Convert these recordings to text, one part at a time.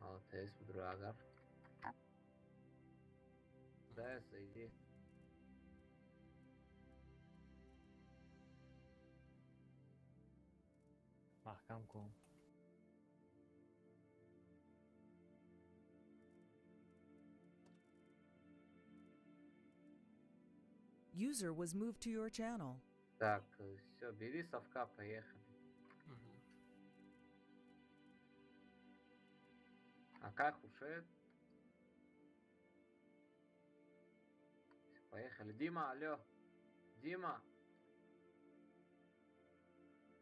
Молодец, Брагов. Да, зайди. Mahkamku. User was moved to your channel. Так, все, бери совка, поехали. А как ушел? Поехали. Дима, алло. Дима.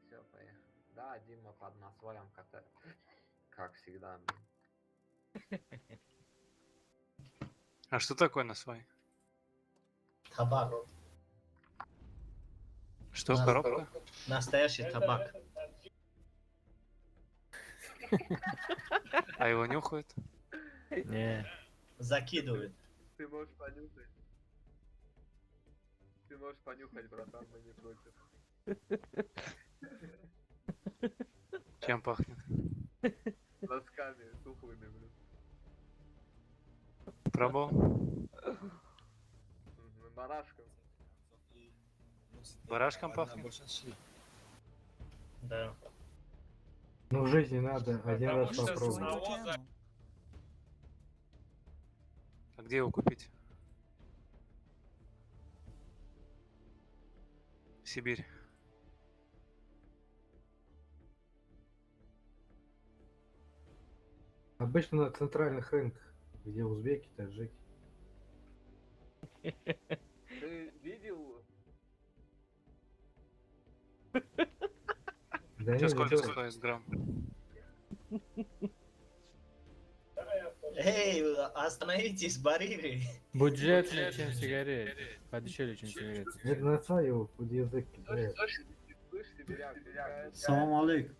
Все, поехали. Да, Дима на своем коте. Как всегда, блин. А что такое на свой? Табак. Что, Нас- коробка? Настоящий табак. А его нюхают? Не. Закидывают. Ты можешь понюхать. Ты можешь понюхать, братан, мы не против. Чем пахнет? Носками тухлыми, блин. Пробовал? Барашком. Барашком пахнет? Да. Ну, в жизни надо один раз User joined попробовать. your channel. А где его купить? Сибирь. Обычно на центральных рынках, где узбеки, таджики. Ты видел? Да Что не, сколько зато- стоит грамм? Эй, остановитесь, барыги. Бюджетнее, чем сигарет. Подешевле, чем сигарет. Это на его под язык кидает. Слышь, сибиряк, Салам алейкум.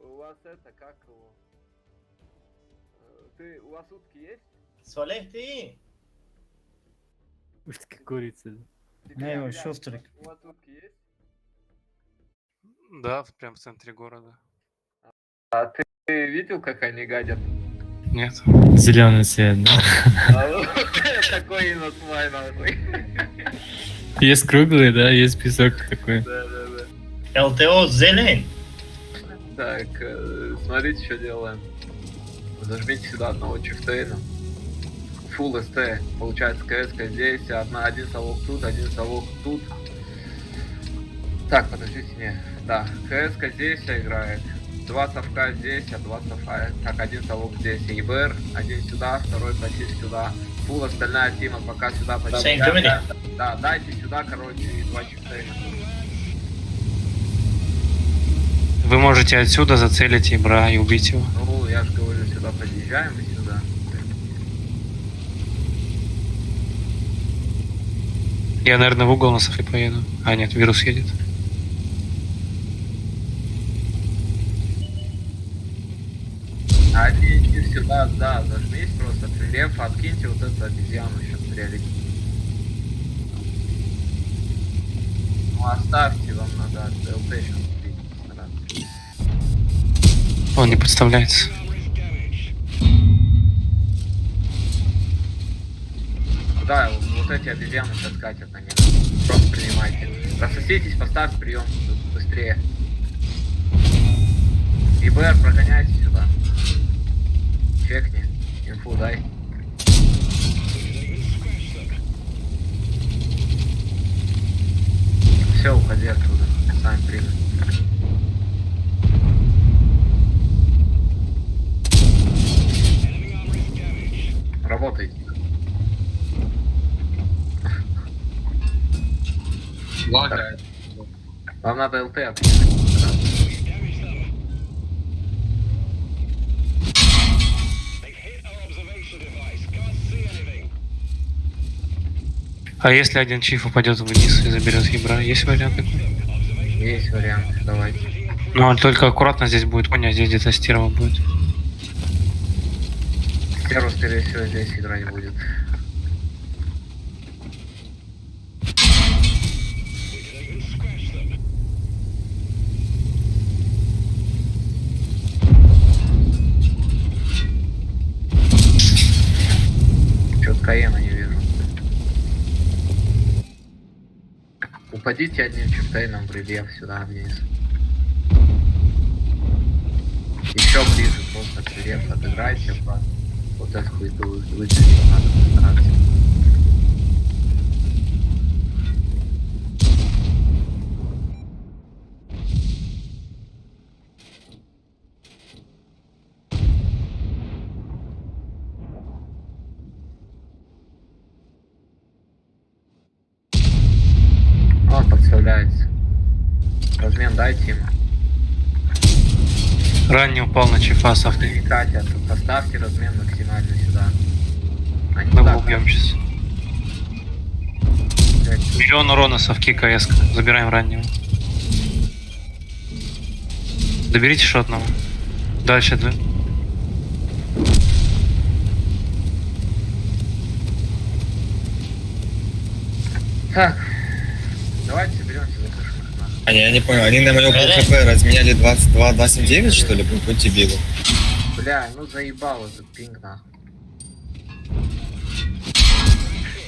у вас это, как его? Ты, у вас утки есть? Солехти. Уж как курица. Сибиряк, у вас утки есть? Да, прям в центре города. А ты видел, как они гадят? Нет. Зеленый цвет, да. Такой и на свай, нахуй. Есть круглый, да, есть песок такой. Да. ЛТО зелень. Так, смотрите, что делаем. Зажмите сюда одного чифтейна. Full ST. Получается КС здесь, один совок тут, один совок тут. Так, подождите, не. Да, КС здесь играет. Два совка здесь, а два совка. Так, один совок здесь. ИБР, один сюда, второй почти сюда. Фул остальная тима пока сюда почти. Same Germany. Да, дайте сюда, короче, и два чифтейна. Вы можете отсюда зацелить Ибра и убить его. Ну, я же говорю, сюда подъезжаем и сюда. Я, наверное, в угол на Софи поеду. А, нет, вирус едет. Один сюда, да, зажмись просто, прилев, откиньте вот эту обезьяну сейчас стрелить. Ну оставьте, вам надо от ЛТ сейчас убить. Стараться. Он не подставляется. Да, вот эти обезьяны сейчас катят на них. Просто принимайте. Рассоситесь, поставьте прием быстрее. ИБР, прогоняйте сюда. Чекни, инфу дай. Все, уходи оттуда, сами примут. Работайте. Лагает. Вам надо ЛТ открыть. А если один чиф упадет вниз и заберет Ибра, есть вариант такой? Есть вариант, давайте. Но только аккуратно здесь будет коня, здесь где-то стерва будет. Стеру, скорее всего, здесь играть будет. Уходите одним чифтейном в рельеф сюда вниз. Еще ближе просто к рельефу отыграйте, вот эту хуйду вычислить надо постараться. Он подставляется. Размен дайте ему. Ранний упал на чифа с авто. Не катят. Поставьте размен максимально сюда. Они Мы туда его убьем катят. сейчас. Блядь, Миллион урона совки КС. Забираем раннего. Доберите шотного. Дальше. Так. Давайте соберемся за кошмар. А я не понял, они на моем ХП разменяли 22-279, что ли, по дебилу? Бля, ну заебал этот пинг нахуй.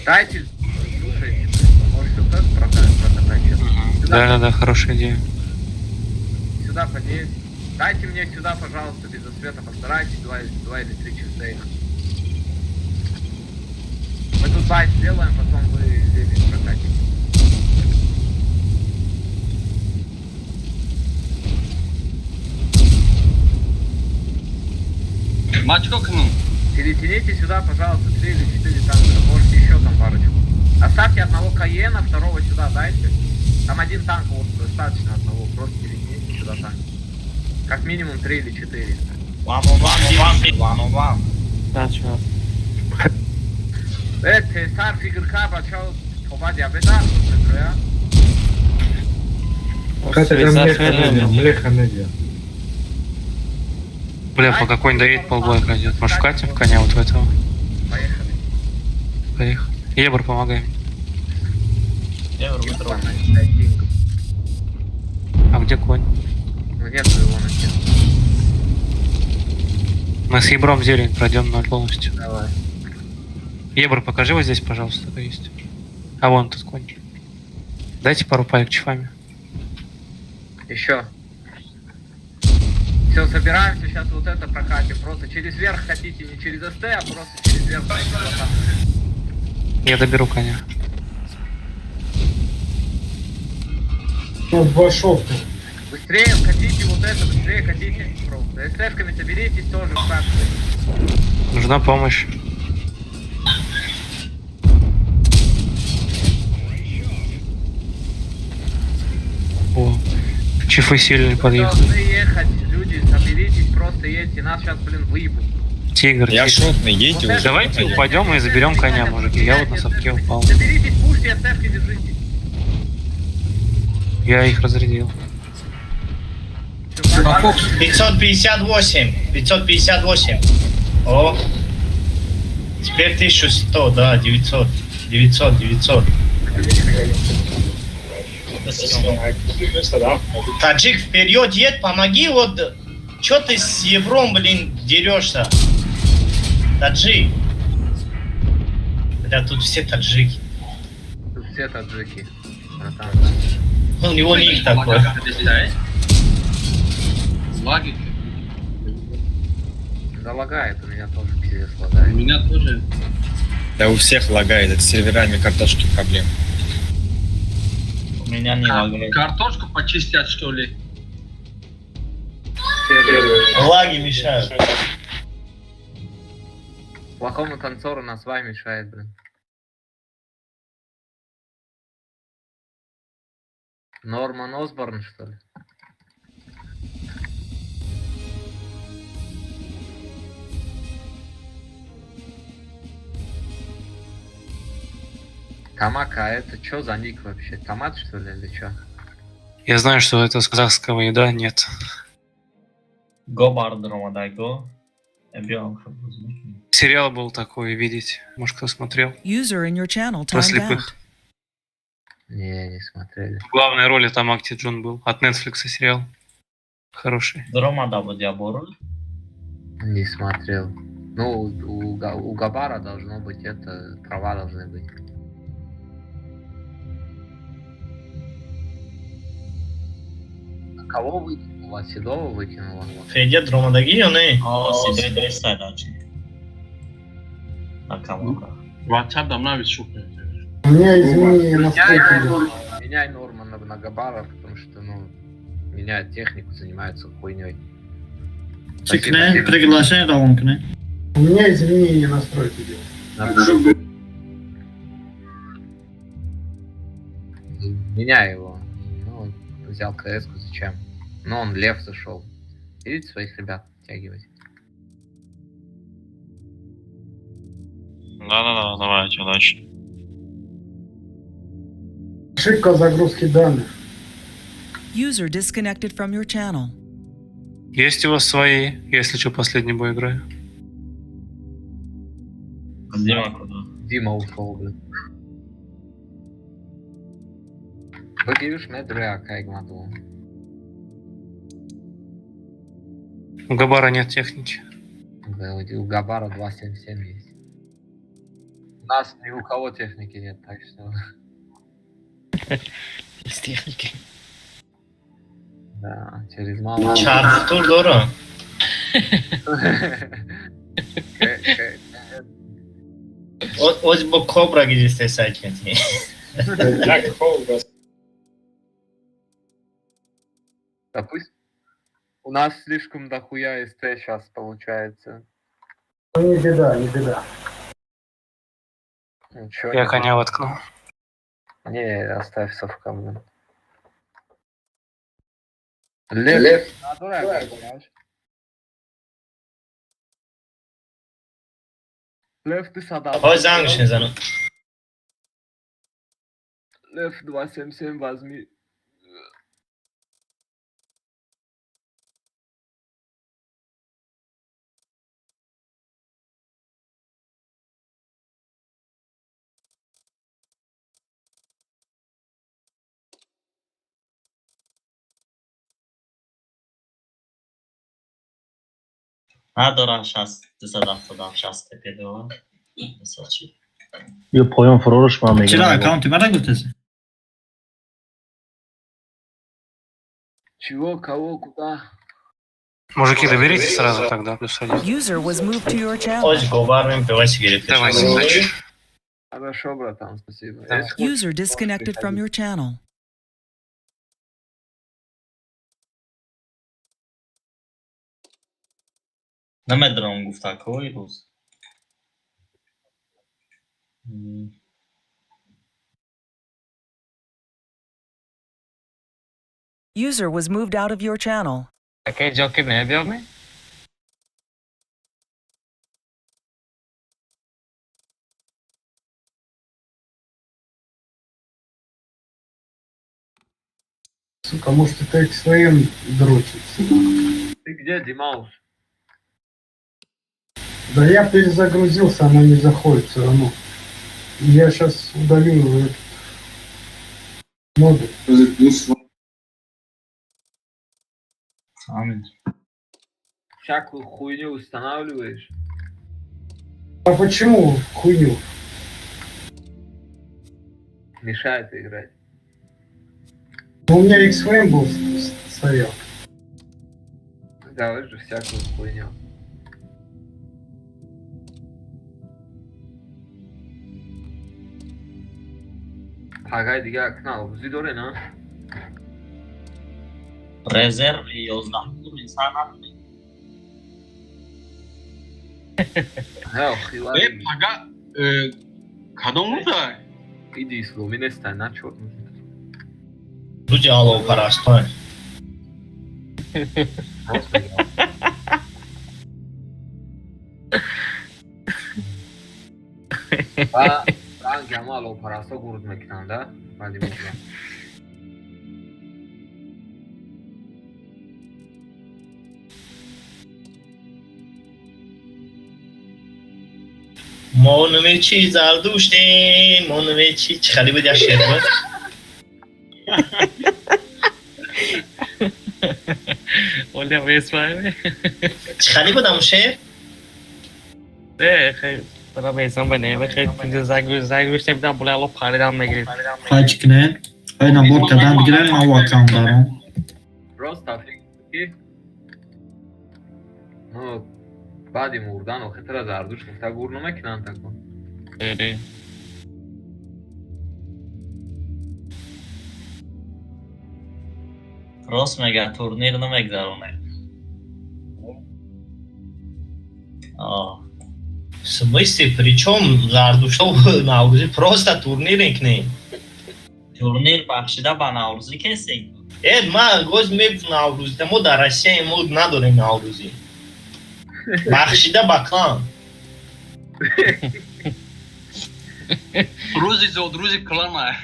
Дайте, слушайте, может вот этот прокатать сейчас. Да, хорошая идея. Сюда подъедь. Дайте мне сюда, пожалуйста, без освета, постарайтесь 2 или 3 чифтейна. Мы тут байт сделаем, потом вы здесь прокатите. Перетяните сюда, пожалуйста, 3 или 4 танка, можете еще там парочку. Оставьте одного Каена, второго сюда дайте. Там один танк, вот достаточно одного, просто перетяните сюда танк. Как минимум 3 или 4. Tesar figurka bachao thoba diabeta ya. Это млеха медиа. Бля, по какой доедет полбоя пройдет. Может, вкатим в коня вот в этого? Поехали. Поехали. Ебр, помогай. Я вру метро. А где конь? Ну нет его на тему. Мы с Ебром зелень пройдем 0 полностью. Давай. Ебр, покажи вот здесь, пожалуйста, кто есть. А вон тут конь. Дайте пару паек чифами. Еще. Все, собираемся, сейчас вот это прокатим. Просто через верх хотите, не через СТ, а просто через верх. Я доберу коня. Пошел ты. Быстрее хотите вот это, быстрее хотите просто. СТ-шками соберитесь тоже в фракции. Нужна помощь. О, чифы сильно подъехали. Должны ехать, люди, соберитесь, просто едьте. Нас сейчас, блин, выебут. Тигр, Я тигр. шотный, едьте уже. Давайте упадем и заберем коня, мужики. Я вот на совке упал. Соберитесь, пушьте, СТ-шки держите. Я их разрядил. 558. 558. О. Теперь 1100, да, 900. 900, 900. Таджик, вперед едь, помоги, вот. Чё ты с Евром, блин, дерешься? Таджик. Да тут все таджики. Тут все таджики. Братан. У него ник такой. Да лагает, у меня тоже пиздец лагает. меня тоже. Да у всех лагает, это с серверами картошки проблем. У меня не лагает. Картошку почистят, что ли? Лаги мешают. Плохому танцору нас вами мешает, блин. Норман Осборн, что ли? Тамака, а это что за ник вообще? Томат, что ли, или что? Я знаю, что это с казахского еда, нет. Go бардрома, дай go. Сериал был такой, видеть. Может, кто смотрел? User in your channel Про timed out. слепых. Не смотрели. В главной роли там Акти Джун был. От Netflix сериал. Хороший. Дрома да вот я бору. Не смотрел. Ну, у Габара должно быть это, права должны быть. Кого выкинула? Седова выкинула. Федя дромадagi yo ne? WhatsApp-dan напиши. У меня изменения настройки. Меняй норму на многобаров, потому что, ну, меняют технику, занимаются хуйней. Çıkne, приглашение равнкне. У меня изменения настройки делают. Меняй его. Ну, взял КС-ку, зачем? Ну, он лев зашел. Идите своих ребят оттягивать. Да-да-да, давайте, удачи. Ошибка загрузки данных. User disconnected from your channel. Есть у вас свои, если что, последний бой играю. Дима куда? Дима ушел, блин. Выгревишь медря, кайгмаду. У Габара нет техники. У Габара 277 есть. У нас ни у кого техники нет, так что... Без техники. Да, через мало... Çarptır doğru. Ось bu kobra gidilse sakin. Да пусть... У нас слишком дохуя СТ сейчас получается. Ну, не беда, не беда. Ну, чё, Я коня воткнул. Не, оставь совка, блин. Лев. А, дурак, понимаешь? Лев, ты садал. Hoz hangisini canım? Лев 277 возьми. Ha doğru şans. Sadam şans tepede o. Saçı. Io poi un furore ma mega. Kira аккаунт има да го теси? Чего, кого, куда? Мужики, доберите сразу тогда, плюс один. User was moved to your channel. Ось говорим, пивайся геrekir. Давайте, удачи. Хорошо, братан, спасибо. Давай. Если хочешь, User disconnected from your channel. نمد رو گفتن که روز User was moved out of your channel. Такая делка не объявлена? Сука, может это к своим дрочится. ты где, Димаус? Да я перезагрузился, она не заходит все равно. Я сейчас удалю этот модуль. Всякую хуйню устанавливаешь? А почему хуйню? Мешает играть. Ну, у меня X-Frame был стоял. Давай же всякую хуйню. Pagay دیگه اکنال بزی داره نه؟ Rezerv 11 milyon insan var. نه خیلی Paga kadın da ایدی اسلومی نستن نه چود Ludzie alo paraştı. Ben Cemal o parası kurdu mekanda. Hadi bakalım. Monvechi zarduşti, monvechi çıkarı bir yaş yeri var. Olha, vê se vai. çıkarı bir adam şey. Parabéns, Zambané. Vai ter zagros sempre dar bola lopar e dar uma igreja. Kaçkine. Aynen bu kadar girelim ama akşamlar. просто фикси. Ну, бади мурдан охетра зардуш гуфта гур намекинан тако. راست مگه تورنیر نمیگذرونه. В смысле, причем Зардуштов Наврузи просто турнир к ней. Турнир бахшида ба Наврузи кеси? Ма гоз меб Наврузи, да мы до России мы надорим Наврузи. Бахшида ба клан. Рузи за друзи клана.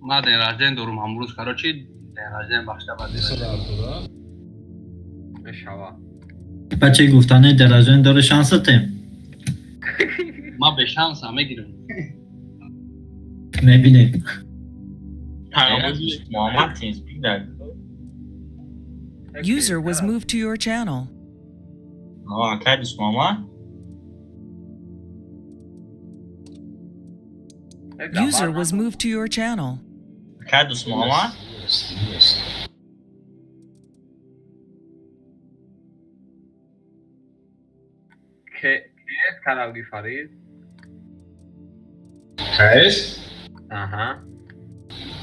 ما دین رجن دورم امروز کارچی دین رجن بخشته بعد مشاوا بچه گفتنه درجه داره شانس تیم ما به شانس هم میگیرم میبینیم محمد تیم speak that. User was moved to your channel. Arkadius Mama. User was moved to your channel. Arkadius Mama. KS karavli Farid. KS? Aha.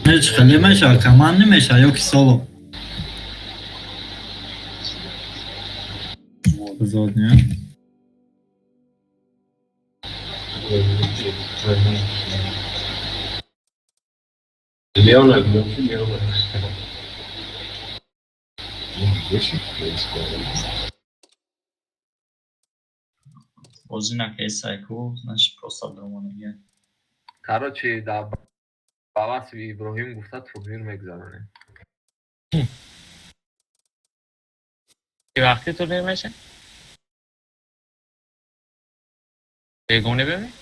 هیچ خیلی میشه کمان نمیشه یا که سولو بزرد نه Ozina Kesaiku, значит просто думаю. Короче, да балас Иброхим гуфта турнир мегзаране. چه وقتی تورنیر میشه؟ بگونه ببین؟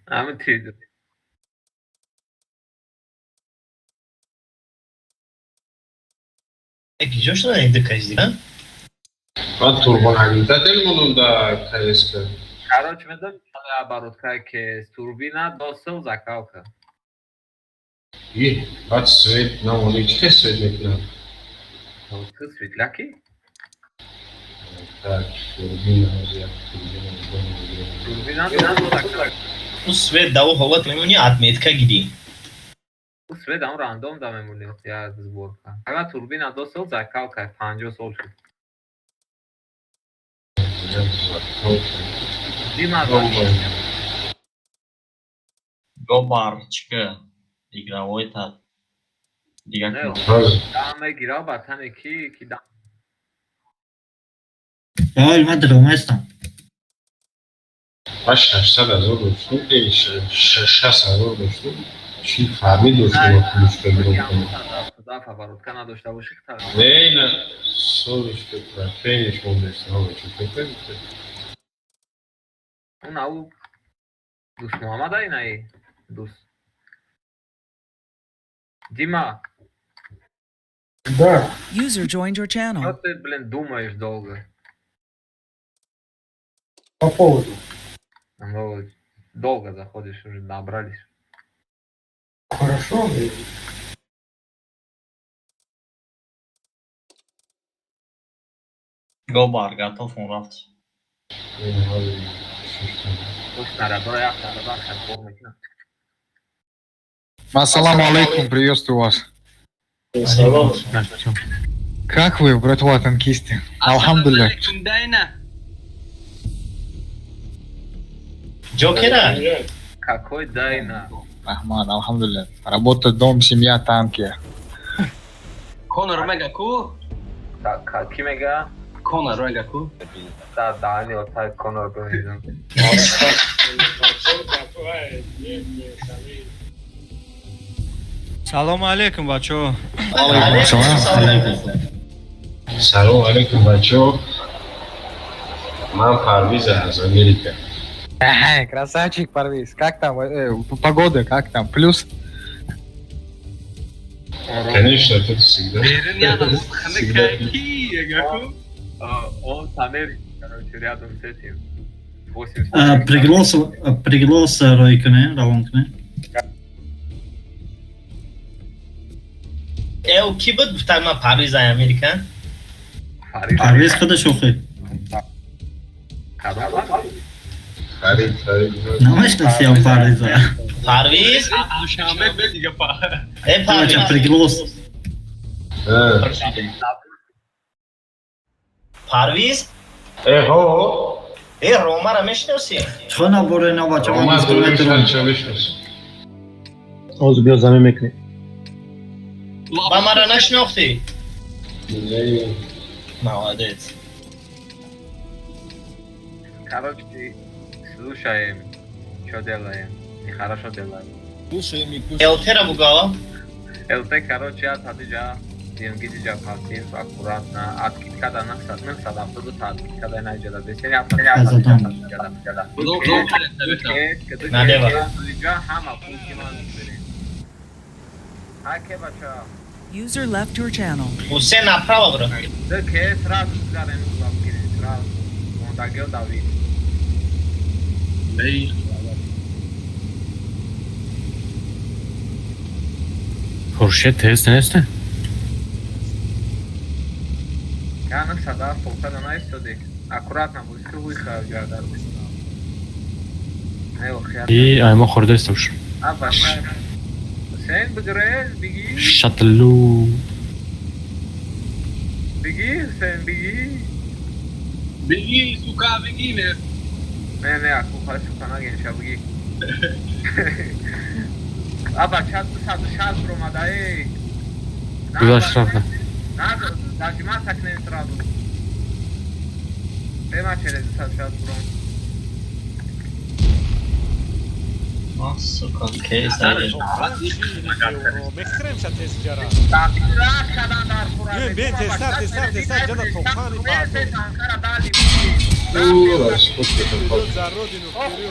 همه تیز Идешь на НДК, да? بعد توربوناگیتا دلمونم دا KS که. Короче, медам оборотка که турбина досыл закалка. بعد سوید نمونی چه سوید میکنم؟ Ты светляки? Так, турбина Турбина досыл закалка. Ну, свет дал холод, мы не отметка где. Свет он рандом да мемули я сборка. Ага, турбина досыл закалка 50 сол шуд. Дима Гобарчика. Игровой тат. не, там играл батан ки да. آه من درام هستم باش 800,000 داشتیم که 600,000 داشتیم چی فهمید داشتیم و پولش بگیرم کنیم Да, оборотка نداشته باشی که نه سالش که خیلیش مونده ها چی فکر اون او دوست محمد اینایی دوست Дима, Да, User joined your что channel. ты, блин, думаешь долго? по поводу. Ну, долго заходишь, уже набрались. Хорошо. Гобар, готов, он рафт. Пусть надо, бро, я форму. Ассаламу алейкум, приветствую вас. Салам. Как вы, братва танкисты? Алхамдулилля. Джокера? Какой Дайна? Рахман, алхамдулилля. Работа, дом, семья, танки. Конор Мегаку? Так, Кимега? Конор Мегаку? Да, Дани, вот так Конор Бенизон. سلام علیکم بچه سلام علیکم بچه من پرویز از امریکا Ага, красавчик, Парвиз. Как там? Погода, как там? Плюс? Конечно, тут всегда. Он с Америки, короче, рядом с этим. 80. пригласа рой کنه روان کنه او کی بود گفتن من پرویز امریکا پرویز خدا شوخی فرید نمیشناسیم پرویزه پرویز شامل به دیگه ای پرویز پرگلوس پرویز هو ای روما را میشناسی چون نبوره نه بچه اومد من دویش میستونم چه بشنس اوز بیا زمین میکنی با من را نشناختی نه молодец Короче, слушаем, что делаем. Нехорошо делаем. элтера бугала ЛТ, короче, от Адиджа, Дингидиджа, Пасин, аккуратно, откид, когда насад, автобус, откид, когда найдет, объяснили, Налево. Хаке, бача. User left your channel. Hussein направо бро Да, ке, сразу взяли, сразу. Он так делал, Давид. خورشید تست نیسته Я насада, полтора на истории. Аккуратно, быстро выход, гадар. ای ایما خورده استمش Баша. Sen бегрез, беги. شتلو Беги, sen bеги. بگی سوکا بگی نه Не, ако хочу канаген шабги. Аба, чат сад шат промадай. Куда штрафно? Надо, дажима такнен сразу. Тема через сад шат пром. Ah, suka kes dayı مخرم شد تست جرا Takira kadan dar kura. Ben testar cana tokani pardo Ankara dali. Uuu, spostite دو زرودینو کریو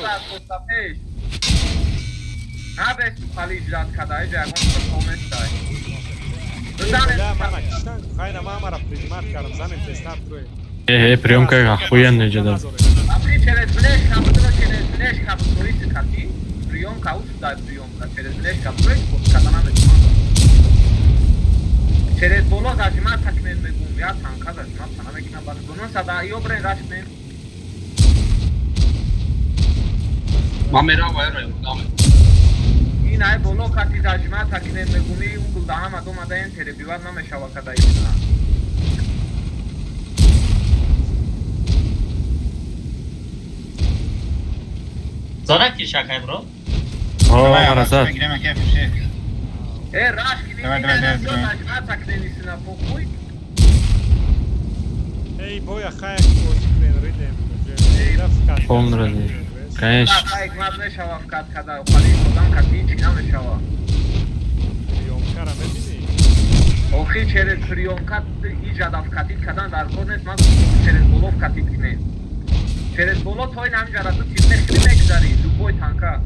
Абе сухали ижрат кадай ҷагон коментдай. بلا мама киштан хайна мамара примат кардам замин тестар труе приемка охуенная жада Апри через флеш капсули сикати. Приёмка устдай приёмка через флеш капсули кадана мекунам. Через боло зажима такмен мегум я танка зажима тана мекунам бас гунон сада иобрен рашмен. مامرا وایرا یادم این ای боло кати зажима такмен мегуми ун гулдаҳам адомадаен теребивар намешава кадаина. Zarak ki şakay bro مرزاد Рашки не зажима такменисина похуй. эй боя хая козикрен ридем полный конечно Ай глаз мешава вкат када ухали кодам кати чина мешава. приёмкара мебини Охи через приёмка иҷада вкатит кадан дар кор нест ман через боло вкатит кинем. Через боло той намҷара ту тизме хили мегзари дубой танка.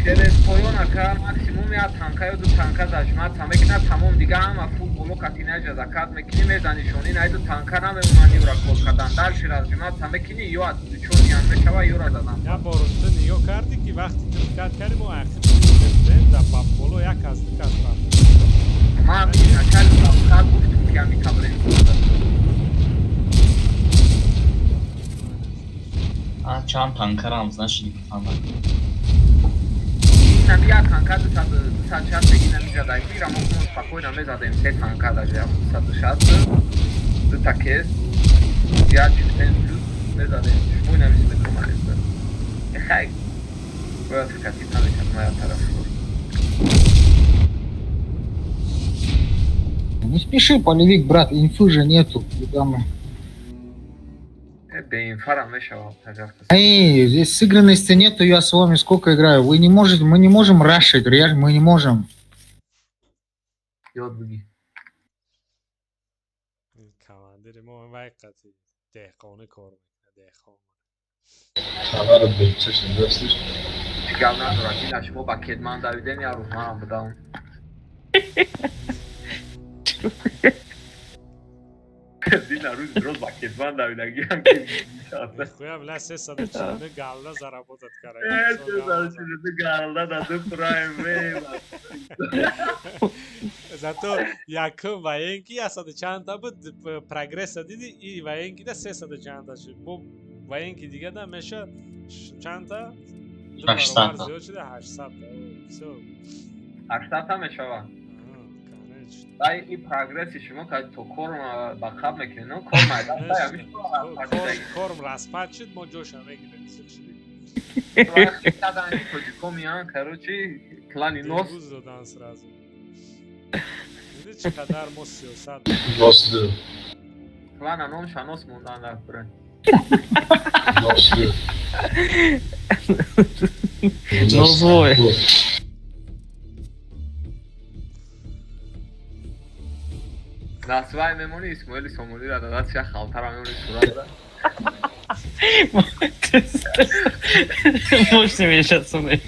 Через поёнака максимум я танка ёду танка зажмат ҳамекина тамом дига ҳама фул боло кати наҷада кад мекини мезанишонӣ найду танка намемонанд юра кор кадан дар ширазжимат ҳамекини ё аз чун ян мешава юра задам. я борозда ниё кардӣ ки вақти тиркат кардим о ахир да ба боло як аз дикас рафт Ман начал кад гуфтум ки ами табрин Ah çan tankar ağzına şimdi falan Нам я танка 260 бегинам иҷада мира мохмон спокойно мезадем се танка даже 260 ду такес я чиктен плюс мезадем шмойнам ис метромахеста хай бояд кати навешад моя тараф Не спеши, полевик, брат, инфы же нету. беинфарам мешавам таҷарта Эй, здесь сыгранности нету, я с вами сколько играю. Вы не можете, мы не можем рашить, реально, мы не можем. ёд биги командири мо вайқати деҳқони кор мекунад деҳқон خبر بچه دستش гап надорад ина шумо ба кедман давидем я рӯзманам будам дина рӯз Роз бакетман давидагиам ки Хуям ла 340 галла заработать карай. галда даду прайм Зато якум ва ин ки 100 чанд та буд прогресс диди и ва ин ки да 300 чанд та шуд. Бо ва ин ки дига да меша чанд та 800 та. зиёд шуда 800 та. Всё. 800 та мешава. Конечно. дай и прогресси шумо ка то корм ба хаб мекунед но кор майдан Корм распад шуд мо ҷоша мегирем. Кадани комиан короче клани нос Дегуз додан сразу. Види чӣ қадар мо сиёсат. Dostum. клана ном шанос мондан дар пура Dostum. Ну, злой. насвай мемони исмоили сомони да дадат ша халтара мемони сурат да Можете меня сейчас умереть.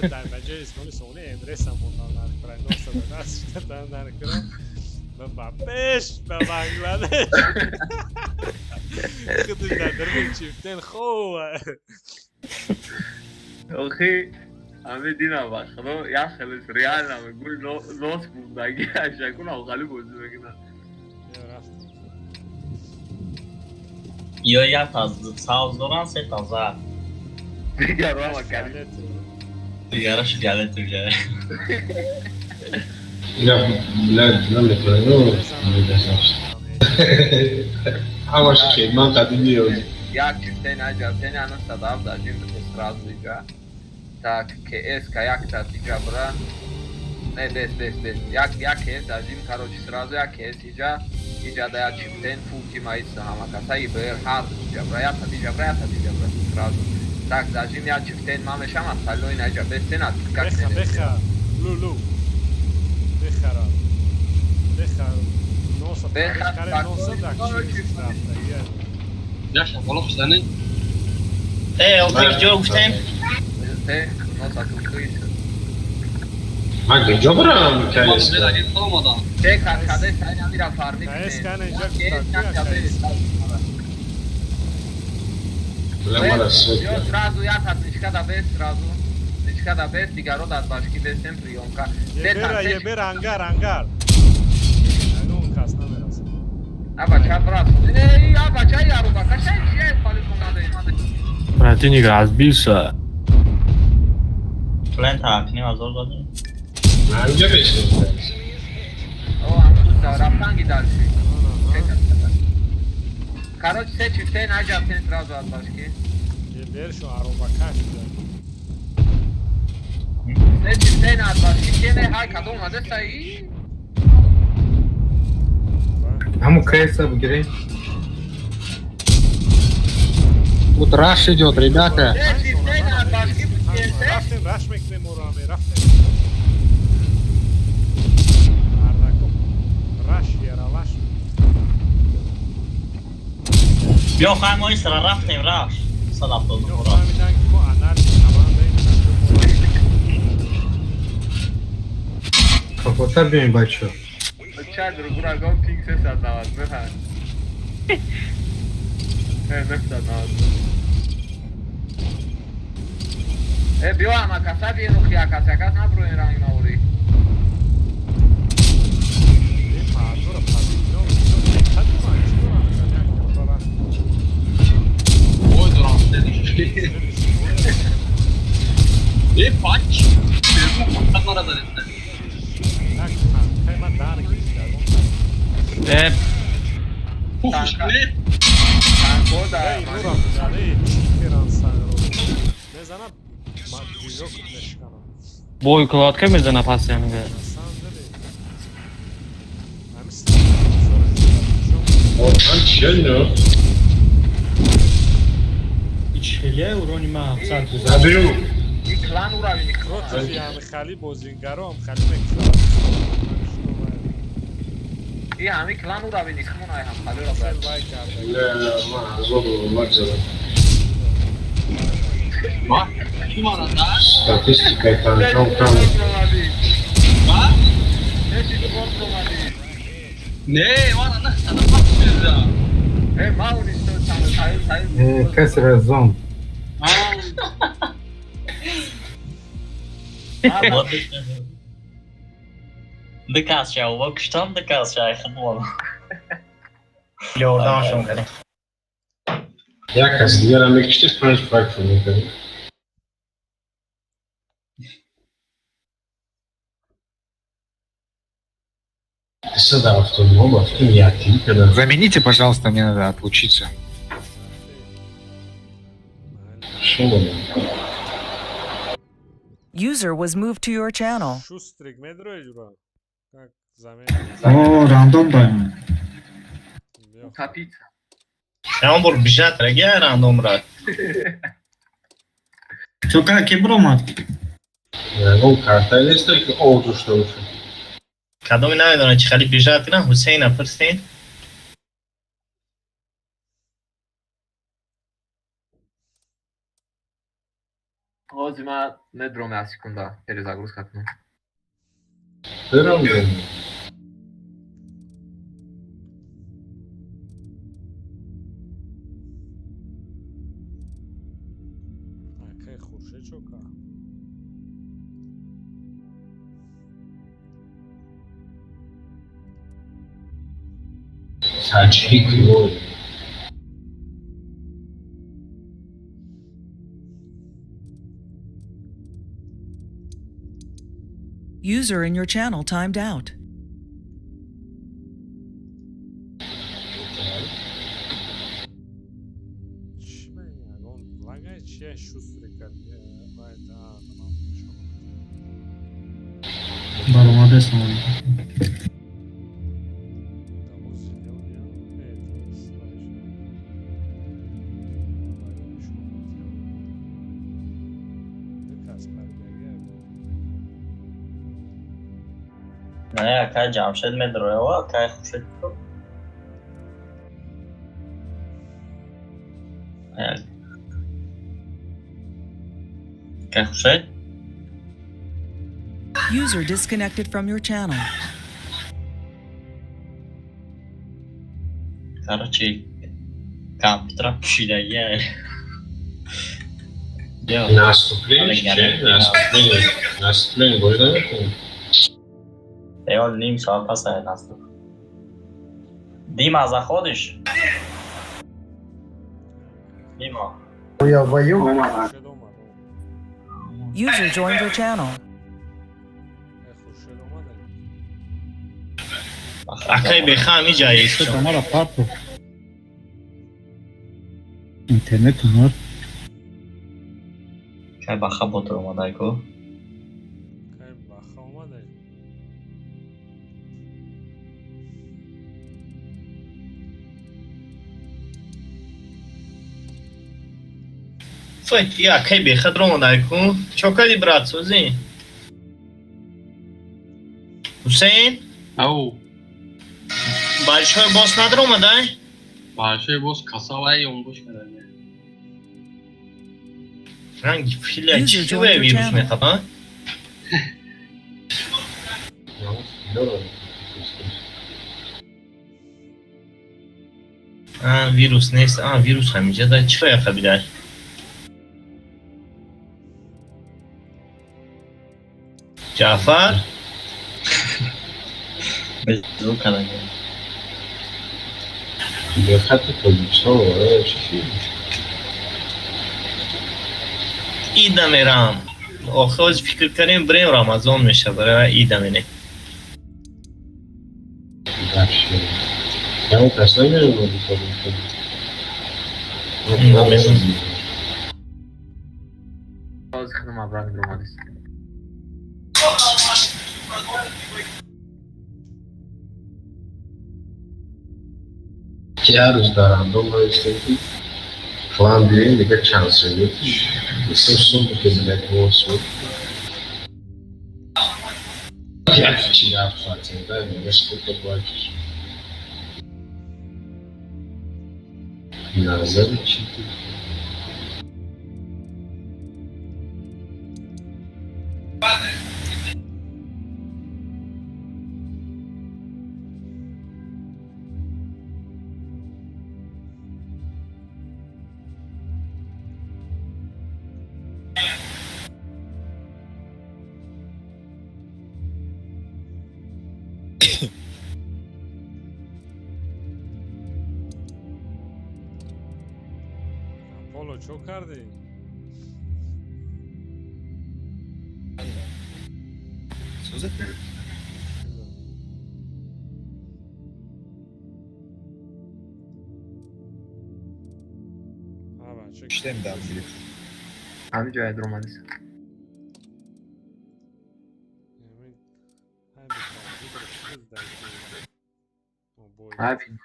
Дай баҷои исмоили сони эмрес ҳам мондан дар пура. Носа додан шудан дар пура. Ба пеш ба Бангладеш. Худаш дар дарби чифтен хова. охи ами дина ба худо я хелес реально мегӯи нос бундагӣ ашакун авғалӣ бозӣ мекунад Ё як савз доран, се та зар. дигарама кали Дигараш галет уже. Ya, lan ne koyuyor? Ama şey, man tadı diyor. як чифтен аҷабтен ана садав дадим сразу иҷа так кс-ка якта иҷа бура не без як кс дадим короче сразу як кс иҷа иҷа да як чифтен фулки маиса ҳамакаса ибр ҳард иҷа бура ята иҷа бура сразу так дадим як чифтен ма мешам аз саллои наҷа бестен аз Беха лулу. Бехара. Беха. Носа Беха, каре так, носа да чифт рафта. Яша, بالا خوشتنی؟ Olta gidiyor uçtayım. Te носа тулқиша Ha gece buram Olmadı, hikayesi. merak etme olmadan. те каркаде сайн амира фармик Каес кан инҷа кутакуя. Lan bana Yo, söyle. сразу я табличка да без сразу. Табличка да без, дигаро дад башки бестем приёмка. Ебер ангар. Ну кас намерас. Аба ча брат. Эй, аба ча яруба, кашай чия фали комаде. Противник разбился. Plan takini azor dadım. Hangi beşin? О, амуса рафтан гидарши. Короче, се чифтен аҷабтен сразу аз башки. Ебер шо ароба каш. Се чифтен аз башки. Чене ҳай кадом омаде саи? Ему КС обгрей. Тут раш идет, ребята. Се чифтен аз башки. Рафтем раш мекунем мораме, рафтем. Ардаком. Раш яралаш. Бё хаймой sıra raftem raş. Sadap doldu. Yo фаҳмидан ки мо анархи ҳаман Какой-то бей большой. Ча другурагон пинг се садавад, не ҳа. Не садавад. биё ама каса биену хиякас якас набро ин ранги навори. Ой, дурак, dedi. Paç. Bakma aradan etme. Puh, ne? Tanko da. Бой укладка мезена постоянно. Orhan Şenyo. İçheliye uronima sarkı. Zabiru. И клан уравни. Против ҳами хали бозингаром хали мекунад. И ҳами клан уравни хмонай ҳам хали ра Хел вай карда. Ne ma zor olmak zorunda. Bak, kim arada? Statistika tam. Ha? Ne şi sport romadi. Ne var ana sana bakmıyoruz ya. Malın işte sayın. كسر الزوم. ده کاس یا و کشتم ده کاس یا خدمت. Oradan sonra. Jaka zbieram jakiś też punch fact from you. Сюда в том оба, в том я когда. Замените, пожалуйста, мне надо отлучиться. Шо? User was moved to your channel. Шустрик, медроид, бро. Как замен? О, рандом да. Kapit. Sen bur bijat rege random rat. Что, как и бромат? Ну, карта есть только оуду что уже. کدومی نمیدونم چی خیلی بیشتر کنم حسین پرسین Ozima ne dromea secunda перезагрузка nu. Рандом. Какая хуршечока. Сачи кровь. User in your channel timed out. Он лагает, чья шустрика. Бармадес, نه که جمشید مدروه و که خوشید تو که خوشید User disconnected from your channel. короче компьютер пушидагия Наступление, наступление будет, Я ним саат пас наступ. Дима, заходишь? Дима. Я в бою. User joined your channel. Акай беха ми جایی است. Тамара папу. Интернет умер. Кай баха ботор اومدای کو. Кай баха اومدای. Фой, я кай беха اومدای کو. چوکلی برات سوزی. حسین؟ او بارش‌های باز نداره اومدای؟ باشه باز کاساوای اون گوش کرده. رنگ پیله چی به ویروس میخواد ها؟ ویروس نیست. ویروس همینجا داره چی باید خبیدر؟ جعفر؟ بزرگ کنه به خط پولیسا چی؟ ایده میرم آخه از فکر کنیم بریم رمضان میشه برای ایده مینه باشه یا پس نمیرم رو بکنم Az xanım abrak dromadis. که هر روز در اندام های استیدی کلان بیرین دیگه چند سوید بسیار که ملت موسود که چی رفت فاتنده میگه سکوت باید نظر چی Apollo çok kardi. Aba, çok. İşte mi devam ediyor? همینجا درمانیس Yemin. Hay bir tane. Bir kız da işte. O boy. همین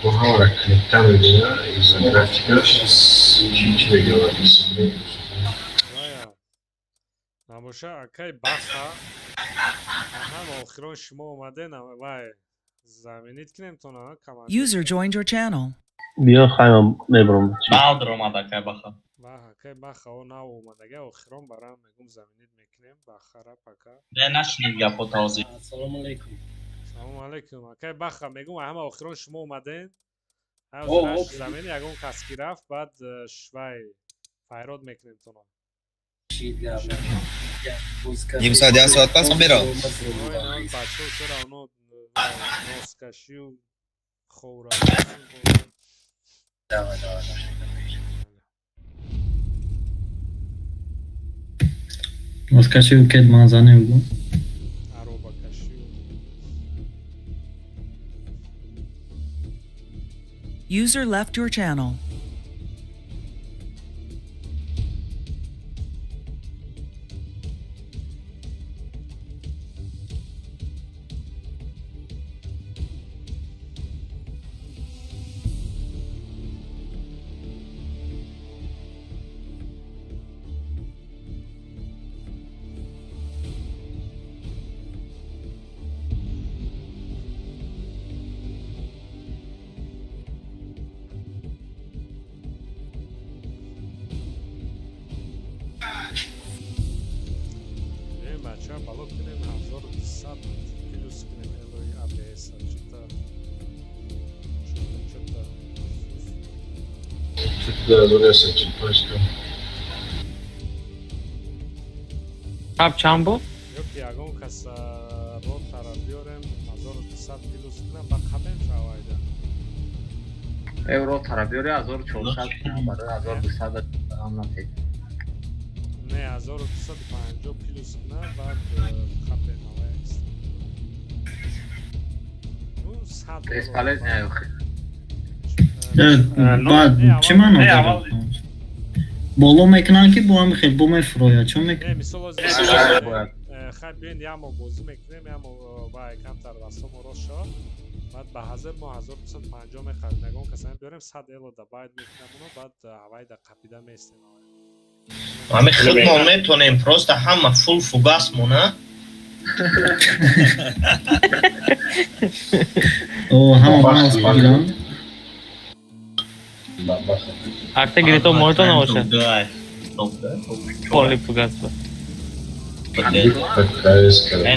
Koha olarak klikten ödüyor. İzografikler iki veriyorlar isimli. Vaya. Nabosha akay baxa. Ham oxiron shimo omade na vay. Zaminit ki nemtona kamand. User joined your channel. بیا خواهیم نبرم Mal dromada kay baxa. Baxa akay baxa o na omadage oxiron baram megum zaminit meknem baxara paka. Ne naşnin gapo tavzi. Assalomu alaykum. Akay baxa megum ham oxiron shimo omaden. Oh, Ҳаз okay. замини ягон кас ки рафт баъд швай файрод мекунем туно. Ним саат 10 соат пас мерам. Ой, бачаҳо чора оно носкашию ховра. Воскочил кед манзаны угу. Аробакашию. User left your channel. Бачаҳо бало кунем 1100 плюс кунем элои ABS чута. Tıkla buraya seçin başka. Ab чанд буд? Ёк ягон кас ро тараб биёрем 1200 плюс кунем ба қабем шавайда. евро тарабиори 1400 барои 1200 амнатед Не 1250 плюс кунем баъд қабем авайст. Ну 100 бесполез неохи چی من بالا میکنن که با هم خیلی با مفرویا چون Не, میکنن мисол аз хай биён ямо бозӣ мекунем ямо вай камтар расомо рошо баъд ба ҳазир мо 1250 меқарем ягон касам биёрем 100 элода байд мекунем уно баъд авайда қапида местем Ами худмон метонем просто ҳама фул фугас мона. о ҳама маус бигирам Акта гирито може то набоше. Дай. Поли пугатва.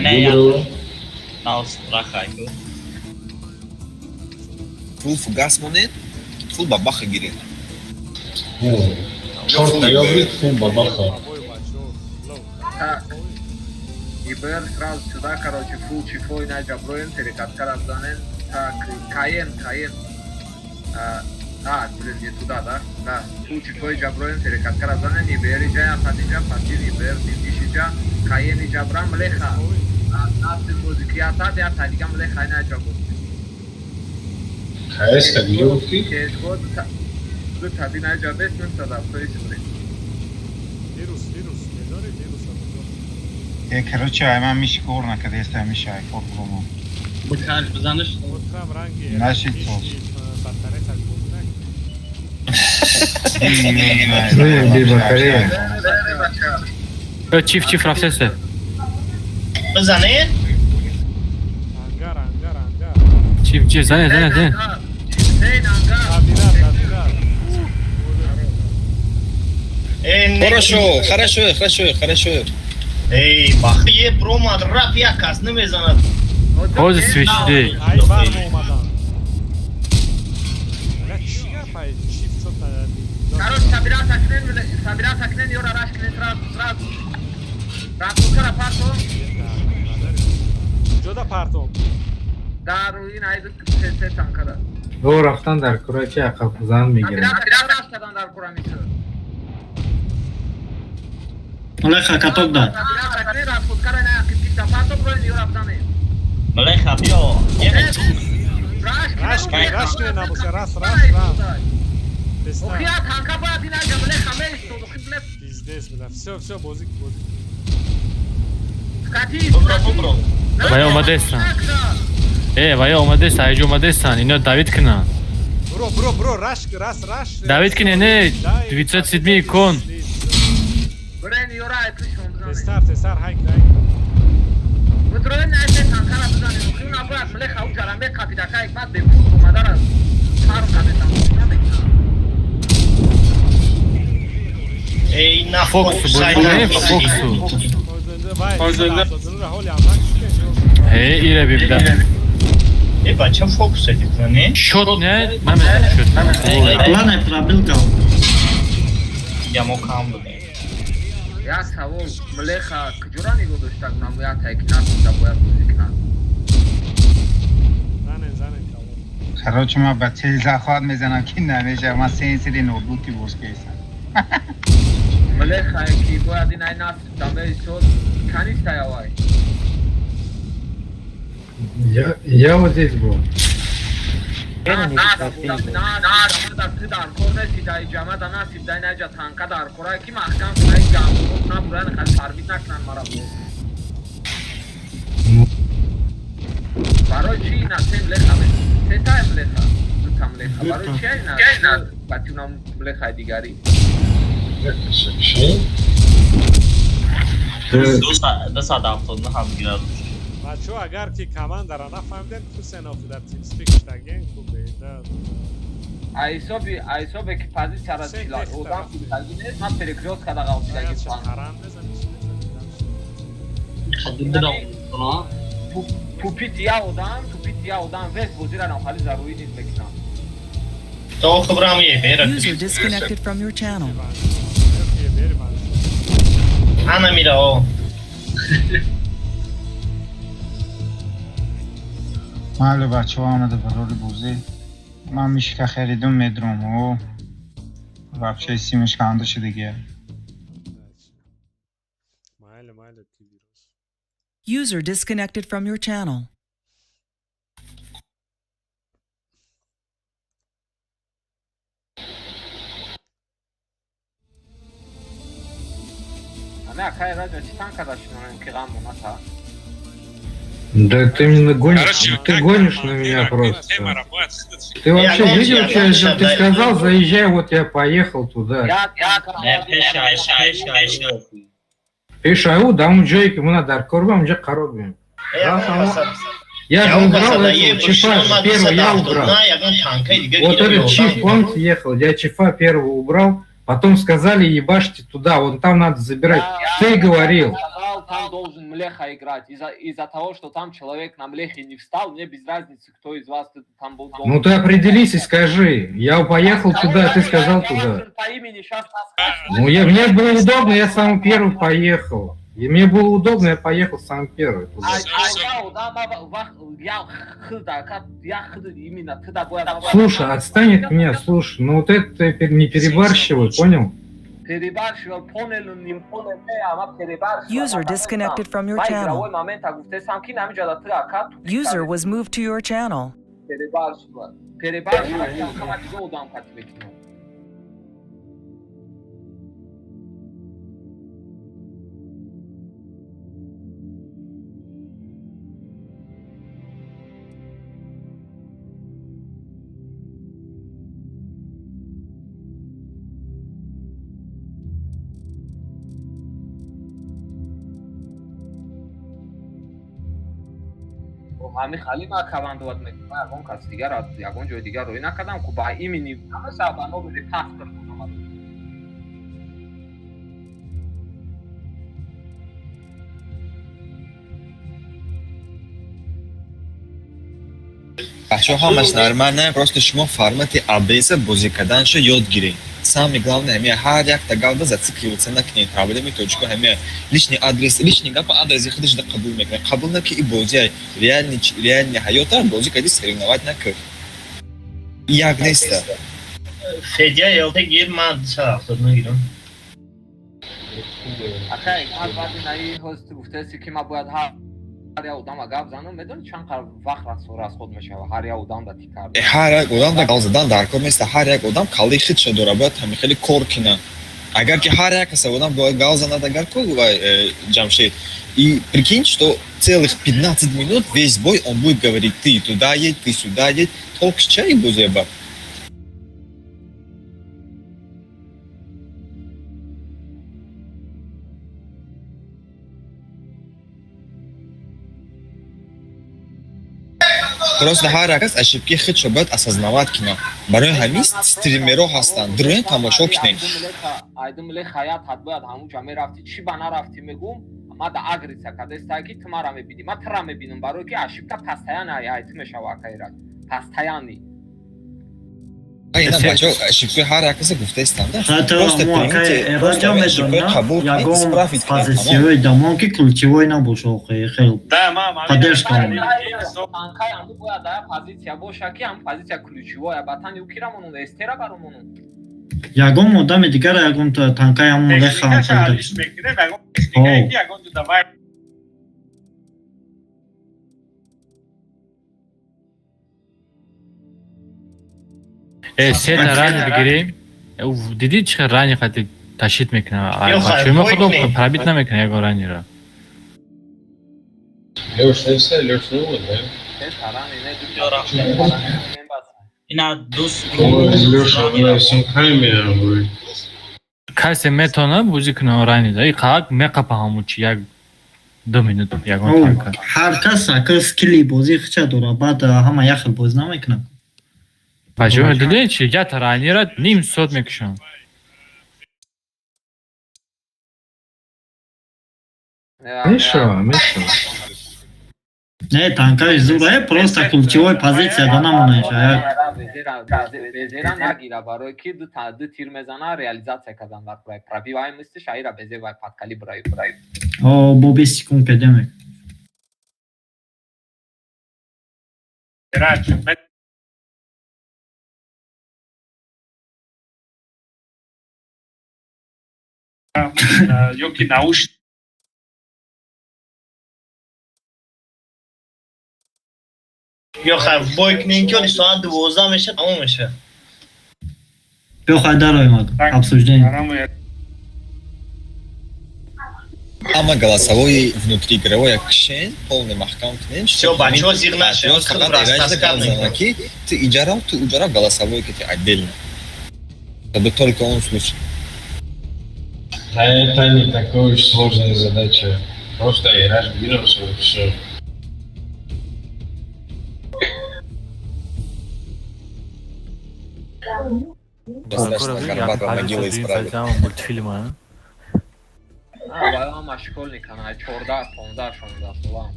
Не я. Наус рахай. Full fugas monet. Full babaxa girin. Черный язык, фу, бабаха. ибр сразу сюда короче фул чифой наҷаброем перекатка рафтанем так каен блин не туда да фул чифой ҷаброем перекатка рафтанем ибери ҷая фадиҷа фатир ибер димдишиҷа каени ҷабрам леха насли музикиятад я тадигам леха наҷабо Каэс как делки? кешгод тади наҷабес мефтадам тоисбри вирус медори вирус Короче, айман миши кор накард, еста миши айфор булмо. بکش بزنش гуфтам ранги Наши цоз. батарея бозӣ накунем. Чиф рафтесе. Бизанед? ангар Чиф зане. табират Хорошо. Эй, бахие промад рап якас намезанад. Хози свечди. ай бармо омадан ага чӣ гапай чип чота короче табират акнен ёра раш кунем сразу رفتوکر پرتو کجا پرتو در این عید سه تانکره او رفتن در کره عقب زن میگیرن رفت کردن در کره میشه ملخا کتاب داد رفتوکر نه که پرتو برای نیو رفتنه ملخا بیا رش کنه نبوسه راست اوخیا تانکا باید این اجا ملخا میشتو دخی بلف پیزدهست میدم все بازی کتی برو Vaya اومدستن vaya اومدست айҷ اومадестан ино давид кунан برو رش давид кине не 207 кун برای نیو را ایتلیشون تستر هایک بطروی نایشه تانکا را بزنید دخی اون باید ملخا او جرمه کپیدکا یک بعد به پول اومده را کارو کمیتن ای نه فوکس ире бибда ای بچه فوکس کنی шот не мамед шот ладно пробилка я мокам буду я савол млеха кҷура нигоҳ дошта кунам я тайкинат буда бояд бозӣ кунам Короче, من بچه زخواد میزنم که نمیشه من سه سری نوبوتی بوز کیسم ملخا کی باید این این نفس دمه شد کنیست یاوای Я вот здесь был. نه در کور نسی دای جمعه دا نسیب دای نجا تانکا در کورای کی محکم کنای گامو نه برای خیلی تربیت نکنن مرا بود برای چی نسیم ملخا سه تا ملخا دو تا ملخا برای چی نه بچونم ملخا دیگری دو ساعت افتاد هم گیرد بچه ها اگر که کمان دارن نفهمیدن تو سنافی در تیم سپیک شتگین خوبه ایسابه که پازی سرد چیلای اودام که نیست من پریکریوز کده غاوتی دگی سوان پوپیت یا اودام ویس بوزی را نوخالی ضروری نیست بکنم تو خبرم یه بیره User disconnected from your channel. انا میره او مال بچه ها آمده برای بوزی من میشکه خریدم مدروم و بچه سیمش کنده شده گه User disconnected from your channel. همه اکای راجع چیتان کداشتونم که غم بومتا Да ты меня гонишь, ты гонишь на меня просто. Ты вообще видел, что ты сказал, заезжай, вот я поехал туда. Пешаю, дам Джейк, ему надо аркорбам, где коробим. Я же убрал этого чифа, первого я убрал. Вот этот чиф, помните, ехал, я чифа первого убрал, потом сказали, ебашьте туда, вон там надо забирать. Ты говорил. Там должен млеха играть. Из-за того, что там человек на млехе не встал, мне без разницы, кто из вас там был. Ну ты определись и скажи. Я поехал туда, ты сказал туда. Ну мне было удобно, я самый первый поехал. И мне было удобно, я поехал самый первый туда. Слушай, отстань от меня, слушай. Ну вот это ты не перебарщивай, понял? User disconnected from your channel. User was moved to your channel. همین خالی ما کمان دوات میکنم اون کس دیگر را یکون جای دیگر روی نکردم که با ایمینی همه سابانو رو پاس کردم بچه ها مثل من نه просто شما فرمت ABS بازی کردنشو یاد گیرین Самое главное, мне харяк тагавда зацикливаться на книг. Проблемы точка, мне лишний адрес, лишний гапа адрес, я ходишь до кабулника. Кабулники и бозяй, реальный хайота, бозик, когда соревновать на кыр. Я гнеста. Федя, я вот гирман сарафтодно гирам. Ахай, мазбади наи хост гуфтеси ки ма бояд ҳар як одама гап занам, медони чанд вақт расход мешава ҳар як одам да тикар. Ҳар як одам да гал задан дар кор нест, ҳар як одам қалди хидша дора, бояд ҳами хеле кор кина. Агар ки ҳар як каса одам бояд гал занад, агар ко Джамшед. И прикинь, что целых 15 минут весь бой он будет говорить: ты туда едь, ты сюда едь, толк с чай бузеба. Просто ҳар як кас ошибки худшо бояд осознавать кина. Барои ҳамин стримеро ҳастанд, дуроен тамошо кинед. Айдум ле хаят ҳад бояд ҳамунҷа мерафти, чи ба нарафти мегум, ма да агриса кадестаги тумара мебини, ма тра мебинам, барои ки ошибка пастаян айт мешава акайрак. Пастаяни. Айна бачо ошибки ҳар як кас гуфта истанд. Просто примите, просто ошибки қабул кинед, исправить кинед. Позициёй дамон ки ключевой набошад, хел. Да, мама. Поддержка. Танкай амду бояд ая позиция боша ки ам позиция ключевая, батани укирамон эстера баромон. Ягон одами дигар ягон танкай ам лехан шуда. Сет рани бигирем. Диди чӣ рани хати ташид мекунад. Чума худо пробит намекунад ягон раниро. Лёш, все, Лёш, ну вот, да? Ина дус. Лёша, у всем камера будет. Касе метона бузи кунад рани да. И как мекапа ҳамучи як 2 минут ягон танка. Ҳар кас ака скили бози хича дора, баъд ҳама як хел боз намекунад. Бачо диди чи я таранира ним сот мекушам. Миша. Не, танкай зура просто ключевой позиция да намонеш. Безера нагира, барои ки ду тир мезана реализация кардан дар проект. Пробиваем мистиш, аира безевай подкалибрай. О, бо 20 секунд педемек. Ёки науш Ёха, бой книнки он соат 12 меше, тамом меше. Ёха, дарой маг, обсуждение. Ама голосовой внутриигровой акшен, полный махкам кнен. Всё, бачо зигнаш, ты уджарал голосовой кити отдельно. Чтобы только он слушал. Да это не такая уж сложная задача. Просто играешь в вирус и все. Достаточно горбатая могила исправить. Мультфильма. Мама школьника на 14-15 сола.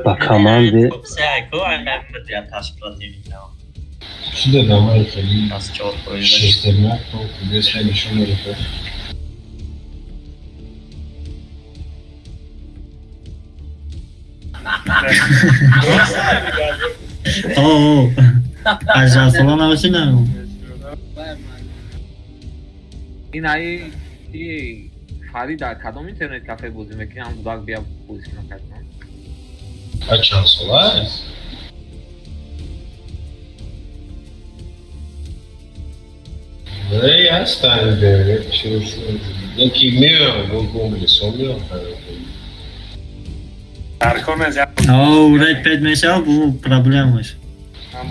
По команде. Сюда домой ходить. Шестерня, если ничего не летает. О, ажа салона очина. Инай и Фарида, кадом интернет кафе бузим, ки ам будак бия бузим накатно. А чё, сола? Да я стану, это чё. Ну, кимео, гугли, сомео, О, рейд 5 мешал, бу проблема.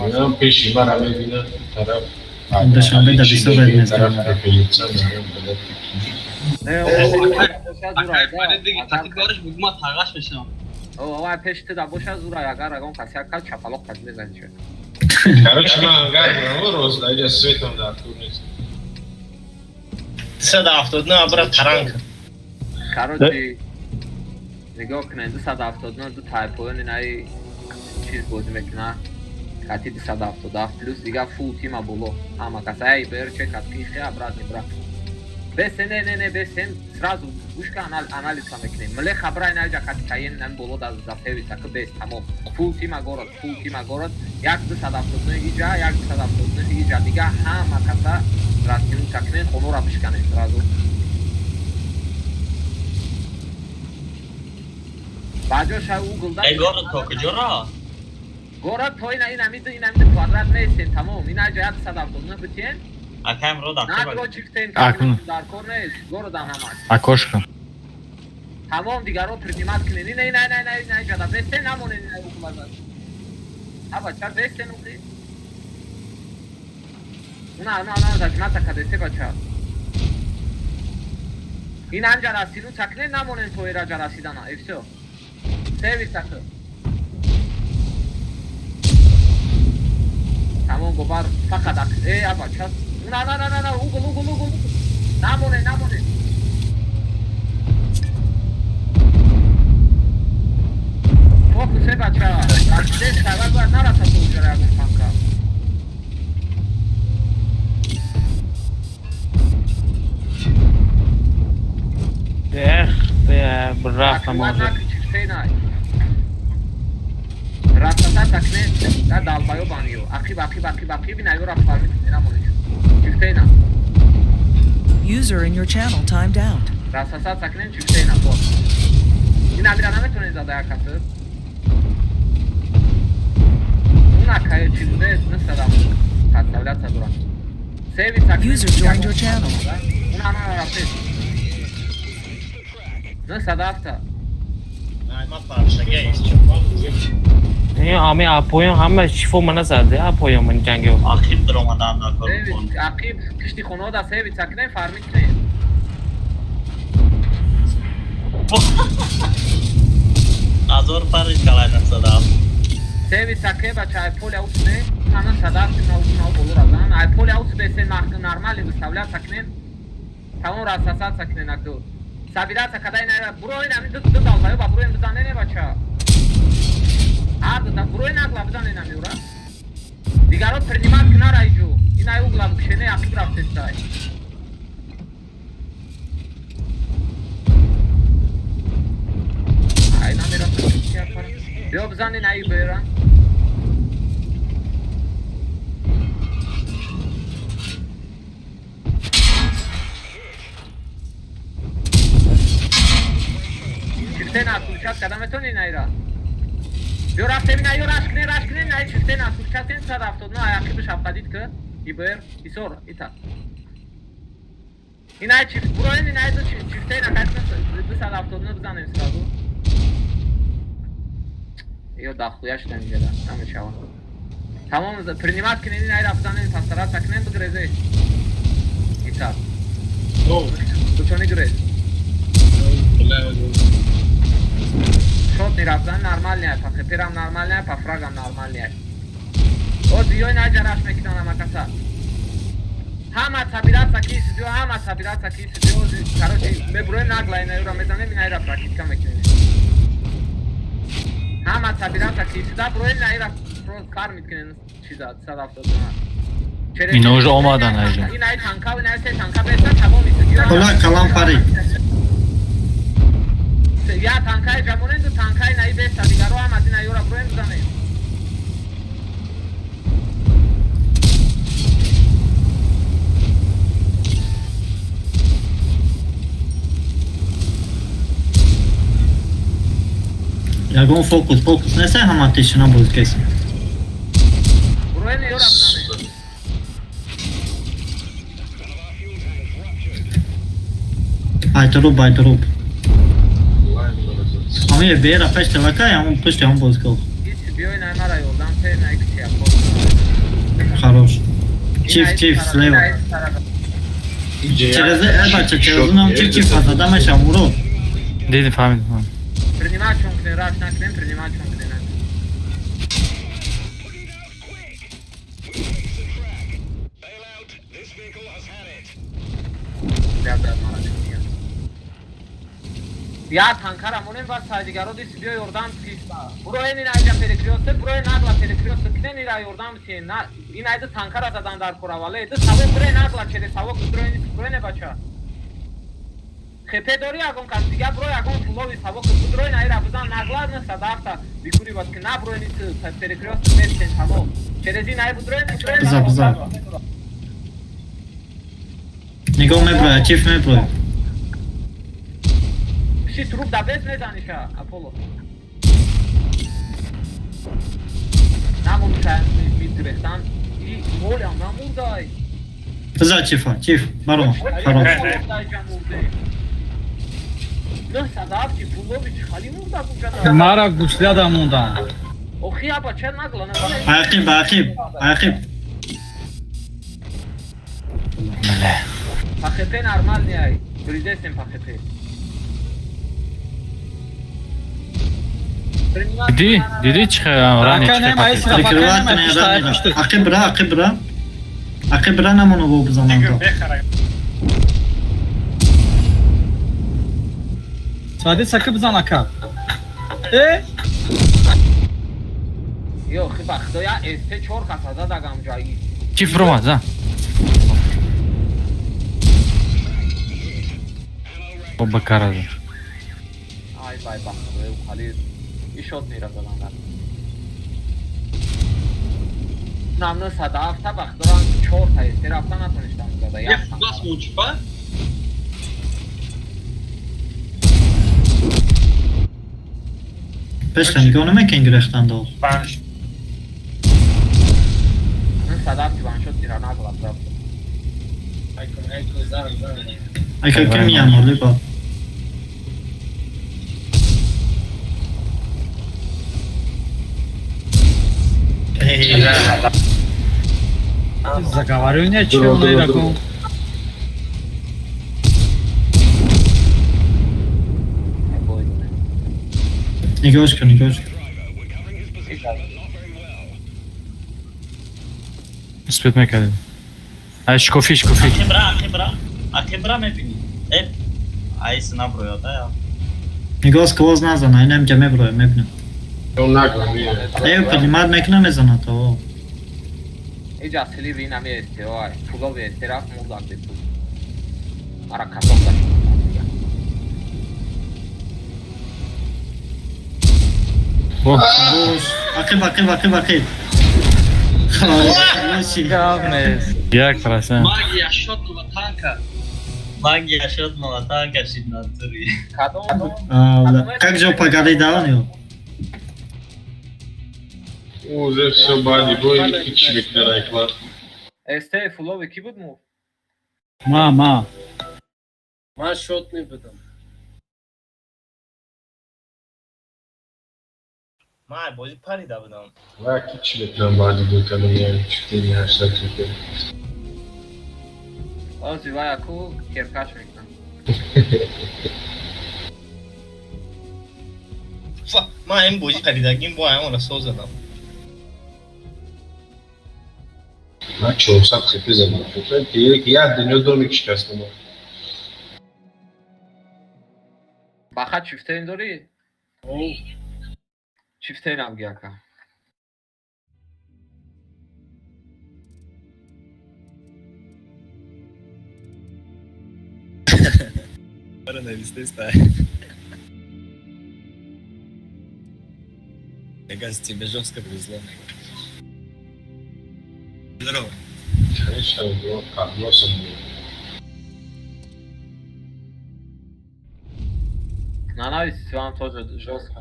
Я пиши, бараме бина, тарап. Дошанбе да бисо рейд мешал. Ой, пеште да боша зура, агар агон касяка чапалок кадме занче. Короче, на ангар роз, да, идя светом да турниц. Сада автодна брат таранка. Короче, нигоh кунед 270 ду тайпони най чиз бози мекуна. Хотите садав туда, плюс дига фул тима было. Ама касая ИБР чек открыли обратный брат. Бесен, не, бесен, сразу ушка анализ мекнем. Мле хабрай најджа катикаен нам было да засевица к без тамом. Фул тима город. Як да садавтозны иджа, иджа дига ҳама каса растину чакнен, хонора бишканен сразу. Баҷо ша углда. Город то куҷора? Город то инамид квадрат нестен тамом. Инаҷа як садавтозны бутен. Акам ро дахте Надро чифтен Акун. даркор нест, городам ҳамаш. Окошко. Тамом дигаро принимат кинен. Не, ҷада бестен намонен углазад. Аба ча бестен угли. Una zajmata kadese bacha. In anja rasinu çakne namonen toera jarasidana. Evso. Sevi takı. Tamam gobar fakadak. Aba çat. Na. Ugul. Namonen. Fokus se bacha. Des kavagwa narasa tujara agun kanka. بالراحة موجود Rasata takne da dalbayo banyo. Akib inayo raftarmi namonesh. Çifteyna. User in your channel timed out. Rasata takne çifteyna po. Yine amirana metone zadaya katı. Una kaya çivde nasıl katlavlat sadura. Sevi takne. User joined your channel. Una rafet. Nasıl hafta? Ayma parçaga ist. همه اپویان همه شیفو من نزده اپویان من جنگه Akib dromadan da kor. Akib kişti konuda da sevi takne farmik ne? Azor parish kalayna sada. Sevi takne bacha iPhone usne, ana sadaf na olur azan. iPhone us bese normal выставлять takne. Tamam rasasa takne nakdo. Sabira takadai na buro ina mi dı dalbayo ba buro imzane ne bacha. Arda buro ina glabzane na mi ura. Digaro принимать к нарайжу. Ina uglab kshene akib raftestai. Ayna mera şey yapar. Yobzane na ibera. Çiftena sulçat kadametoni nayra. Yorafte bina raşkne nay çiftena sulçaten sadaftodna ayakı şapkadit ki iber isor ita. İnay çift buranın inay da çiftena kaçma bu sadaftodna bzanem sadu. Yo daxluyaş denjeda tam çava. Tamam da принимать к ней найра бzanem пастара такнен бгрезе. Ita. No. Что не грез? Шотни рафтан нормальная, по хэперам нормальная, по фрагам нормальная. Вот ее на жараш мекинана макаса. Хама собираться кис, короче, мы броем наглая на юра, мы за ними найра практика мекинана. Хама собираться кис, да броем найра просто фармит кинен чиза, садавтодна. Yine уже olmadan ayrıca. İnay tanka, inay se tanka besa tamam işte. Kola kalan pari. Ya tankay jamonen du tankay nahi besa digaro amadi nahi ora proem zane. Yagon fokus. Ne sen ham ateşine bul kesin. Proem ora zane. Baytarup. Ama je bera pešte laka, ja mu pešte on bozkal. Hiç bir oyun aymara yoldan te nahi kişi yapar. Хорош. Çift слева. Через нам чуть-чуть позадам еще муров. Dedi fahmet. Принимать чонкне, раш накнем, принимать чонкне. Я танкарамонем вас сайдигароди сибио ёрдам киста. Буроен ин айда перекриосте, буроен нагла перекриосте кинен ира ёрдам тин. На ин айда танкара задан дар куравале. Эда савок буроен нагла через савок буроен буроен бача. Хепедори агон кастига буро агон фулови савок буроен айра бузан нагла на садафта. Бикури вас ки на буроен ит перекриосте мечен савок. Через ин ай буроен Бза. Нигол меброя, чиф меброя. Ши труп да без мезаниша, Аполло. Намурча митрехтан и моля намурдай. Бза чифа, чиф, барон, хорош. Ну садавчи пулович хали мурда бучада. Мара гучлада мундан. Охи аба чер нагла на. Ахиб. Пахепе нормальный ай. Бридесем пахепе. Диди чиха рани чиха. Акибра намону бо бзаманда. Сади сакиб занака. Йо, хиба худоя эсте 4 касада дагам ҷои. Чиф рома за. Оба карада. Ай бай бах, хали ишот миразаландар. Намна садаф табах доран 4 та эсте рафта натоништам зада. Я фугас мучпа. Пешта нигол намекен гирехтан дол. Ну садаф ваншот тира нагла прав. Айка кем ямор либа. Заговаривание черный раком. Нигошка. Спит мекади. Ай шкофи. Акибра мебини. Айс наброя, да? Нигол сквоз назана, айнем ке меброя, мебнем. On nagla nije. Поднимает мекна мезана то. Иджа сили вина месте, ой. Фулови эсте раф мурдак биту. Ара касока. Акиб. Як краса. Магия шотного танка. Магия шотного танка шиднатури. Как же погали дал него? Уже все бади, бой кичилик не райкла. Эсте фулови ки буд му? Ма. Ма шот не будам. Ма бози парида будам. Va kичиликten badi dökelim yani çıktığın yaşlar çekelim. Ози ваяку керкаш мекунам. Ма ин бози паридагим бо аймона созадам. Ha çoğusak sekiz zaman. Diyelim ki ya dünya dönmek şikayetini var. Баха чифтен дори? Чифтенам гиака. Para na lista está. Газ, тебе жестко повезло. Здорово. Конечно, как носом было. На анализ вам тоже жестко.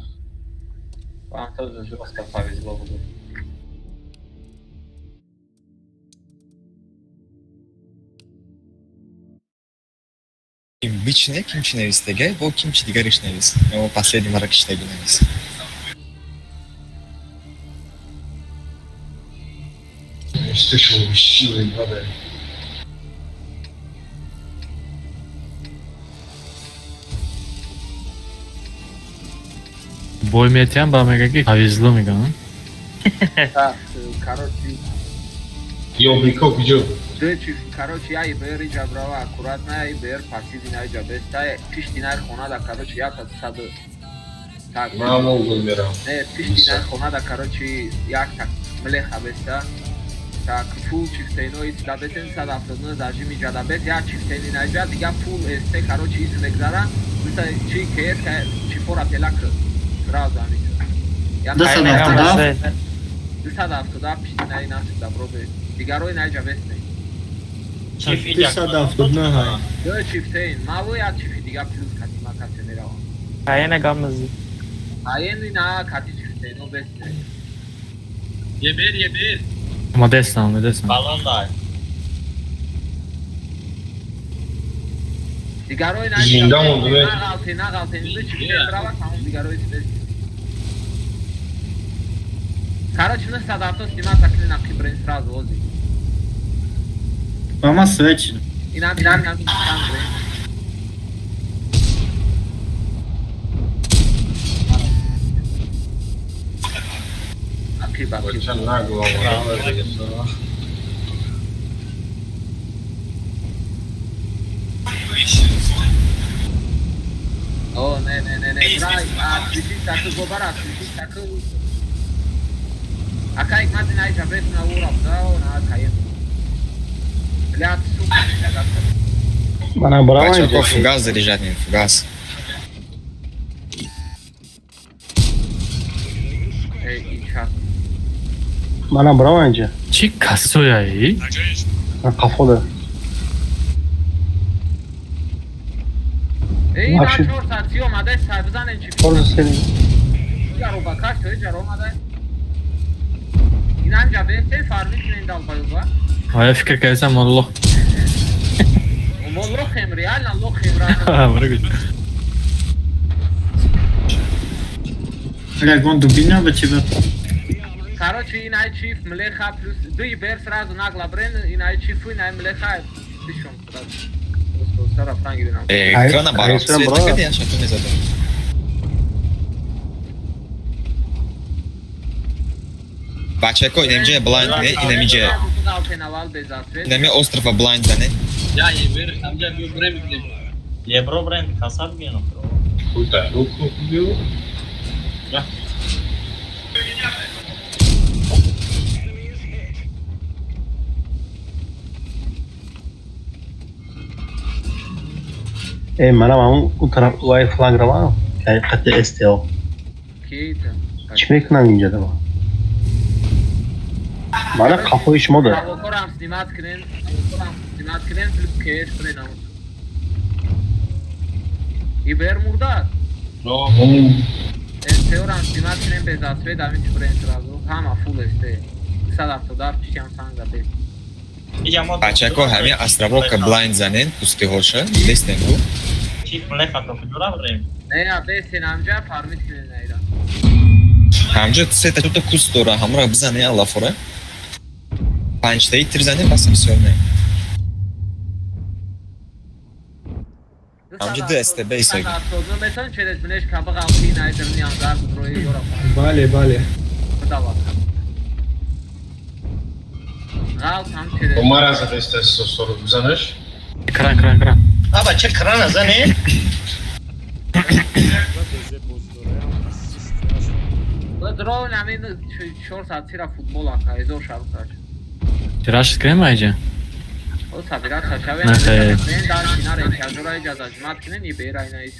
Вам тоже жестко повезло буду. Kimchi nevisdagi, bu kimchi digarish nevis. O последний Marrakeshdagi nevis. Слышал, силой вода. Бой метян ба мегаги повезло мегам. Так, короче. Ёбриков, где? Дочи, короче, я и БР иджа брала аккуратно, и БР пассивный иджа без, да, пиштинар хонада, короче, я под саду. Так. Маму умирал. Не, пиштинар хонада, короче, як так, млеха без, да. Так, фул чифтейно, и сдабетен садавтодно, зажим иджа да без, я чифтейни найджа, дига фул эсте, короче, из мегзара, миса чи кес, чи фора телак, сразу амиса. Да садавтода? Да садавтода, пиштинар и насып да бробе. Дигарой найджа без не. Ти садавтодно хай. Да, чифтейн, маву я чифи, дига плюс катима катенерава. Каена гамазы. Аени на кати чифтейно без не. Ебер. Modestan. Balon da. Digaroi na Zindan oldu ve nağaltın çifte brava tamam digaroi spes. Короче, мы садавто снимать такие на кибрин сразу ози. Mama свечи. И нам там брин. Акиба. Sen nagle olmadan О, не. Брай, свищи такой гобара, свищи такой. Акай мати найча бес на урап, да, на акай. Блядь, сука, Bana bravo Бачаков фугас заряжать мне, фугас. Эй, и чат. Bana bravo önce. Çık kasıyor ya. Kafalı. Эй, на Вообще- чёрт, съем, а дай сабзанен чифи. Orada senin. Jaroba kaç söyle Jaroma'da. İnanca ben sen farmit ne dalbayıba. Aya fikir kaysa Allah. Mollo hem real Allah hem Bırak. Как он дубина бы тебя. Короче, инай чиф млеха плюс ды бер сразу нагла брен инай чиф инай млеха дишом сразу. Просто сара франги нам. Ekrana barot sen svet, bravo. kad ja što to ne zadam. Бачако, idemce blind ne, idemce. Idemce ostrava blind ne. Ya Ебер, там я бил время где. Jebro brand kasar geno. Puta, ruku bio. Mana o taraf o falan gravaram. Yani katı STO. Kiyita. Çimek nam ince de var. Bana kafa iş modu. Koram snimat kren flip keş prenam. İber murda. No. Teoran snimat kren bezas ve david pren sразу. Hama full este. Sadafto dar çiyan sanga be. Бачако, ҳами Островка blind занен, пусти хоша, листенгу. Çift mleka to figura vrem. Ne ya be sen amca farmit kren neyra. Ҳамҷо сета тута кус дора, ҳамра бизане алафора. Панҷтаи тир зане, бас бисёр не. Ҳамҷо ДСТБ исаги. Sadafto mesela çerez bineş kabı altı inaydır niyazar budroyu yorap. Bale. Dava. Gal tam çerez. Umara za da soru zaneš. Kran. Aba çek krana za ne? Drone namin short atira futbol aka ezo sharukaj. Tiraş krema ayrıca. O sabirat saşaven. Evet. Ben dar sinar enkazora icaza jmat kinen iber ayna is.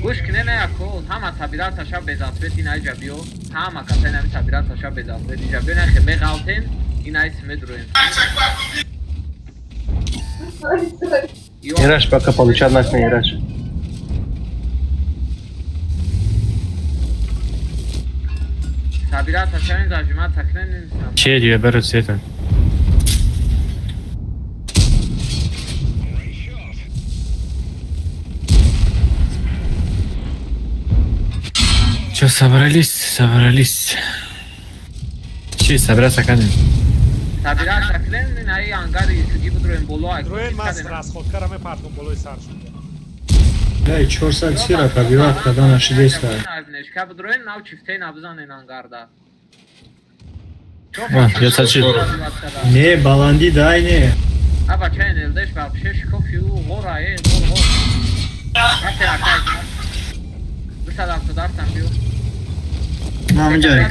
Gush kinen ayako hama sabirat saşa bezasvet inay jabio. Hama katen ami sabirat saşa bezasvet jabio ne khme galten inay smedroen. Ираш пока получат нас не Ираш. Sabirat saşaven zajmat taknen. Şey diyor Berat Seten. Че, собрались. Че, собраться канем. Sabirat taknen inay angari gibi droen bolo ay. Droen mas raskhod karame partum boloy sar shud. Ай, 400 сира пробивать, когда наши действия. Вон, я сочет. Не, баланди дай не. Aba çayın elde iş var. Şeş kofi u oraya gol. Nasıl arkadaş? Bu tarafta darsan diyor. Mamcay.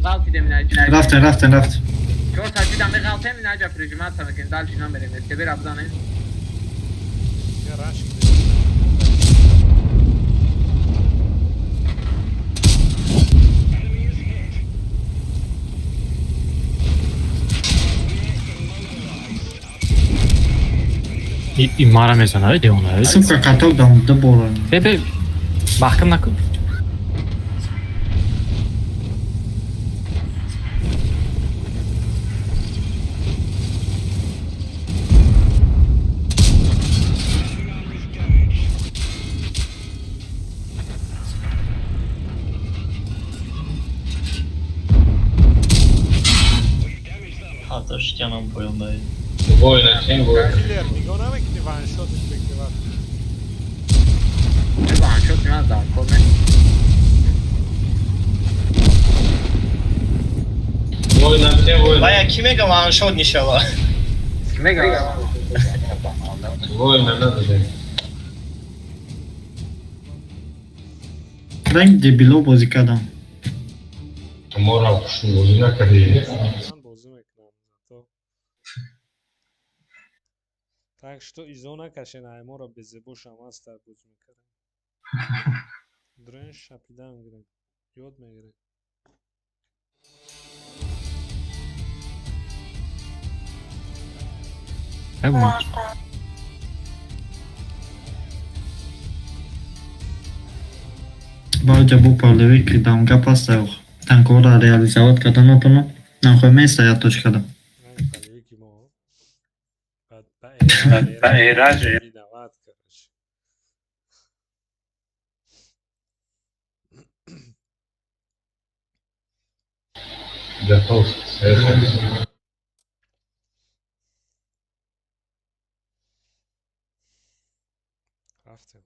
Galti demin acı. Raft. Çok saçmadan bir galti mi acı frijimat sanırım. Dal şuna verin. Eskber abdanın. Garaj. И мара мезонад, иде она. Сука, каток да болан. Бебе, бахкам накун. Hatır canım boyundayım. Vojna, tim vojna. Killer, nigo namekni one shot izbeklivat. Van çok biraz daha kolay. Vojna, tim vojna. Baya kime one shot nişala? Kime geldi? Vojna, ne da Rank debilo bozi kadam. Mora ušu vozina kad je. Так что изона кашена мора безебо шамаста буз мекарам. Дрен шапидан гирем. Ёд мегирем. Эвма. Балджа бу парлевик дам гапастаёх. Танкора реализовать когда напану. Нахуй место я точкада. Виноват, короче. Готов. Рафтем.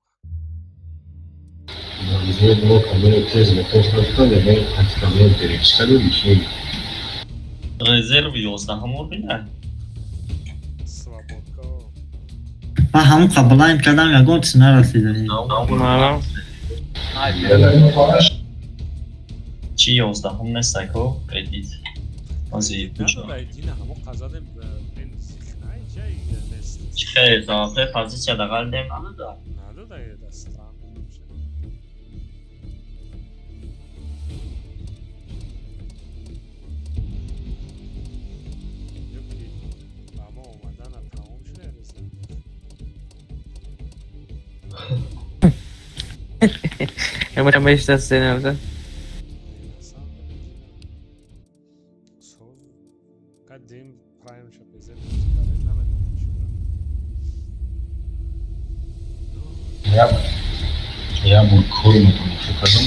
Извини, блок, а мы тез готов на столе, мы отставляем перечислю лишние. Rezerv 11 hamur bina. و همون قبلا کردم یکون چیز نرسیده. چی 11 هم نستکو بدید. مازی بجا. چه اضافه فازی چه دقل دیم نداد. Я прямо сейчас сцену, да? Я буду курить, потому что потом,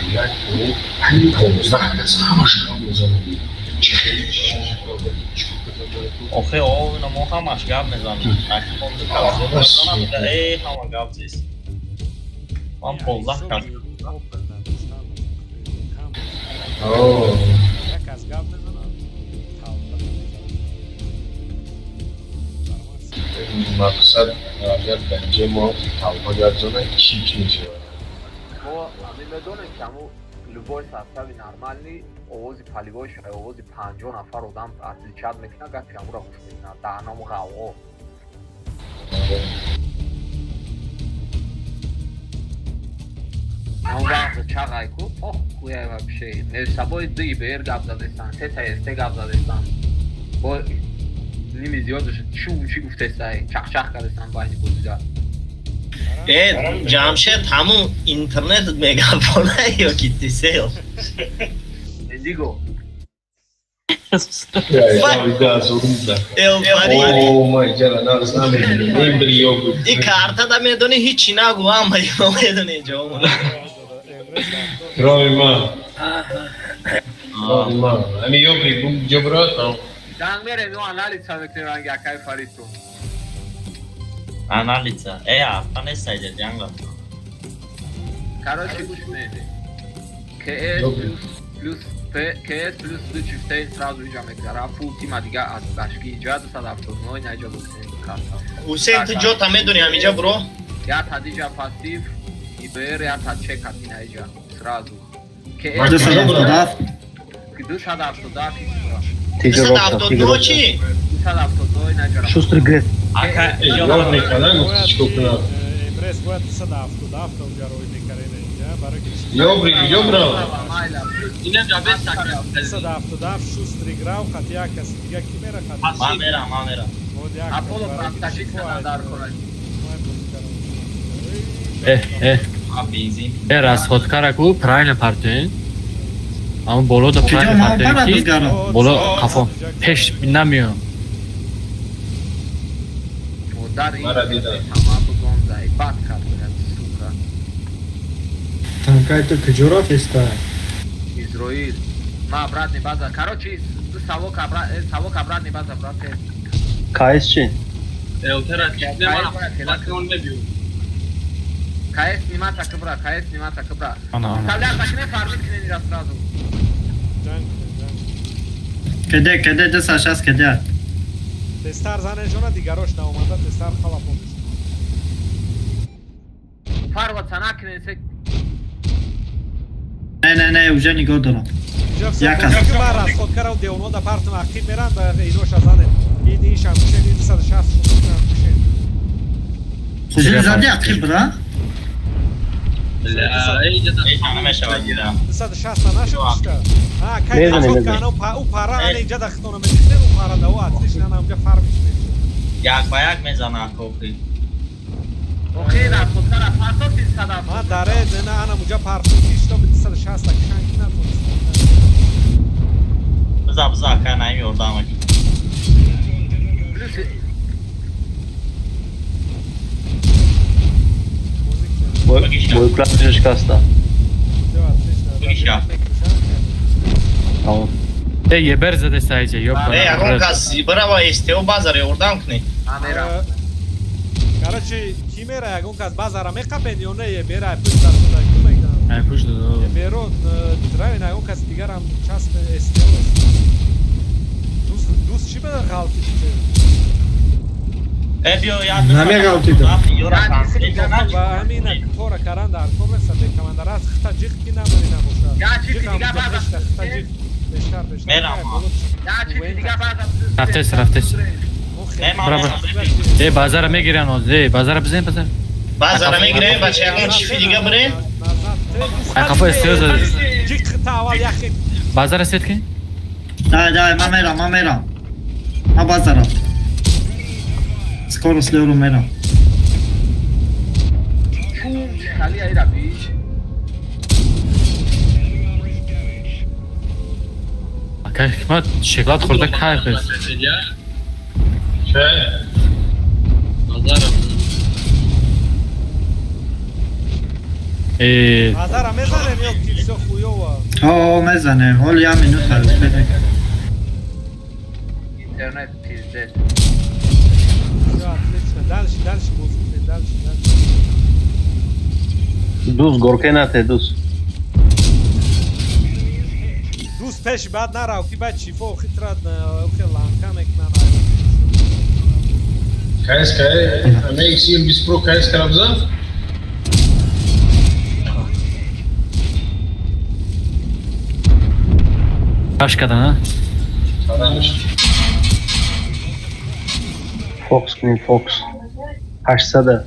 блядь, ну, знаю, آخه آه ما همش گب میزنم ای همه گب زیست من پولده کرد یک از گب میزنم مقصد اگر بنجه ما تلها گرزانه کیک میشه ما همین بدونه که همون любой составе нормальный овози поливой шай овози 50 нафар одам отличат мекина гапи амура гуш медина даъному ғавғо ҳамун вақт ча ғайку ох куяй вообще мевсабои диги бер гап задестан се таесте гап задестан бо ними зиёдаш чӣ гуфтестай чахчах кардестан байни бузида جمشید همون اینترنت مگافونه یا کیتی سیل دیگو این کارتا دا میدونی هیچی نگو اما یا میدونی جامون کرامی من امی یوبری بوم جبرات دنگ میره میو انالیز هم بکنیم رنگ اکای فرید تو Analiza. Артан эсайдер янга. Короче, КС плюс КС плюс чифтей сразу идем игра. Фул тима дига аз башки иджад сад автозной наджа Усейн карта. Усейн ты джо там медуни амиджа бро? Я тадиджа пассив и БР я тадчек атинаджа сразу. Ду сад автодав. Ду сад автодав. Сад автодав чи? Сад автодав наджа. Шустрый грет. Aca, Jovnica, né? Não se desculpa. Empresa quanto se dá o garoto de carene já para que Jobro. İnan cevap se dá şustri grau katia kasiga kimera katia. Mamera. Apollo praktik sanadar koray. расходкараку правильно партен. Ама боло да правильно партен ки боло кафо пеш намиё. Mara vida. Там какая-то Каджуров есть та. Израиль. Ма обратный база. Короче, совок обратный база, брат. KS чи? Eutera ne var? Bakın ne diyor? KS сниматься кыбра, KS сниматься кыбра. Ana. Ставляй такне фармит кнени сразу. Кеде, да сейчас кеде. Тестар зане жона дигарош на умада тестар хала помиш. Фарва цана кнесек. Не, уже не годно. Я раз фоткарал де уно да партна актив меран да ироша зане. Иди шам шен иди сад шас шен. Хузин зади актив бра? Сад шас на наша ушта. Кай фоткано у пара ане жада хтона медихте у пара да ва атлиш на умга фармиш. Як ба як мезана кофи. Окей, на фоткара пасот из сада. Ма даре дена ана муja партиш то бит сад шас так шанкина то. Бза канай yordan bak. Мой план каста. Tamam. Yeber zade sadece yok. Ягон кас браво este o bazar yordan kne. Амера. Короче, Химера ягон кас базара мекапен ёне ебера пуштар суда кумайда. Ай пушт до. Еберо дравина ягон кас дигарам част este. Дус чиба галти. Ebio ya. Name galti da. Амина тора каранда аркоме саде командарас хтаҷиқ ки намарина боша. Я чи дига база. Рафтес. Базара мегиран оз. Базара бизен базар. Базара мегирен бача ягон чифи дига бирем. Ай кафо эстеоз. Ҷиқ тавал яхи. Базара сетки? Да, мамера. А базара. Скоро слева мера. Хали айра биш. Хикмат шоколад хурда кайф ест. Şey. Базара мезанем ёк ки всё хуёво. О, мезане. Ҳол я минута. Интернет пиздец. Всё отлично. Дальше музыка, дальше. Дус горкенате дус. Дус пеш бад нарав ки бад чифо хитрад ухеланка мекна. KSK, ne eksiğim biz pro KSK Ramza? Başkadan ha? Sarılmış. Fox. Haşsada.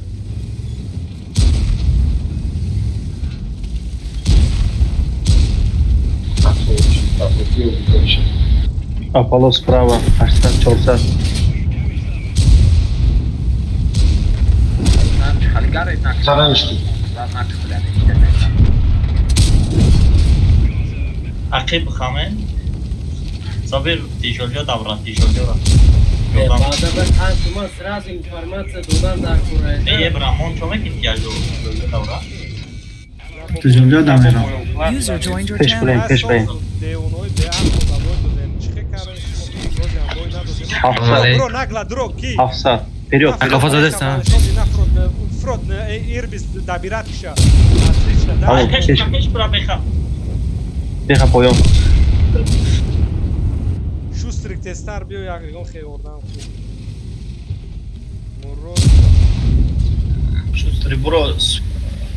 Apollo справа, Haşsad Çolsat. Sarılmıştı. Akib khamen. Sabir tijolyo davrat. Баъда аз ма сразу информация додам дар Курай. Брамон чомек ihtiyacı olur davrat. Тяжело да мера. User joined your channel. Peş beyin. Бро, нагла дро ки. Hafsa. Вперед, Кафа задействован. Фрод, Ирбис добирать еще. Отлично, да? Беха поем. Шустрик тестар био ягон хеордан. Мурод. Шустрый буро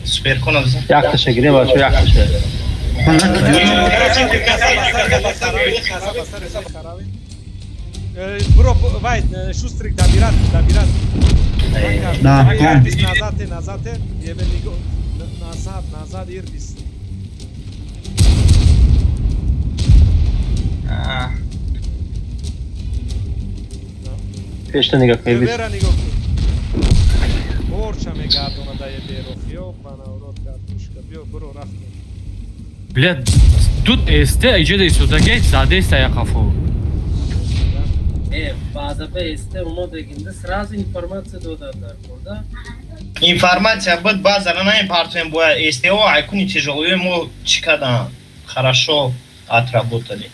суперкона бизан. Яхташа гире бачо яхташа. Бро, вайт, шустрик добирать. Да, Ирбис назад, ебе ниго. Назад Ирбис. Пешта никак не видишь. Вера ниго. Борча ме гардона да ебе рофио, пана урод картушка. Био, бро, рафт. Блядь, тут СТ иди сюда гей, задействуй я кафу. База СТ умодегинде сразу информация додатар, да? Информация будет база на импортуем боя СТО, айкуни тяжелые ему чикада хорошо отработали.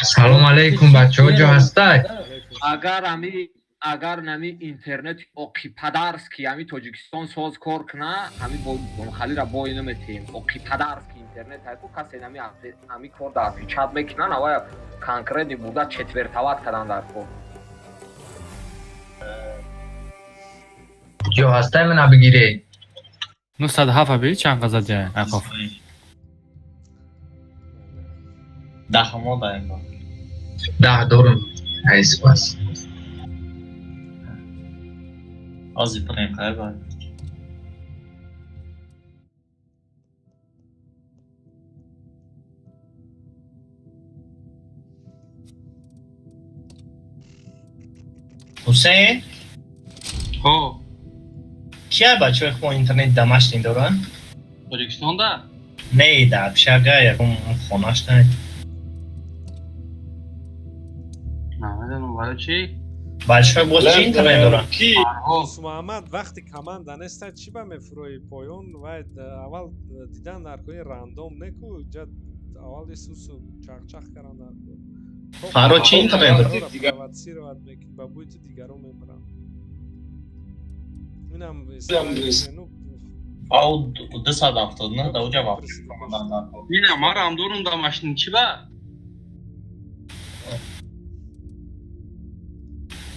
Салом алейкум бачаҳо, ҷо ҳастак? агар нами интернет оқипадарски ами тоҷикистон соз кор кна ами халира бо ина метем оқипадарски интернет айку касе нами кор дар пичат мекунан авая конкретни буда четвертават кадан дар кор ҷо ҳастай мана бигирӣ 907 аби чанд газадя акоф. Дахмо даем. 10 дорам. Ай спас. Ази пнем кайба. Hussein? Ho. Kya bacho khmo internet damashtin dora? Tojikistonda? Ne, da pshaga yakum khonashtan. Намедонам вале чӣ? Большой босс чи интернет дора? Муҳаммад вақти команда неста чӣ ба мефурӯи поён ва аввал дидан дар кӯи рандом неку ҷад аввал исусу чахчах кардан дар кӯ Фаро чи интернет дора? провотсировать мекунӣ ба бӯи ту дигарон мебарам инам Ау 270 не да уҷа вақт Ина марам дорум да машин чӣ ба?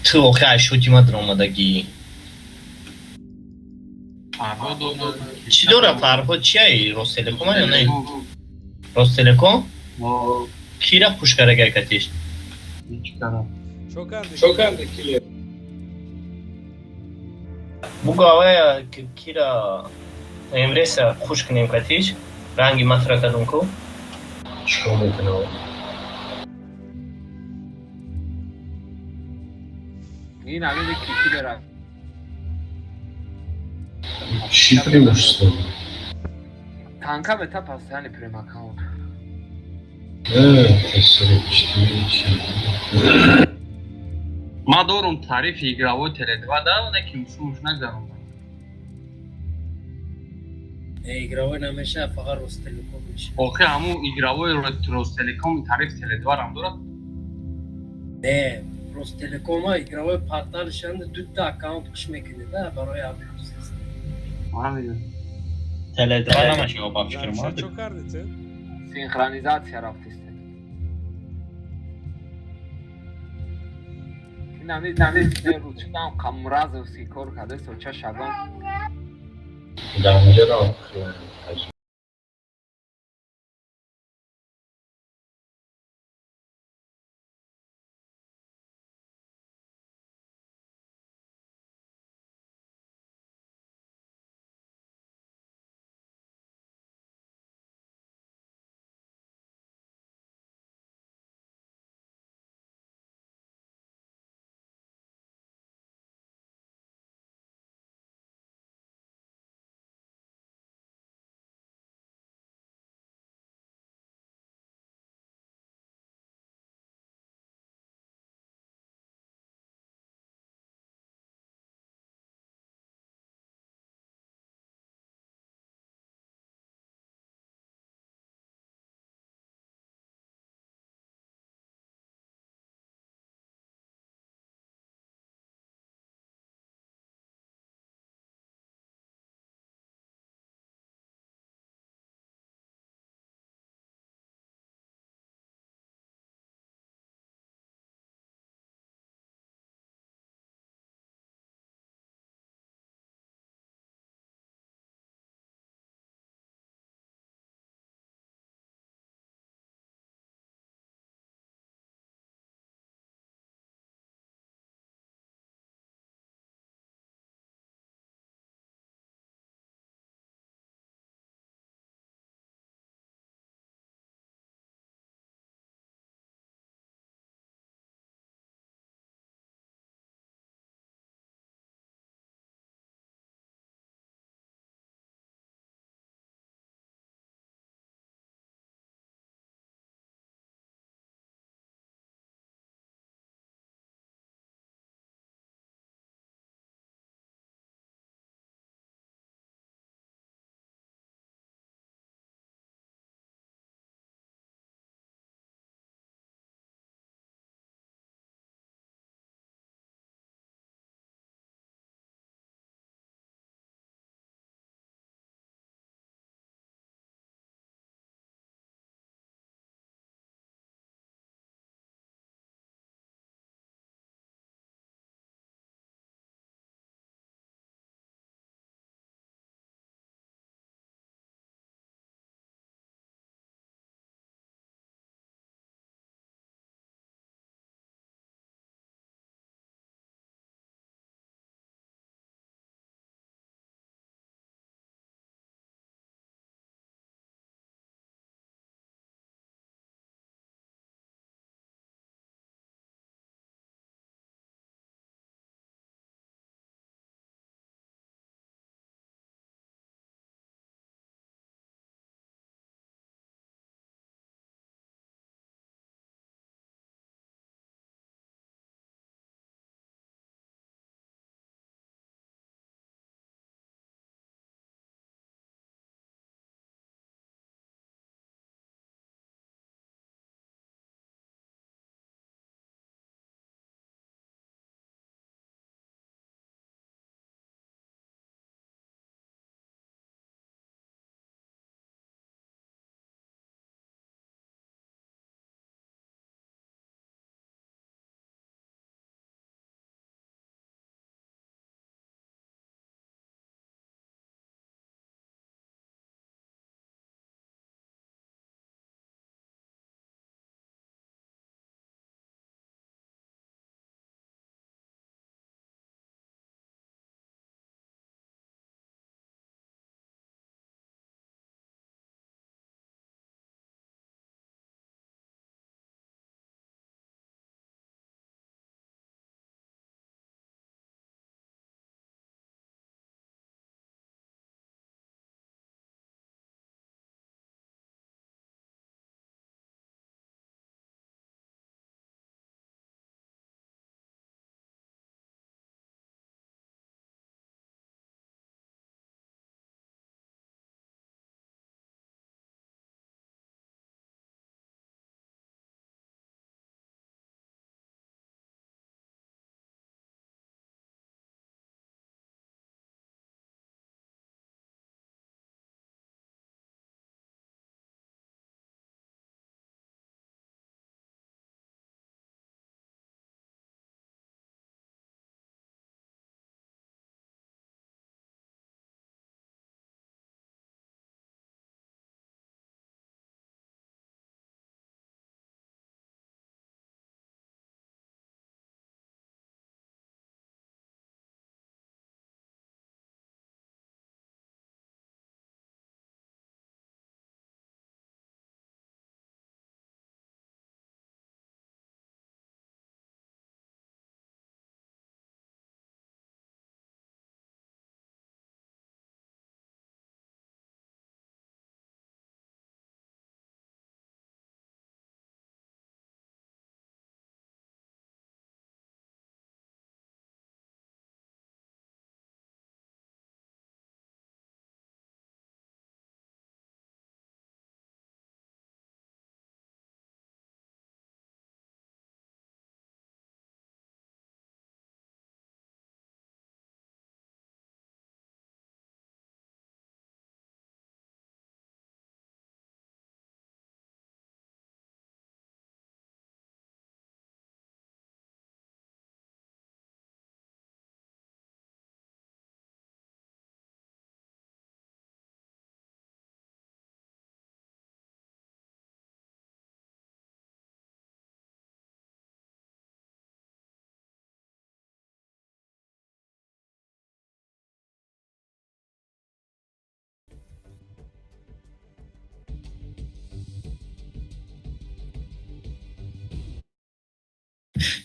Tu охай шути мадр омадагӣ. Чӣ дора Фарҳод чия Ростелеком ё не? Ростелеком? Кира пушкарага катиш? Чо карди киле? Бугавая кира эмреса хуш кунем катиш? Ранги матра кадум ку? Чиқор мекунав? ин амине киши дорад Чӣ преимущество? танка мета постоянный прем-аккаунт ма дорум тарифи игровой Теле2 да неки мушмуш нагзарам игровой намеша фақат Ростелеком меша. охи ҳамун игровой Ростелеком тариф Теле2 рам дорад? Не, Ростелекома игровой порталшанда дутта аккаунт куш мекунӣ да барои аппликация. Теле2 намашо ба фикр мад. Чо карди ту? синхронизация рафтиста ин ами ручтам камразовский кор кардесо ча шагон Данҷаро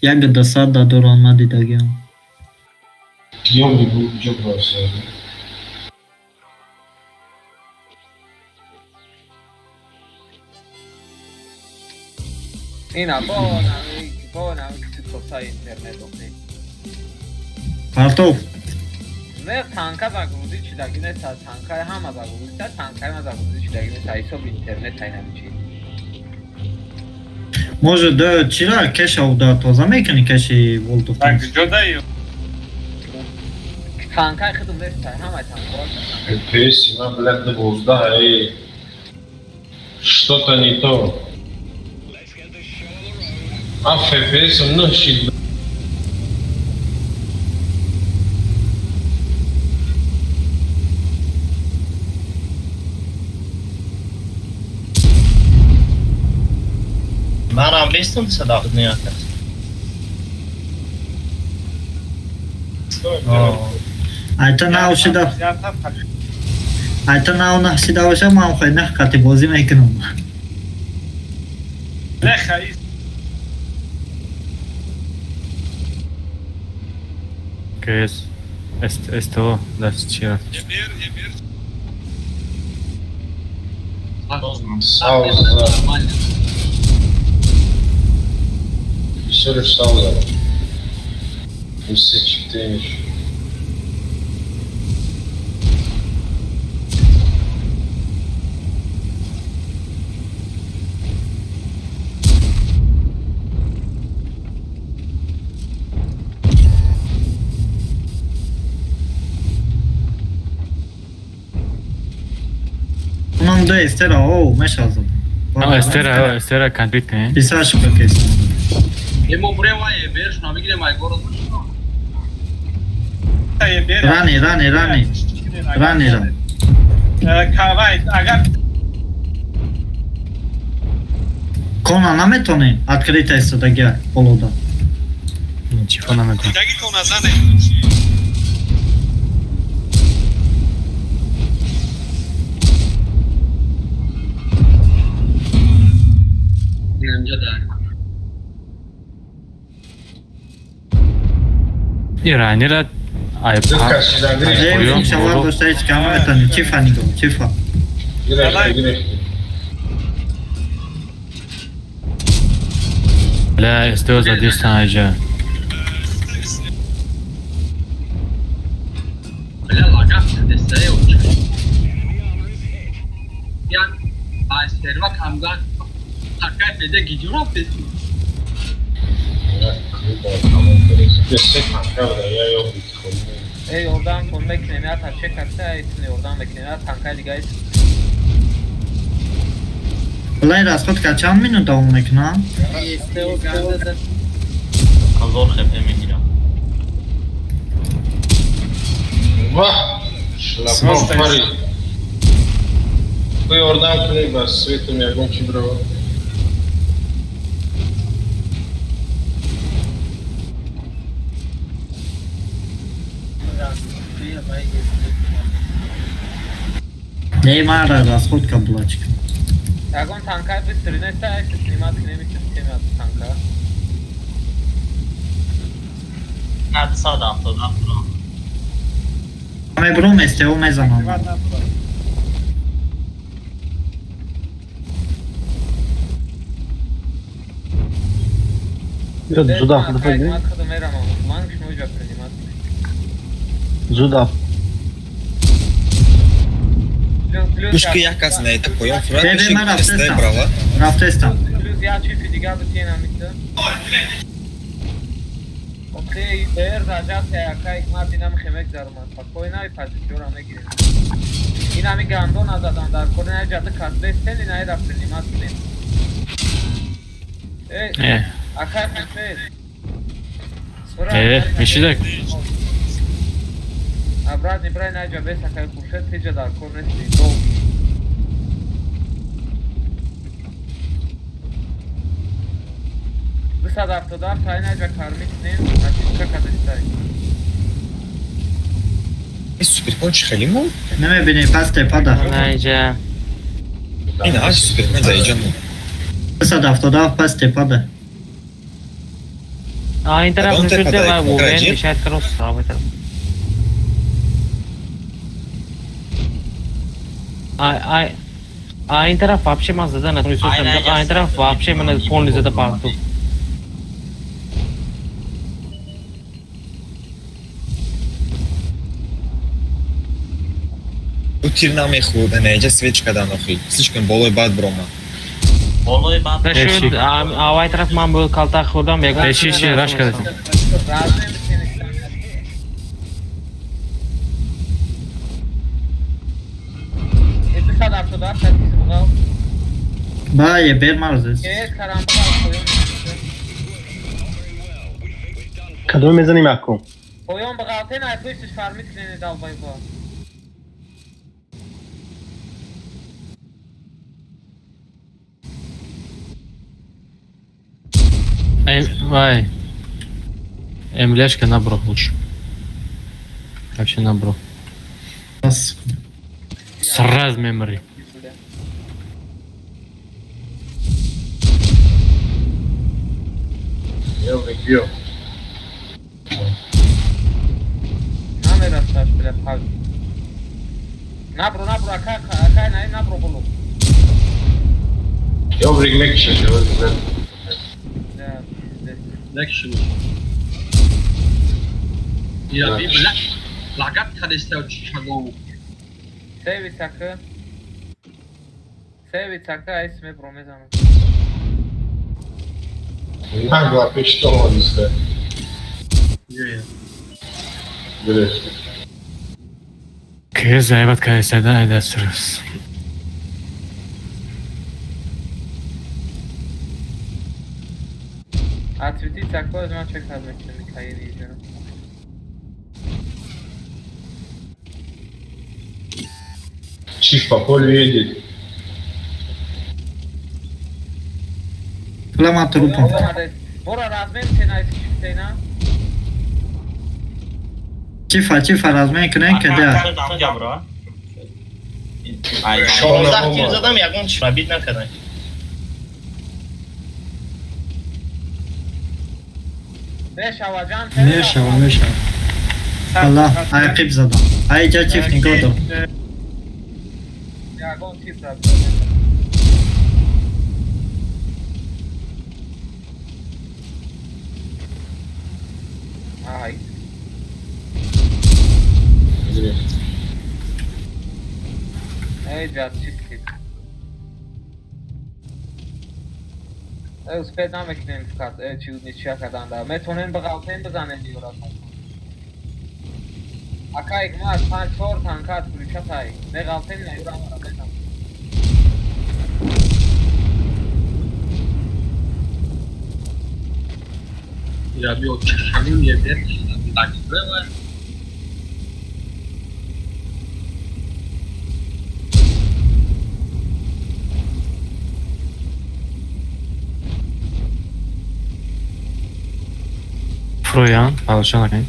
Ягода сада дорама дидагиам. Киём бигу ҷоброса. Ина, бо кситосай интернет охни. Партов. Не танка загрузӣ чидагинес танкаи ҳама загрузиста танкаи ма загрузӣ чидагинес ҳисоби интернет айнамичи. Может, да, чира кеша уда тоза мекунӣ кеши волтов. Танкаи худум неста ҳамаи танкаро. FPS на блядь 12, эй. Что-то не то. А FPS ночи. Manam vistum sadaqat niyakat. Айта наушида. Айта нау нахшида баша ман хой нахкати бозӣ мекунам. КС. СТО. Да, вчера. Сауза. Всё лишь сауза. Все 4. Onam da estera o meşazım. No, Estera country tem. Pisash pakes. ემობრევაე ბერს ნამიგრე მაიგორო. Rani. Kona nametoni открытая садагя полода. Ничего нам это. Иранера İnşallah dostlar çıkarma etanı. Çifa nigo. Çifa. لا استوى за 10 аҷа. Bля, lagaf desteğe uçuyor. Yani, serva kamdan hakikat bede gidiyor mu peki? Oradan son beklemeye taşacak hatta etsin oradan beklemeye tankayla gayet. Olay raspat kaçan minuta olmak na? İşte o geldi. Zor xepe میگیرم. Vah! Şlapma pari. Koji oradan kliba svetom jagom čibrova. Neymar расходка блачка. Ягон танкай быстринесе айсы снимат кнемиси снимат танка. Надо садам туда. Аме бром есте о мезанам. Зуда ходи. Ходи мерам. Манг шмуҗа принимат. Зуда. Пушка якас на это поем фраг. Тебе брала. Рафтеста. Плюс я чифи дига бутена митте. Окей, дер раҗат якай мадинам хемек дарман. Спокойно и позициона мегирем. Инами гандон азадан дар корнай ҷады кастестен инай раф принимат. Акай пусет. Мишидак. Брат, не брай найджа без акай пусет, тиджа дар корнести дол. Висад автодар, тай найджа кармитнин, начишка кадестай. Süperkoç Halimo? Ne mi beni paste pada? Найджа. Yine aç Süperkoç dayıcan mı? Висад автодар paste pada. Айн तरफ Потом ты निकलते подай, वो मैं Раджи. शायद करो साव तरफ Айн तरफ вообще маза да на то есть Айн तरफ вообще मैंने फोन लिया था पार्टू Утир намехуда, неже свечка данохи. Слишком болой бад брома. Болой бад. Şu avay taraf man böyle kaltak kurdum ya. Eşi raş kadar. Baie, ber marzes. כדור מזני מהקום. פויום בגאוטן הייתוש שפרמית קליני דל בייבו. Вай. Эмляшка набро лучше. Вообще набро. Сразу мемори. Йо. Name rastlaş bile pav. Nabro akay nay nabro bulu. Йоврик мекши. Ne kişi bu? Ya bir bile lagat kadeste o Chicago. Sevi taka ismi promezano. Nagla pištolo liste. Görüyorsun. Kız evet kayısada edersiniz. Atviti taka o zaman çok hazmettim kayı diyeceğim. Чиф по полю едет. Plama trupom. Bora razmem sena eski sena. Cifa razmen kren kede. Damca bro. Ay, 16 kill زدم یگان چرا بیت نکردن. Meşava. Allah, ayakib zadam. Ayca çift nikodo. Ya gon çift razı. Ay. Evet ya çift. उस पे नाम एक्सटेंड करते चूज निश्चय का दांडा मैं थोड़े बगावते बजाने दियो रहा आका एक मास 5 थान का पुलिस था मैं गावते नहीं रहा Ya bir o Chicago yerler bir dakika var. Froyan, alışan akayım.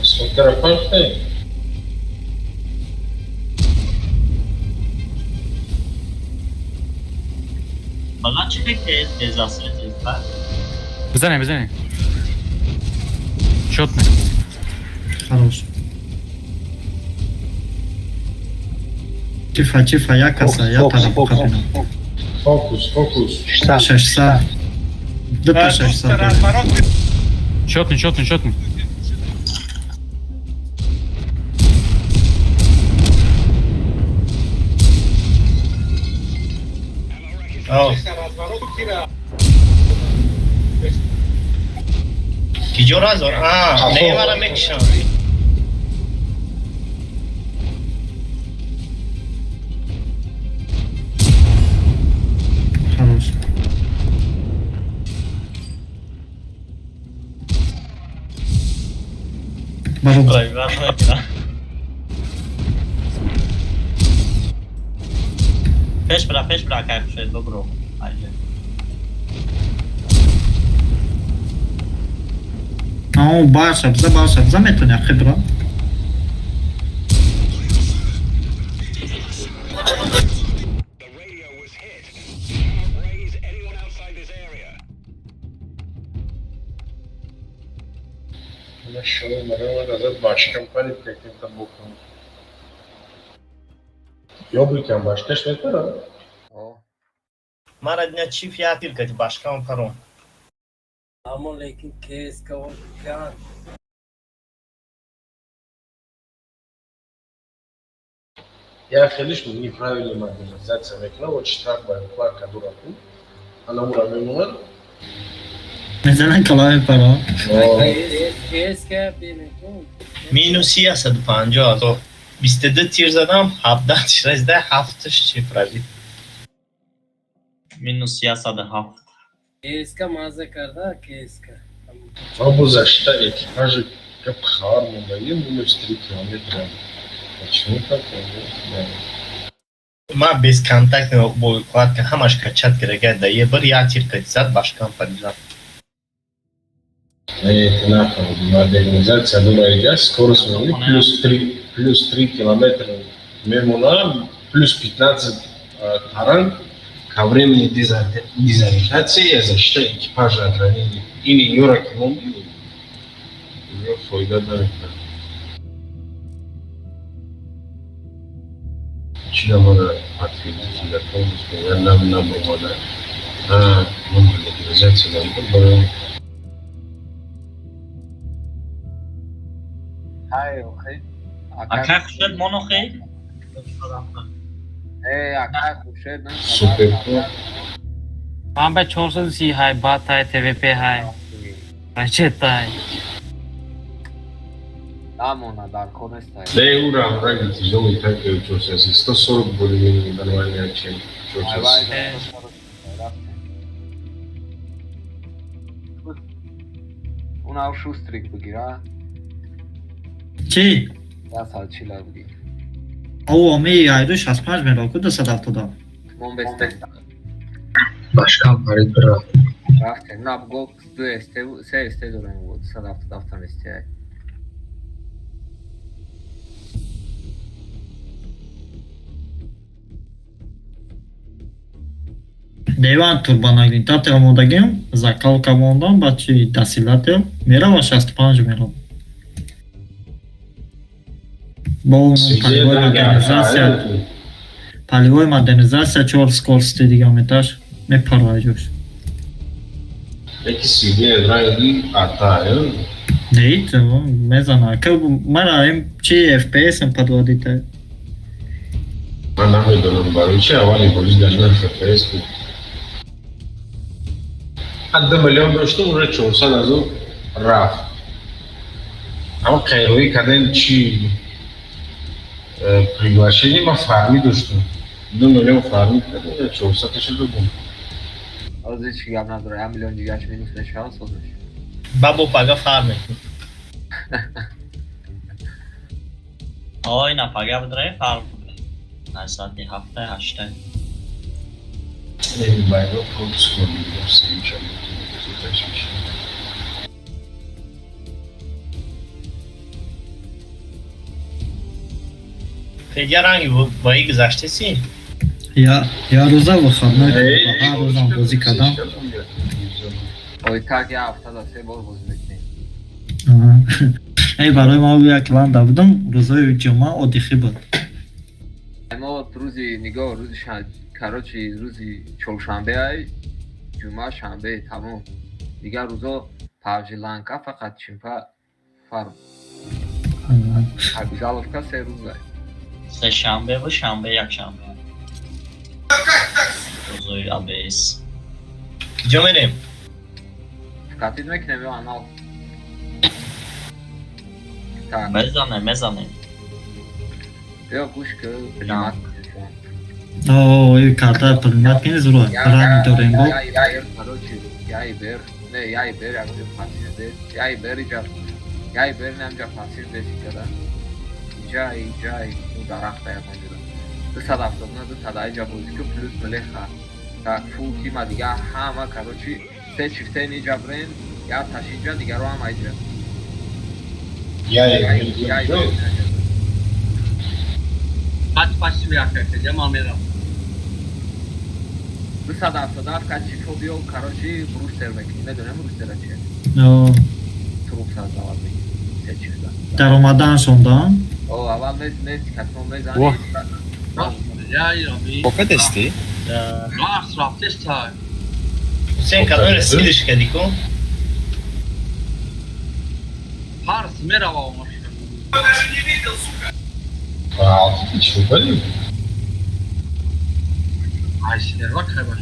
Сколько рапорты? Bana çıkık cezasını cezler. Бзане. Четный. Хорош. Cifa ya kasa ya tarafı kapına. Фокус. Şaşsa. Dıpa şaşsa. Четный. Gidiyor razor. Ne var mekşan? Хорош. Барон. Feş bırak her dobro. Haydi. Баша, заметно хибра. Buna şöyle merhaba kadar başkan panik teknikte bakın. Yobrikyan başka şey var ha? Mara dня çift yatir kati başkan paron. Ama lekin KSK o dükkan. Я конечно неправильно организация векна, вот штраф байкла кадураку. Она уравнена. مثلا کلاه پرا KSK benim. Minus 150 to 22 tir zadam 17 تیرزده 7 چی پردی. Minus 107. KSK mağaza karda KSK. Або за что экипажи как хармо дали минус 3 километра. Почему так? Ma bez kontakt bu kładka hamash kachat gerek daye bir yatir katsat başkan parizat. Это нахуй, организация дурая, скорость плюс 3 километра мемуна, плюс 15 таран ко времени дезориентации, за что экипажи отранили или Юра Колумбию, ее фойда далеко. Чья мода ответить для полностью, я нам набрала, организация далеко. Hay okey. Akak şed monoxey. Akay خوشد نه. Super. वहाँ पे 400 है बात है TVP है रचित है Amona dar konesta. Да и ура, враги тяжелый танки учился, 140 более-менее нормальный чем учился. Una șustrig băgira. چی؟ Ya salçı lavdi. او امی ایرو 65 ملاکو 270 Mombeste. Başkan parit bra. Rafte, nabgo se este doren vod. Sad aftan este. Devan turbanagin tatel modagim zakal kamondan bachi dasilatel merava 65 melav. Bo полевой модернизация 4 скорости диаметраж не параешь. Эти сидят драги атаю. Нет, не знаю. Как мара МЧ FPS им подводит. Она выдала барыча, а вали более даже на FPS. Отдамали, что уже что, сразу раф. А вот кайрой, когда ничего приглашение на фарме, что думали, фарме, когда что, саташи думал. Az hiç yapmadır. 1 milyon gigaç minus ne şans olur. Babo paga farm. Oyna paga bdre farm. Na saati hafta 8. Ne bayro produksiyon bir Fedya rangi vayı güzaştesi. Я роза выходной, роза бозикадам. Oy tak ya haftada se bol bozmekte. Эй, барои ма як лан давдам, розаи ҷума одихӣ буд. Мо рӯзи нигоҳ рӯзи карочи рӯзи чоршанбе ай ҷума шанбе тамом. Дигар рӯзо павжиланка фақат чимпа фарм. Обязаловка се рӯз ай. Se şanbe bu şanbe yak şanbe. Rozoyu abes. Cömertim. Dikkat etmek ne bir anal. Mezane. Yok kuş ki primat. О, и карта примат не зро. Рани доренго. Я короче, я и бер я говорю пасиде. Я и бер nem ja pasir desi kada. Jai nu darafta ya konjura. Du sadaftovna du tadai ja boziko plus meleha. Так фул тима дига ҳама карочи се чифте ни ҷабрен я ташинҷа дигаро ҳам айҷа Kaç başlı bir arkadaşlar Mamera. 270 качи фобио карочи брустер мекунӣ медонем брустера чие О. труб aval begi. Seçirden. در اومدن شوندن O aval mes katmon mes Wah. Ya Rabbi. Pocket esti. Rafts rafts ta. Hüseyin kadar eskiliş kediko. Pars merhaba olmuş. А, ты чего, болел? Ay sinir bak hemen.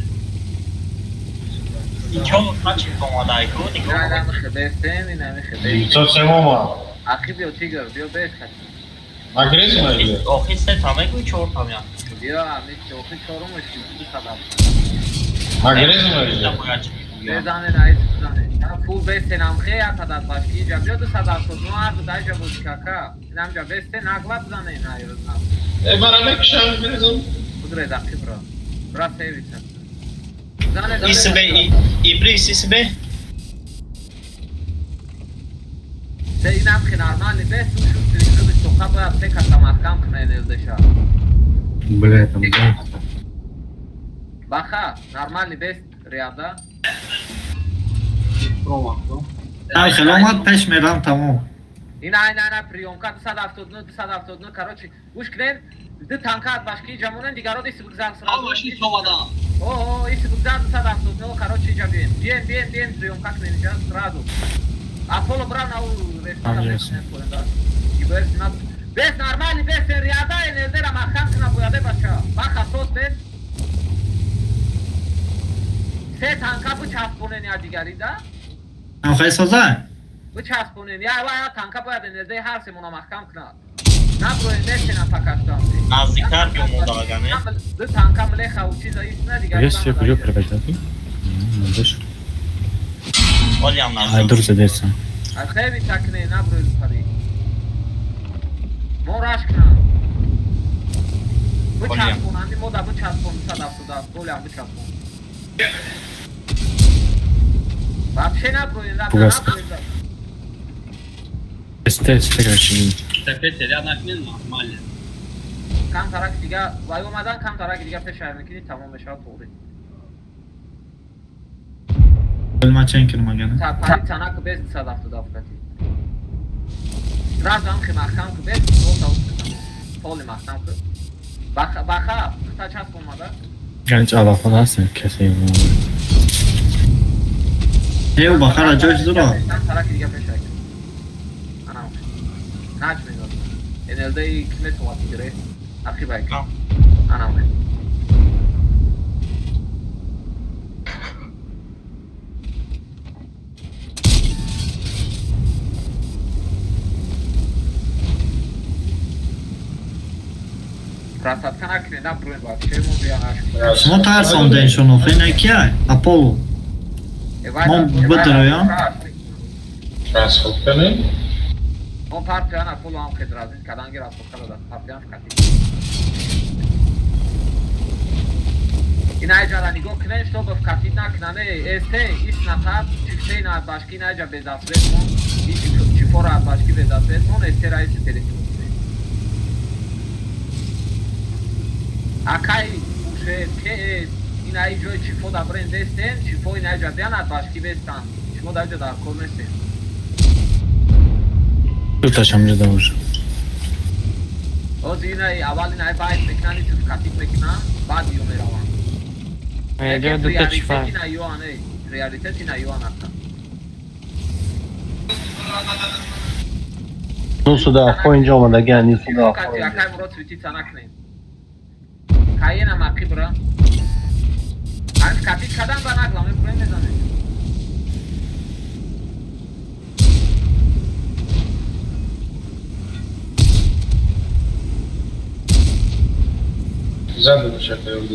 İnşallah kaç yıl olmadayko diko. Ya khibestem ina me khibestem. 900 mama. Akhi bio tiger bio bes khat. Agresif mi? Ofiste tamam mı çor tam ya. Bio ami choki chorum eski bu sadam. Agresif mi? Bezane nais zane. Ya full besten am khaya kadat bashki jabio do sadam to no ar da jabo kaka. Nam ja besten aglab zane na yozna. Bana ne kişan bizim? Kudre da khibra. Bra sevitsa. İsi be ibris isi be. Se inam khi normali bes şu trik to khaba se katam arkam khnenelde sha. Бля, там, да. Baxa normali bes riyada. ای خیلی اومد پیش میرم تمام اینا پریونکا 279 короче گوش کنین ده танка башки ҷамонен дигаро иси бигзар сразу Al başını sovada. о иси бигзар 279 короче ҷа биен прийомка кунен ҷа сразу аполо бран ау бес нормали бес риада энелдера махан кна бояде бача баха сос бес се танка бу часпонен я дигари да هم خیلی سازه bu çaspının ya tanka باید انرژی هر سه منو محکم کنه نه برای نشینم پاکستان Nazdikler bir modagane. bu tanka mleha u چیزا ایست نه دیگه Есть я курю привязати. Olyam Ay lazım. dur zedersen. خیلی تکنه نه برای پری موراش کنه bu çaspın andi moda bu çaspın sadafta golem bu çaspın вообще не брой на Пугас. Este короче. Sepet rядом нормально. кам тарак дига вай омадан кам тарак дига пешар мекини тамом мешава тоғри Ölme çenkin magane تا پاری تنک bez sadafta dafkati сразу ам химахкам ки bez поли махкам ки баха та часп омада Genç Allah'tan alsın keseyim. Ev bakara coş dura кам тарак дига пешар ana naç mezar enelde kime soğat gire akhi bayk ana mı Prasat kana kine na bruen bak şey mu bir anaş Şunu tarsan den şunu fena ki ay Apollo Mon bıdırı ya Transport kanı. on parti ana polo am khedrazin kadan gira sokala da partiyan kati ina jara nigo knen što bov katina knane este isnata çifteyna başki naja bezasvet mon çifora başki bezasvet mon este raisi telefon akay uşe ke ina ijo çifo da brendesten çifo ina jadana başki bestan çimo da da kornese Tutaş amca da var. o zinay avalin ay bayt meknani çuf katik mekna bad yomeravan Gel de taç var. Realitetina yoane realitetina yoanata Suda oyuncu olmadan geldi suda. kati akay murot viti tanakne kayena makibra an katik kadan banakla me prende zane Güzel bir şaka oldu.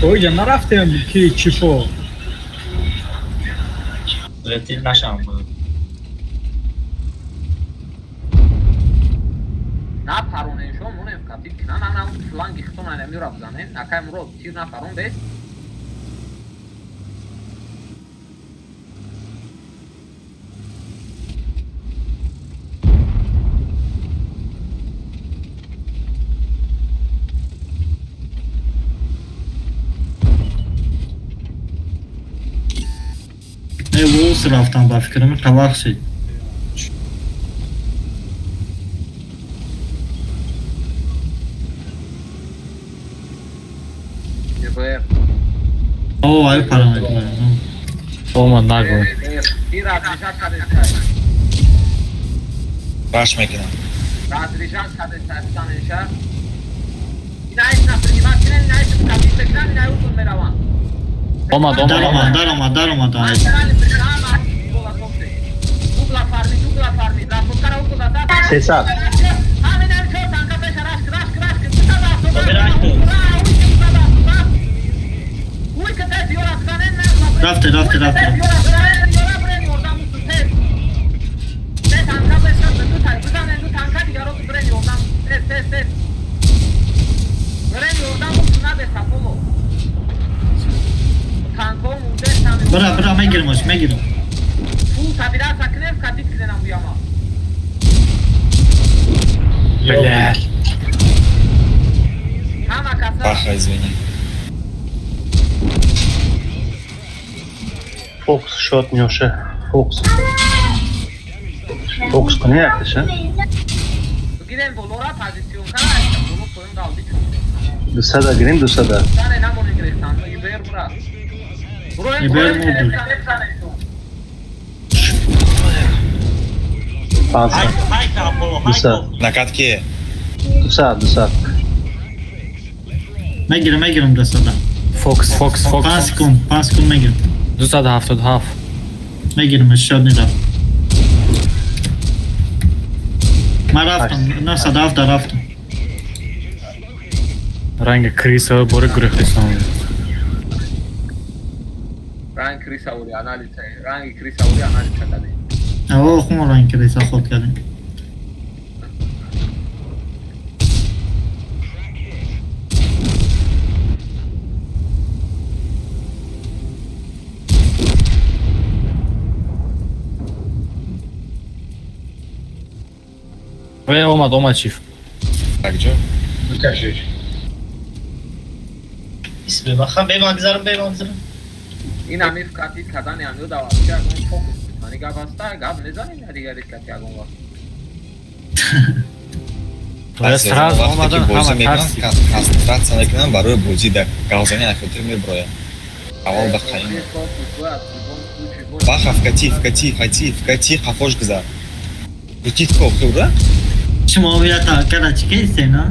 Oye, نرفتم کی چیفو Üretil naşam bu. na parone sho mone katik na flank ihtona ne murab zane akay murot tir na paron bes Ev فوکس رفتم با فکرم تباخ شد اوه ای پارامتر Olmadı nago. Bir razrijat kadestaj. Baş mekina. Razrijat kadestaj stanışa. İnayet nasıl imakinen inayet tabii beklen inayet uzun meravan. Olmadı Daroma Cesar. رفته برا میگیرم Bля. Baxa, извини. Fox shot Nyosha. Fox. Fox ne yaptı Giren volora pozisyon kara bunu koyun daldı. Dusada girin dusada. Tane nam onu ingresan. İber bura. İber mi oldu? Pansa. Dusa. На катке. Dusa. میگیرم دستا Fox. 5 sekund میگیرم Dusad half. میگیرم اشتاد نیدم من رفتم نه صداف در رفتم Rangi krisa bora gürüklüsün. Rangi krisa uri analize kade. اوه خون رنگ که ریسا خود کردیم Ve olmadı çift. Так, Джо. Выкажи. اسم بخوام بمگذارم این همه فکتی کدن یعنی دو واسه اون فوکس کنی گاب هستا گاب نزنی دیگه ریسکتی اون واسه Ve sразу olmadan бозӣ hemen мекунам, ters. консентрация мекунам барои бозида галзани ахотир меброям. Аввал ба қаим. Баха вкати, хафош гузар. Вкати кохура? شما باید تاکر چی کسی نه؟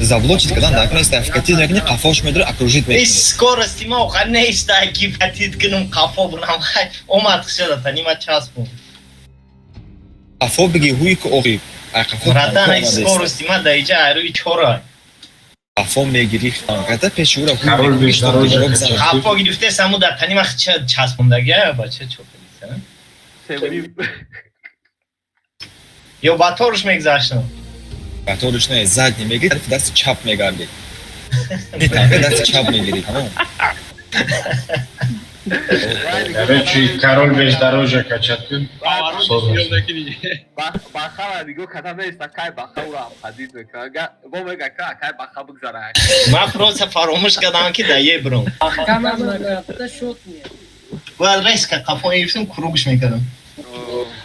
Заблочить, когда наконец-то вкати на огне, хафош медру окружить ای мекунам. скорости ما خواهد نیسته که فتید کنم کافا برم اومد شده تا نیمه چاس بون Хафо беги хуй ко охи. братан ای скорости ما дайча айруи чора Хафо мегири хангата пешура хуй. Король бездорожья. кафа гирифте саму дар та нима час бундагия бача чопилиса ё ба торш мегзаштам Который не задний мегири, даст чап мегарди. Не так, даст чап мегири, tamam. Короче, король бездорожья качатын. баха диго кадаме истакай баха ура хадид мекага бо мега кай баха бгзара ма просто фаромӯш кардам ки да е бром Ahkam azlagata shot niye? бояд реска кафо гирифтам куругш мекардам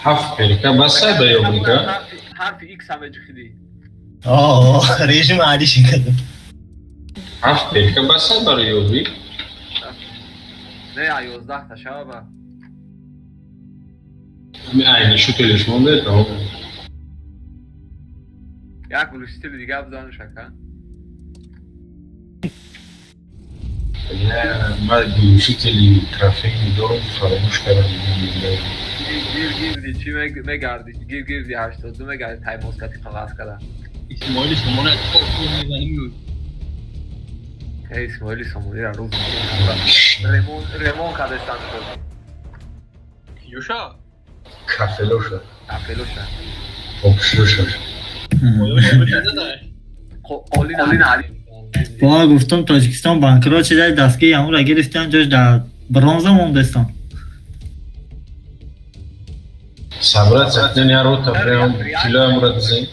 Haft perika bassa da yobrika. harfi x hame ҷихиди режим адиш кардам Haft perika bassa da yobri. не 11 та шаба Aynen şu telefonda tamam. як улустили дига бзан шака Я mal глушители трофейный дом фаромуш кардам. گیر چی مگردی گیر 82 مگردی تای موسکاتی خلاص کردم İsmail Samon'a korkuyorum benim اسماعیلی سامونی را روز رمون کدستان شد Yuşa. Kafeloşa. اپلوشا Opşloşa. قولی نالی با گفتم تاجیکستان بانکرا چه در دستگاه همون را گرفتن جاش در برانز موندستان Sabrat zaten yarota prema kilo amrat zen.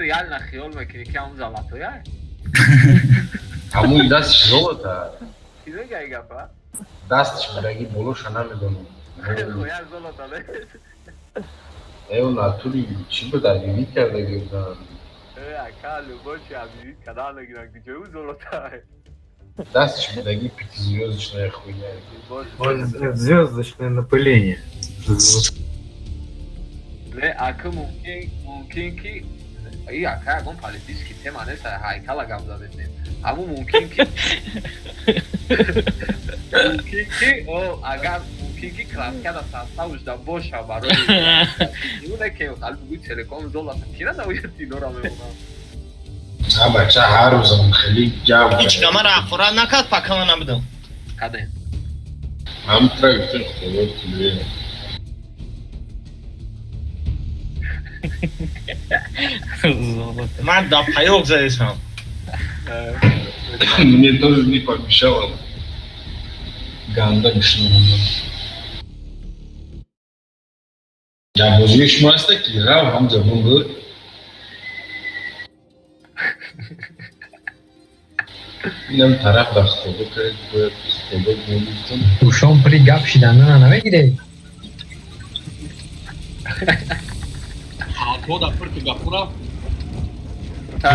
ریال نخیال میکنی که همون زلطو یا Amu das zolota. چیزه گایی گفت Dast braги bološa namedonu. Koyar zolota ne? Eu naturi çibu da yeni kerde gördüm. Akalu boş abi kadar giren gücü zolota. Даст чиbu da gibi пятизвездочная хуйня. Звездочное напыление. Ve akı mümkün ki iyi akı gon palitis ki temane sa haykala gamza desin. Ama mümkün ki o agar mümkün ki kraskada sasta uzda boş habaro. Yine ki o kalbi bu telekom zola kira da uyuti lorame ona. Ama çahar uzun khali jam. Hiç kamera Kur'an nakat pakalanamadım. Kadın. Am trayıtın koyuyor ki. Man da payok zaresam. Мне тоже не помешало. Ганда нишнуна. Ya bozuşmazsa ki ya hamza bunu. Nem taraf da oldu ki bu oldu. Ушом пригапшидан навегидей. Хто да пырты гапура?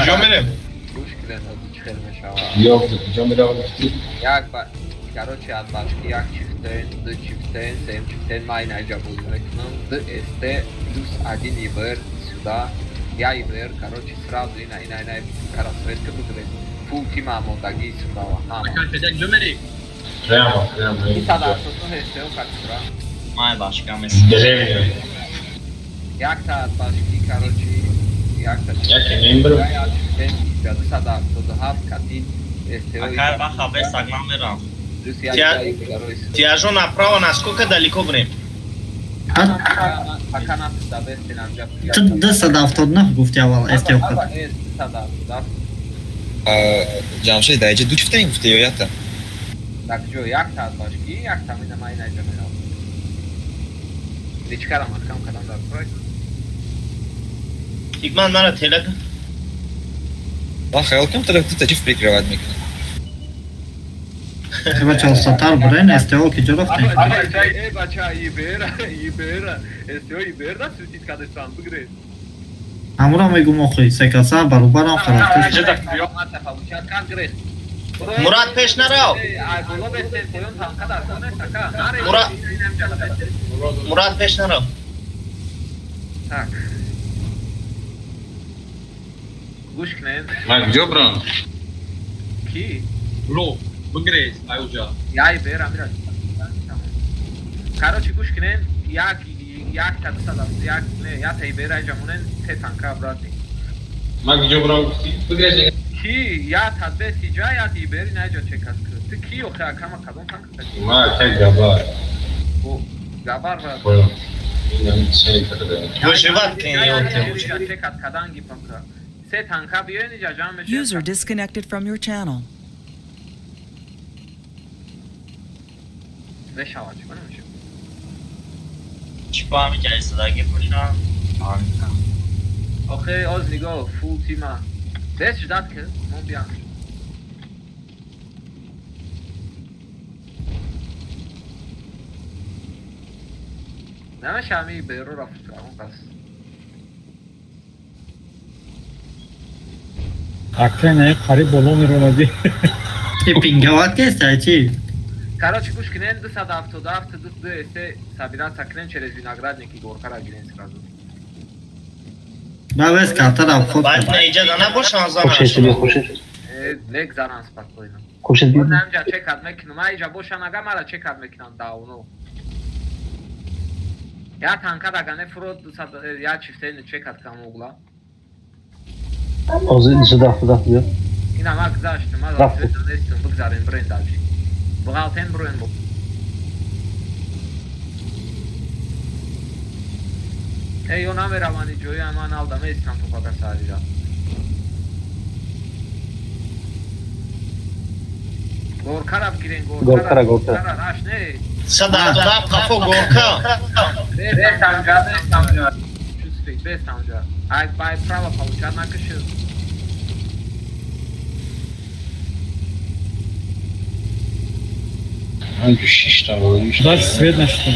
Жомерем. Ушкилен adı çıkarma şava. Yok, camira olmuştu. Yak bak. Короче, от башки як чифтен, д чифтен, сем чифтен, май найджа бузмекнам, д эсте плюс один ибр сюда, я ибр, короче, сразу ина карасветка будрет. Фул тима модаги сюда, хама. Кайфедек Жомери. Прямо. И тогда сосну хестео как сюда. Май башка мес. Древнее. Як-то от башки, короче, як-то чифтен, я чифтен, ибр, сада, тодохав, катин, эстео. Акай баха без агмамерам. Плюс я короче. Тяжо направо, насколько далеко время? Пока нас довести нам джаб. Десад автодна гуфти аввал эстиоқат. Jamshid dayıcı duçftayım diyor ya da. Так что, як то от башки, як там и на моей найдем. Личкарам откам кадам да открой. İkman bana telak. Lan xayolkim tarafı tecif прикрывать микро. Треба чалсатар бурен эстиоқ ки ҷорофтен. Бача, ибера, эстео ибера сутит кадестан бигре. Амура мегум охи секаса барубарам харафташ. Мурат пеш нарав. Мурат пеш нарав. Так. Гушкнен. Май где бран? Ки? Ло, бигрейс, айужа. Я ибера, мира. Короче, Гушкнен, як тадсада, як не, я та ибера жамунен те танка брати. Май где бран? Бигрейс. Ki ya tadbe sija ya iberi najja çekas kı. Ki yok ya kama kadon tanka. Ma tek gabar. Bu gabar var. Koyun. İnan şey kadar. Выживать не Çekat kadan gibi tanka. Se tanka bir yöne cacam ve User disconnected from your channel. Ve şavaç bana mı? Çıkmam hikayesi daha gitmişim. Harika. Okay, Ozligo, full team. Des jdat kız, mon bien. نمش عمي بيرو رفت بس. Акне қариб боломир омади. Пингават кеста чи? Короче, Пушкинен до сада автодавт до эсте собирать сакрен через виноградники горкара гилен сразу. Бавес картар обход. Бать не иджа да набош анзана. Лек заран спокойно. Кушать Он намджа чекат мекну, майджа боша нага мара чекат мекнан дауну. Я танка дагане фрод я чифтен чекат кам угла. Озин ждав diyor. Ina mak zašto, malo sveto nestim bugzaren brendači. Bgalten bruen bu. Ej, ona meravani joy aman alda meskan topa sarıca. Gorkarab giren Gorkara. Raş ne? Sada da kafo gorka. Bez tamca. Čusti, bez tamca. Aj prava получат накаши. Hangi şiş tavuğu? Дальше свет на что?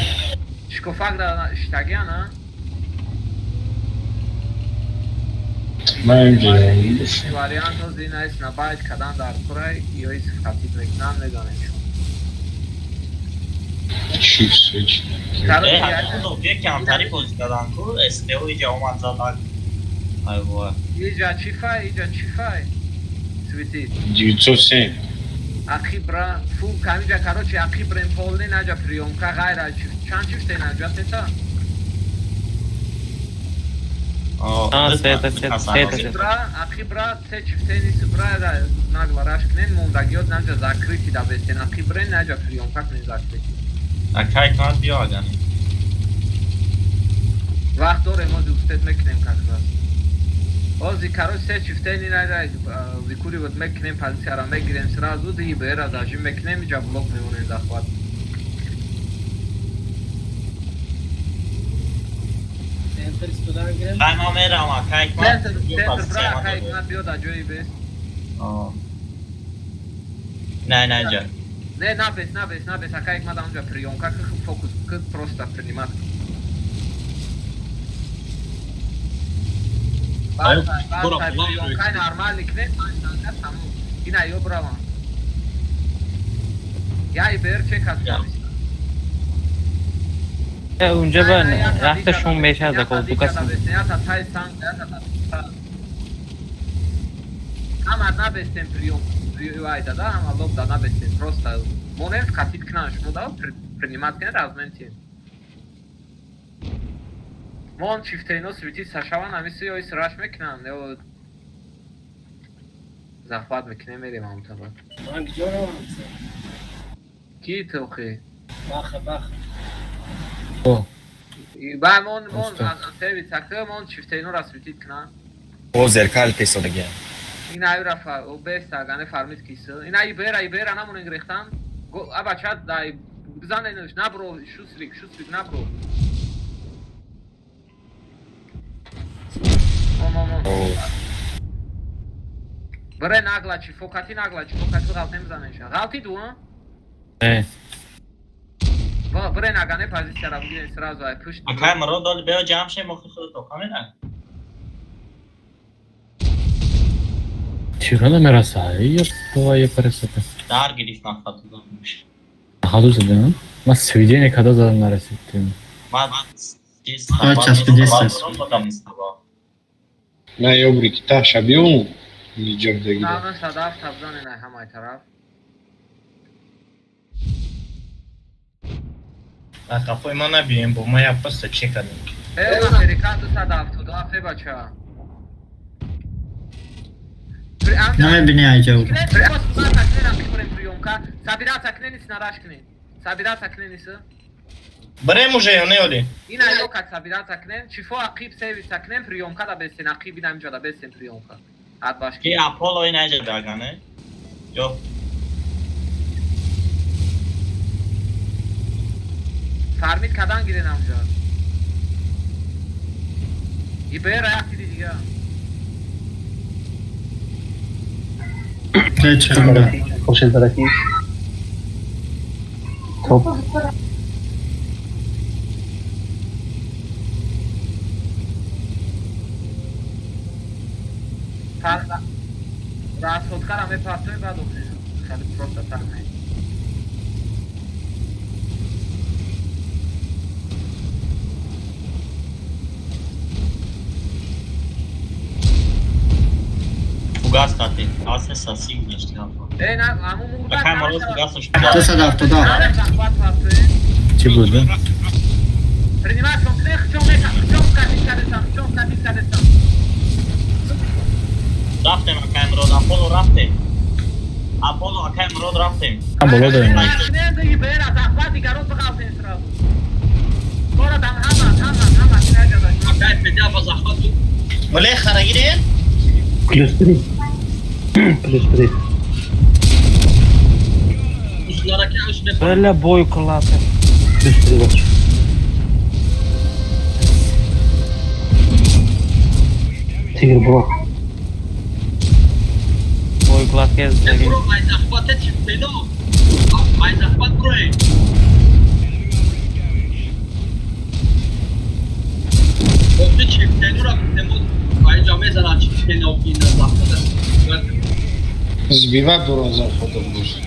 Шкофак да штагиан, а? Вариант зина есть набавить кадан дар курай, ее из вхатит мекнан недонечу. Shift switch. ну, бе кемтари позициyadan kur, STO iyice omadzadак. Ayvo. Иджа чифай. Светит. 907. Ахибра, фу, камиджа, короче, ахибра полный наджа приемка, гайра, чанчиште наджа, это? Ахибра, те чифтени субра, нагла рашкнен, мундагиот наджа закрыти да бестен, ахибрен наджа приемка, не закрыти. Акай кнат биогани. Вахт доре, мози устед мекнем как раз. Ози, короче, те чифтени наджа, викуриват мекнем позицияра мегирем сразу, да и бера даже мекнем, иджа блок мемонен захват. Хайма мерам, акай кнат. Центр бра, акай кнат био да джои бес. Не, наджа. Не, набес, акай кнат анджа приемка, как фокус, как просто принимат. Приемка нормальный кнет, ина ё брава. Я и бер чекат. اونجا با رختشون بهش از کلتوک هستن Ама набестен приюайда, да, ама лобда набестен, просто монен вкатит к нам, шму дал принимат кен разменти. Мон чифтейно светит сашава намисли ой сраш мекнам, нео захват мекне мерим амтаба. Ман гидора Ки телхи? Баха. О. Ба мон севит сакта мон чифтейно расветит к нам. او زرکال تیسو دیگه این ایرا او بستا گانه فارمیت کیسه این ایبر نمون انگریختن ابا چات دای بزننش نبرو شوسریک نبرو بره ناگلاچی فوکاتی غلط نمیزننش غلطی دو اه بره ناگانه پوزیشن رو بگیرین سرازو ای پشت Акай مرو دال بیا جمع شه مخی خود تو کاملا. Тирана мерасай, твоя красота. Dar girif nafatudanmış. Хаду задам. Ма сведение когда задам нараситтим. Мад Сейчас 50. Na yobrik ta shabion nijob degida. نه صدف تبزن نه همه طرف Kafayı mana bileyim bu maya yapasa çekelim. اون امریکا دو صدف تو دافه بچه ها Ne bine ayacağım. Sabira taknenisi. Barem уже ne öyle? Ina yok at sabira taknen. Çifo akip sevi taknen priyomka da besin akibi namca da besin priyomka. Ad başka. Ki Apollo oynayacak daha ne? Yok. Farmit kadan girin amca. İber ayak gidi ya. Geç bunda. Top. Расходка раме партой бадохи. Хали просто так не. Fugaz kati. Asne sasi geçti hatta. Na, amu murda. Akay maro fugaz hoş. Кто садав туда? Че будет? Принимать комплект, в чем катиться. Raftem akay maro Apollo raftem. Apollo akay maro raftem. Там было да. Не İber захват и город бахалтен сразу. Скоро там хама, синагада. Akay feda bazahvat. Böyle khara girin. +3. Uslara ki üstüne. Böyle boy kılası. +3 var. Tigr bro. Boy kılası gezdi. Bro mai захват çiftelo. Mai захват bro. Сбивать дура захвата будет.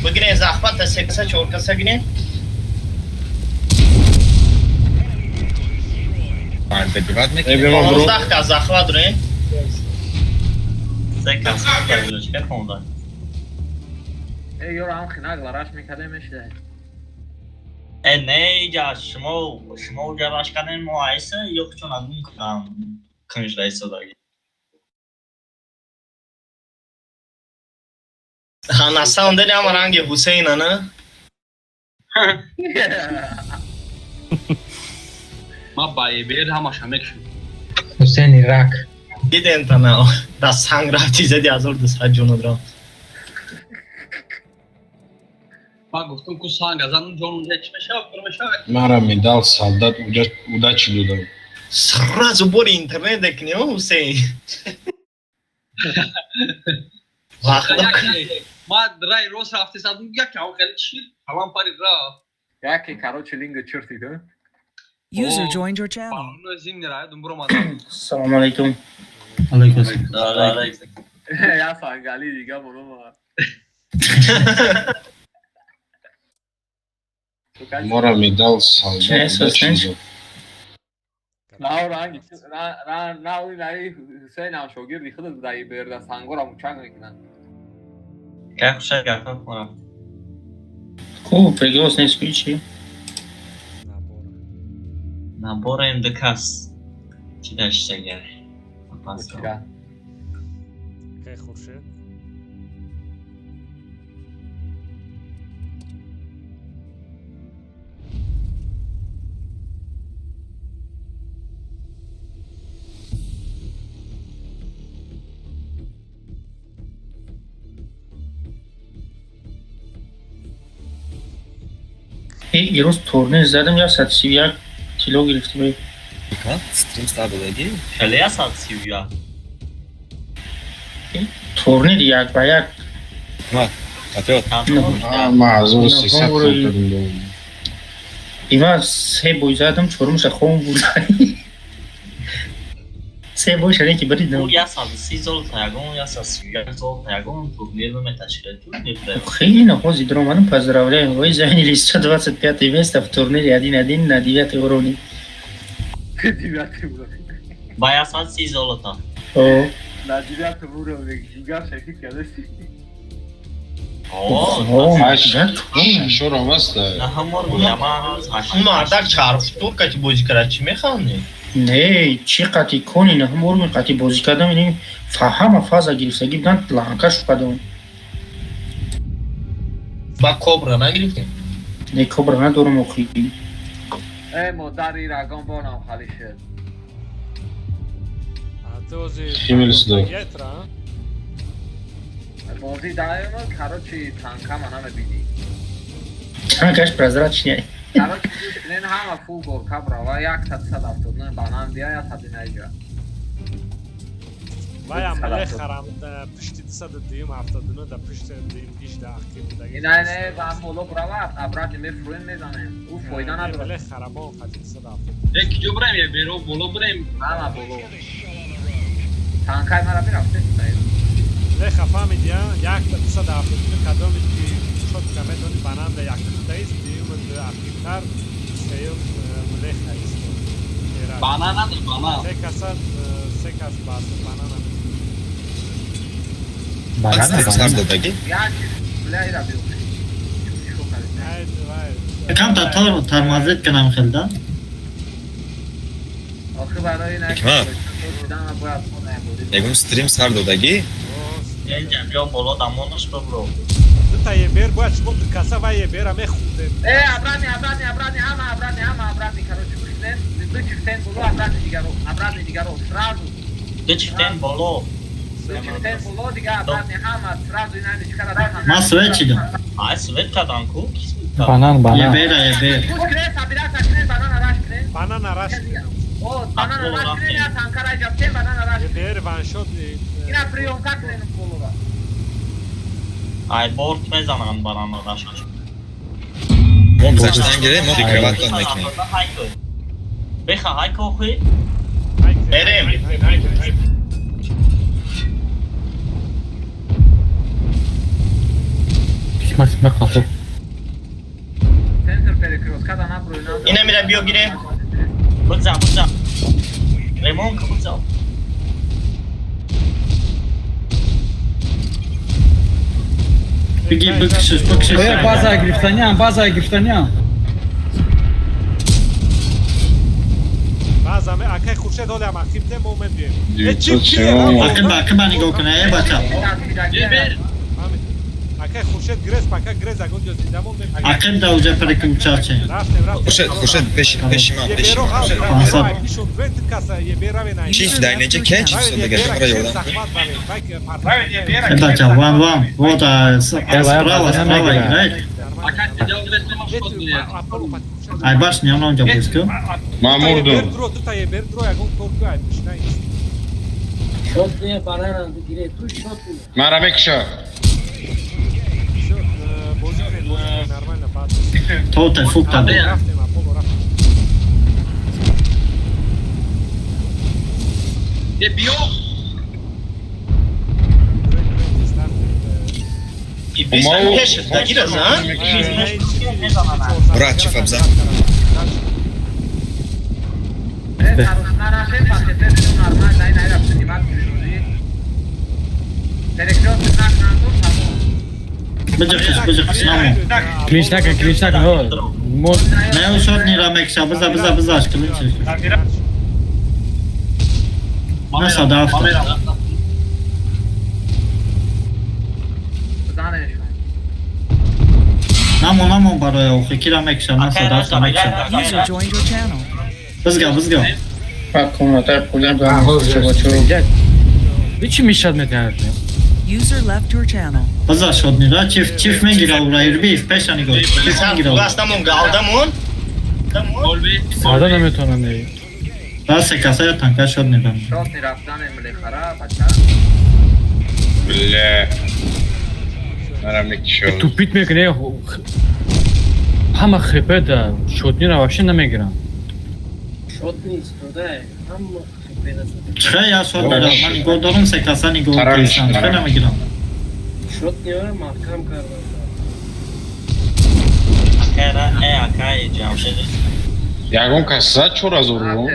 Бегне захвата, секса, чоркаса гне. Понуздахта захват дуре. Секаса, чекай понуда. یورو هم خیلی لراش میکرده میشه نه جا شما جراش کنن مقایسه yok چون از اون کنجده صدایی نسا اونده نیم رنگ حسین نه ما بایی بیر همش همه کشم حسین ایراک دیدن تا نه دست هنگ رفتی زدی از ارد ساعت جونو درام ما گفتم که سانگ از اون جون چشمشه فرمشه Мара медал солдат удачи дадам. Сразу бори интернет декни, Хусейн. ما رای روز رفتی سادم یک او خیلی چی حالا پاری را یکی کاروچ لینگ چرتی ده User joined your channel. اون زین رای دم برو السلام علیکم. علیکم السلام. یا سانگالی دیگه برو ما Мара медал солдат удачи дадам. نه رنگ نه اوی نایی حسین هم شاگردی خود دایی برده سنگو را مچنگ میکنن که خوشه گفتم کنم خوب پگاس نیست چی؟ نبور اندکاس چی داشته گره پاس کنم که خورشید یه روز تورنیر زدم یا 131 کیلو گرفتی بایی Stream start oldu. خیلی اساد سیویا تورنیر یک با یک معذور 300 کردم. اینا 3 بوی زدم چورمش خوم بود 3 بوی شده که برید او یا 130 زول تایگون یا 131 زول تایگون تورنیر رو تشکیل داد خیلی نخوزی در اومدم поздравляю вы заняли 125 место в турнире 1-1 на 9 уровне. باید 130 زول تا на 9 уровне гига шахи кадеси شو راست نه همور یما مردک چرف تو که بازی کرد چی میخوانی نه چی قطعی کنی نه همور می قطعی بازی کردم اینه فهم فازا گرفتگی بودن لانکش کردم با کوبرا نگرفتیم نه کوبرا ندارم اخیری ای مادری رگان بانم خالی شد بازی دایم کاروچی تانکا منم بیدی تانکش прозрачный کاروچی نه همه فول گل کبرا و یک تا 170 بانم بیا یا تا دینجا وای عمله خرم پشتی 102 79 در پشت دیم گیش در اخیر بودگی نه با مولو براوات ابراد میفروین میزنه او فایده نداره عمله خرما خطی 170 یک جو بریم یا بیرو بولو بریم همه بولو تانکای مرا میرفته نه خفا میدیا یک تا 170 قدم که شد کمه دونی بانم در یک تا ایست دیم در اخیرتر سیل مله خیست بانا نداره بانا سه کس باز بانا کم تا ترمازت کنم خلدا آخه برای Egum stream start oldu. اینجا بیا بالا دمانش ببرو تا یه بیر باید شما تو کسا و یه بیر همه خونده ابرانی همه ابرانی کارو چوشتن دو چفتن بلو ابرانی دیگر رو سرازو دو چفتن بالا چفتن بلو دیگه ابرانی همه سرازو اینا نشکر دارم ما سویت چیدم سویت کردن کو بانان یه بیر بانان راش یه بیر وان شد اینا پریونکا کنن بلو ای بورت میزنن بانان راش Mom zaçtan gireyim o kravattan makine. بخوا های که خوی بریم Matematik kafo. Center перекрёст, когда набрали надо. اینه میره بیو گیره بزن ریمون که بزن بگی بکشش База Грифтанян. بازم اکه خوشه دوله هم اخیبته مومن بیم اکه من نگاه کنه ای بچه اکه خوشه گرز پاکه گرز اگون جو زنده مومن بیم اکه دوجه پرکم چاچه Xurşed peşime. Çift dernece keç sonunda geldi buraya oradan. ای بچه وان вот справа играет ай баш не он же близко Mamurdun. Şot niye bana gire tu şot niye? Marabekşa. то фукта بیو ای بیشتر کشت دگیر از ها Murat çift abza. بجخش نامو Klinç nakın o. نه او شد نیرا مکشا بزا اشکلی چه نه ساده افتا نامو برای او خیکی مکشا نه ساده افتا مکشا User joined your channel. بزگا Biçim işaret mekanı. User left your channel. بزا شد نیرا چیف میگیره او رای رو بیف پیشا نگاه چیف میگیره او بستمون گالدمون Sağda nemiyorsun neyi? بس کسا یا تنکه شد نیرا شوت رفتن املی خراب بچه Bile. Marabekşa. Tu bitmiyor ki ne? Ama xepe de şotni ravaşı nemiyorum. Şot niye istiyor ama چه یا شد نیرا من نگاه دارم سه کسا نگاه پیشن چه نمیگیرم şot niye mahkam kararı. Yagon kasa çora zoru.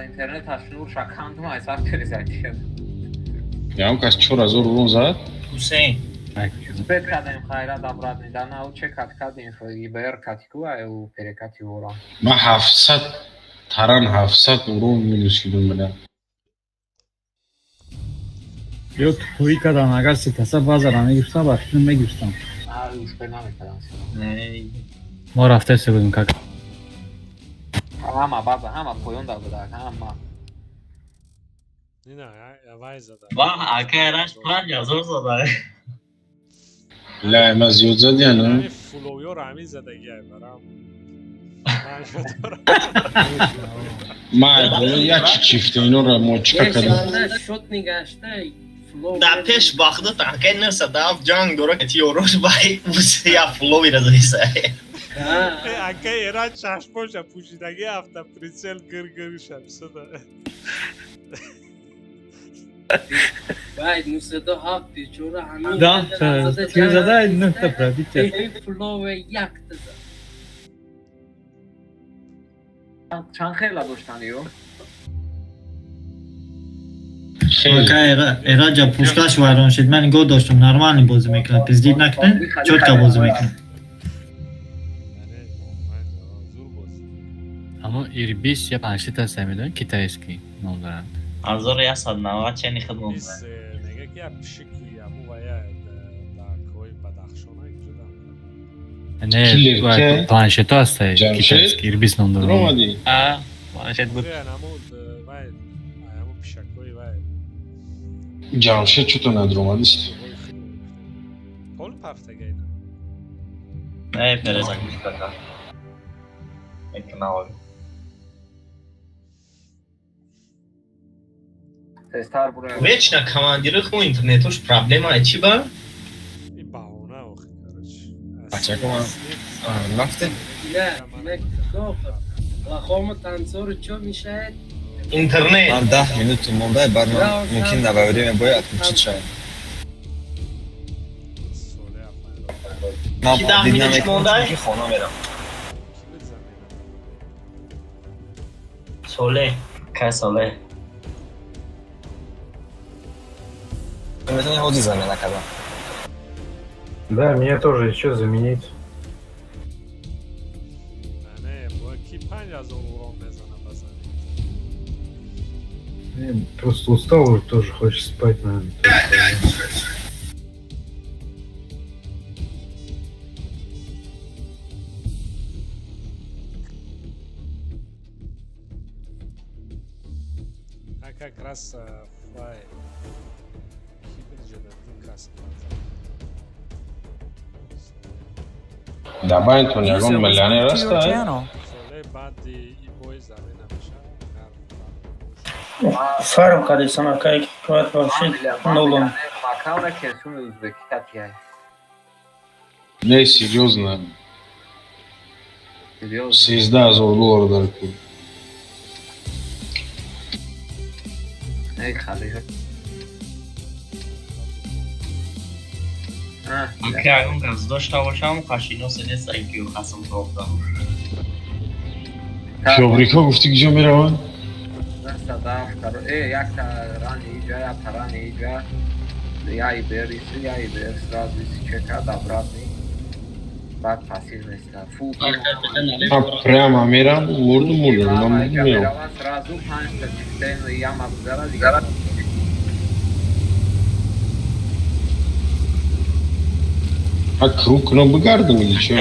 اینترنت هشنور شکند ما از هر زدی Yagon kasa çora zoru zat. حسین بد کردیم خیره دبرد میدن او چه کت کردیم خیلی بیر کتیکو او پرکتی ورا Ma 700 taran 700 euro minus kilometre. Yok Tuika'dan agar kasa bazarana girsen başını mı girsen? اوش به نمیکردن ما رفته سه بودیم کاکا. همه بابا همه پایون دا بودن همه نه یا وای زده واه اکه راش پلان یازور زده La ma ziyod zad yani. فلویو رو همین زدگی های برام Ma ya çift اینو را موچکا کردم. شوت نگاشته در پیش باخته تنکه نرسه داف جانگ دورا که تیوروش بایی بوسه یا فلوی را زیسه اکه ایران چشموش پوشیدگی هفته پرینسل گرگری شمسه ده باید نوسده هفته چورا همین Da, tiyazada nöhte pratik. فلو یکت زد چند خیلی داشتن یو اکه ایرا جا پوشکاش وارون شد من نگاه داشتم نرمالی بازی میکنه پزدید نکنه چوتکا بازی میکنه Ama Irbis ya planşeta sevmiyorum kitayski ne olarak. Anzor ya sadnava چه نخد مونده نیست نگه که بشکلی امو باید در کوی بدخشانه اینجا Ne planşeta hasta kitayski Irbis ne olarak. Romadi. اه مانشت بود امو باید امو بشکوی باید Camşet çuto nadromadist. کل پفته گیدن نه پرزاک میکنه اکناوی تستار برای ویچ نه کماندیر خو اینترنتوش پرابلما چی با این بهونه آخی کرش Bacak ama lafte. نه نه داخل خواهم تنصور چو میشه اینترنت من 10 minut مونده برنامه ممکن نبودیم باید چی شد. Ki dám mondaj? خانه میرم. Sole. Kaj Sole? میتونی حوضی زمینه کدام. Да, меня тоже еще заменить. نه با کی 5000 اورو بزنه بزنه. Просто устал уже, тоже хочешь спать, наверное. А как раз фай хибриджеда дикас. Dabei to nyagon melane To your rasta. channel. Соле бади и бой замена миша. Farm kardeşim kay kuvvet var şey nolun. Макауна кесун узбеки катяй. Ne серьезно. Серьезно. Sizda zorlu orada. Эй, хали. Dacă acum că îți doși tău așa, ca și nu se ne să ai ca să-mi proptă. Şobrika gufti gijo meravan. Sadaf karo. Jak ta rani iđa, ja ta rani iđa. Ja i beris, sразу si čeka da obratni. Bak pasivno sta. Full. Ha prema meram, vurdum. Kamera sразу pançta çifteyno yama bzara digara. Ha krukno bıgardım ili čo?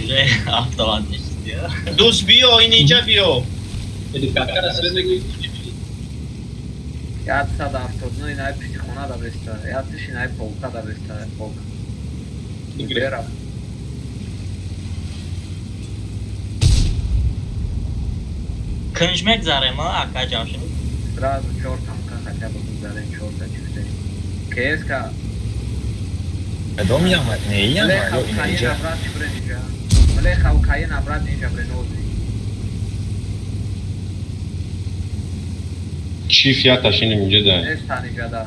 Že автоматично istiyor. Dus bio, ininca bio. Ja sad avtodno i najpiši hona da besta. Ja tiši najpolka da besta. Polka. Ibera. Când megzare mă, aca ceașă. Sразу чёртам, как хотя бы бзарен чёрта чифтей. Keska. Dom yamat ne yiyem var Mleha yo u kajen ince. abrat çibre ninja. Mleha u kajen abrat ninja brenozi. Çift ya taşınım ince de. Esta ninja da.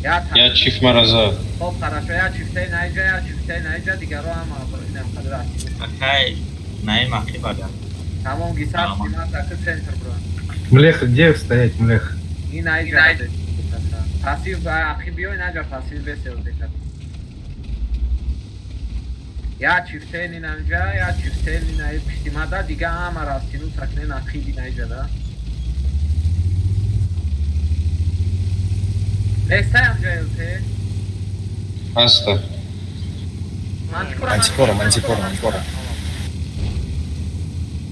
Ya ta. Ya çift maraza. Hop хорошо, ya çiftey najca digaro ama inem kadar aslında. Acai, n-ai macri baga. Tamam gisat simat akı center bro. Млех, где стоять, Млех? И najca. Pasif akı bio najca pasif besel dekat. Ya çifteyni najca ya çifteyni nay piştimada diga ama rastinu saknen akı di najca da. Esta amca elte. Hasta. Manticora.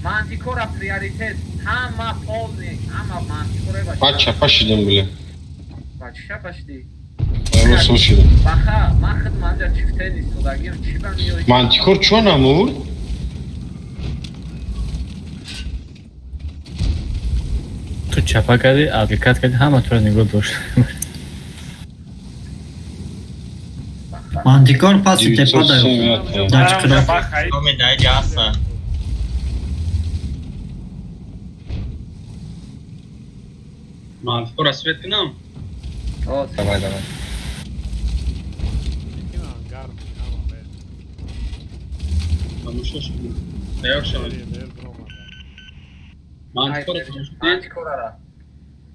Manticora prioritet. Hama polni. Hama manticora başı. Paça paşidim bile. Başa başdi. Onu soşidim. Baxa, maxd manja çifteni sodagir çiban miyo. Mantikor çona mı vur? Tu chapa kadi, aplicat kadi, hamma tura nigro dosh. Mantikor pasi te padają. Dać krew. To mi daj dziasa. Mantikor asvettinam. O, Давай. Hangar ama be. Konuşuyor şimdi. Ne yok şu an? Mantikor manticora.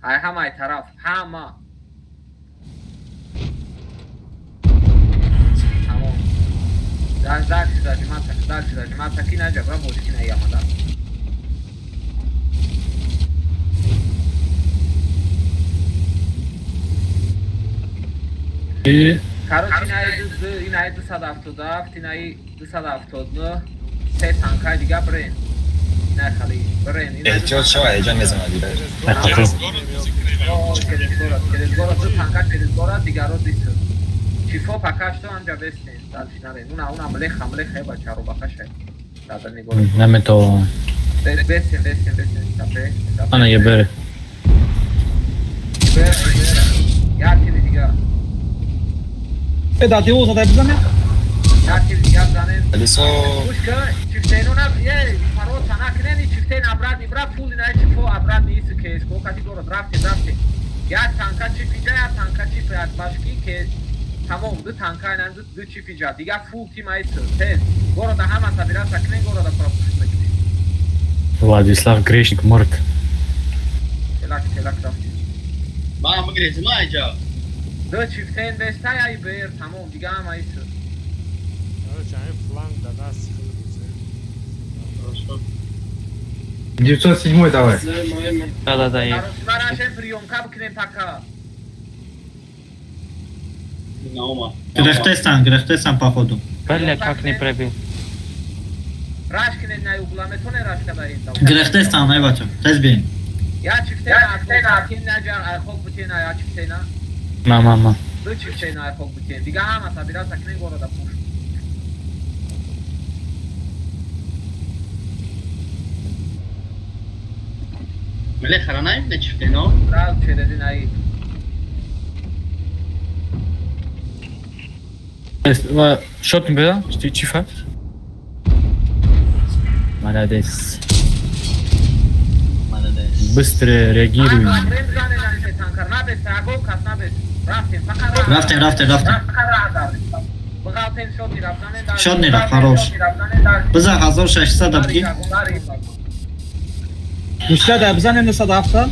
Ay hamay taraf. Hama. Tamam. Dal mata kina jabra boşkina yamada. Короче, inay dısad avtoda, inay dısad avtodnu. Se tankay diga bren. Ne khali bren. Čo, heyecan ne zaman gider? Через город танка через город digaro dis. Чифо пока что anja besne. Dalshinare. Una mleha eba charo bakashe. Dadani город. Name to... Besne. Tape. Ana jebere. Ya tili diga. Da, te usa, dai bisogno? Ya tili diga zanen. Aliso. Ushka çifteyno na ye paro tanak neni çifteyn abrad nibra full inay çifo abrad nis kes ko kategori drafte. Ya tanka çift ya tanka çift at başki kes Tamam, dı tankayla dı çifica. Diga full team ayıtı. Tez. Goroda hamasa biraz sakinen goroda propuşmak. Vladislav Greshnik mort. Telak da. Bana mı gireyim mi acaba? Dı çiften vestay ayı beğer. Tamam, diga ama ayıtı. Короче, они фланг да нас Хорошо. 907 давай. Да-да-да, есть. Нарашен приемка букнем така. Наума. Грехтесан, походу. Бля, как не пробил. Рашкинен на угламе, то не рашка барин. Грехтесан, айвача. Тез бейн. Ya çiften akin nacar ayakok buten ya çiftena. Мама. Dı çiften ayakok buten. Diga hamasa biraz sakinen goroda push. ملي خرانايم ده çifteno. Kral çededin ayı. Счет не было? Чифа? Молодец. Быстро реагируем. Рафтен. Шотнира, хорош. Биза 1600 дабги. Güçler de bize ne sadaftan?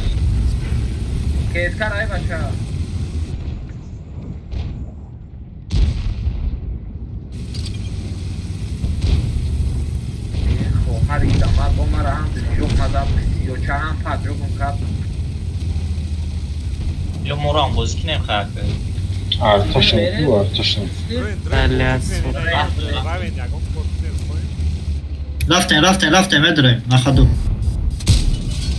Keskar ay başa. Harita, mas bomara ham yok mazap yo çahan pat yok kap. Yo moran bozuk ne xalq. Artaşın bu artaşın. Бля, Равен ягон кортен хоим. Рафтен, медрей, на ходу.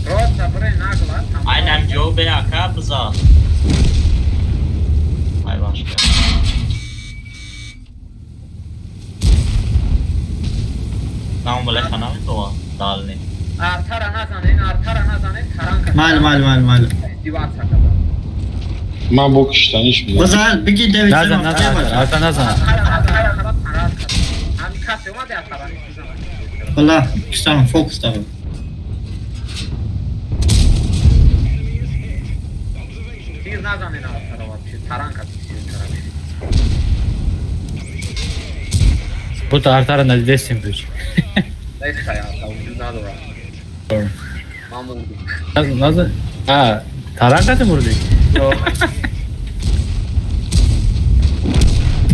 Просто bre nagla. Aynen Joe Beyaka bıza. Ay başka. Tamam böyle kanal to dalne. Artara nazanin taran kaç. Mal. Divar sakada. Ma bok işten hiç bile. Bıza bigi David Nazan, Рафтен. Nazan. Ami kasıyor ma de ataran. Valla, tamam, fokus tabi. Bir nazanin artara var. Taran kaç. Вот Артара на здесь симплиш. Neyse ya, ucuna doğru. Doğru. Mamurdu. Nasıl? Ha, Taranka mı vurdu?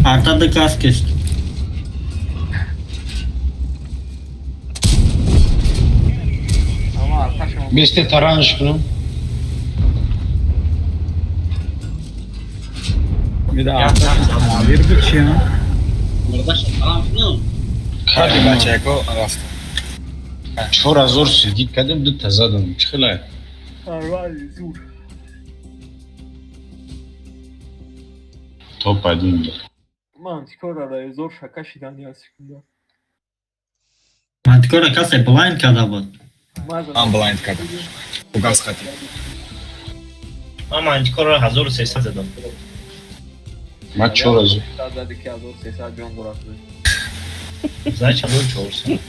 Artada kas kesti. Ama arkadaşım. Beste taran aşkınım. Bir de Artar. Bir güç ya. Kardeş tamam mı? Hadi Bacheko, Rafta. Çora zor sildik kadım da tazadım. Çıkılay. Arvali zor. Top adayım da. Mantikora da zor şaka şidan ya sıkıntı. Mantikora kas je blind kada bod. I'm blind kada. Ugas khati. Ama Antikora hazır ses zaten. Ma çora zor. Dadik ya zor ses John Goraklı. Zaten zor olsun.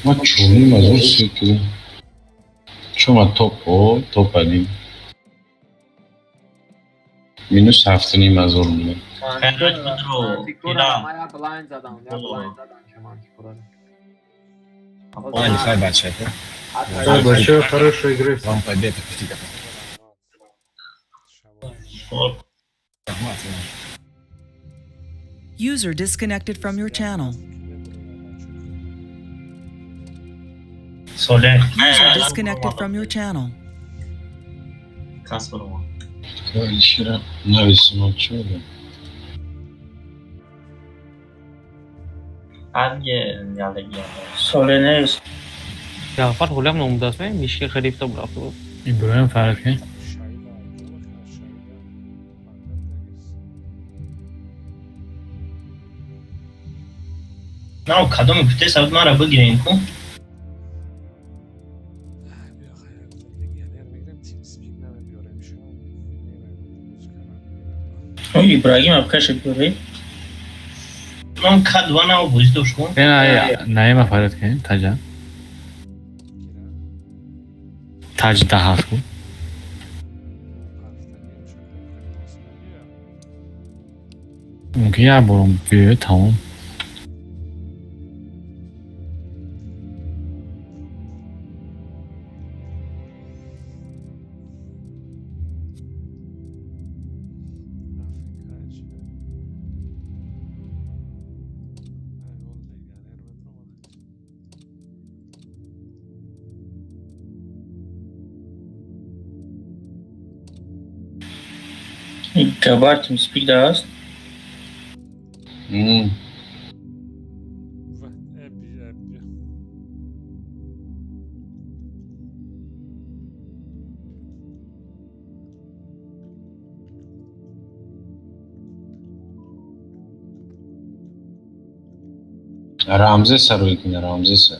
Ma çorni ma zor sildik. Çoma top adayım. Minus haftini ma zor mu? Mantikora maya blind adam ya blind adam şu Mantikora. Ладно, Бачeko. Большое, хорошая игра. Вам победа, Птика. User disconnected from your channel. Solen. User disconnected from your channel. Kas var ama. Kalişira neresin o çöre? Hangi yerle geldi? Solenes. Я фаргулям но умдасме мишки харифта брафту. İbrahim Farki. Na o kadın küte savunma araba gireyim ku. O İbrahim apkaş yapıyor. Non kadvana o buzdoş ku. Ben Naima Farki, Taca. Tac daha bu. که یه برم بیه تمام. Gabar TeamSpeak da hast? رامزس رو کنه رامزس.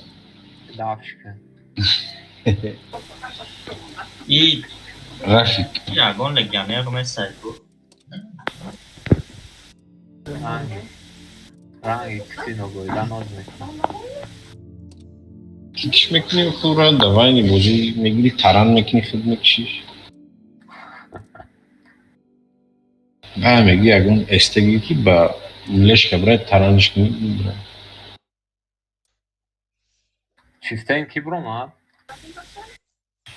Davška. I Rafik. Jagon legioner come sei tu? Rangi ksinogoy, da nozmek. Hiç mekini kura davay ni bozi megili taran mekini khidmat kişiş. Ha megi agon estegi ki ba leş kabra taranış kini bra. Çiften ki bro mu?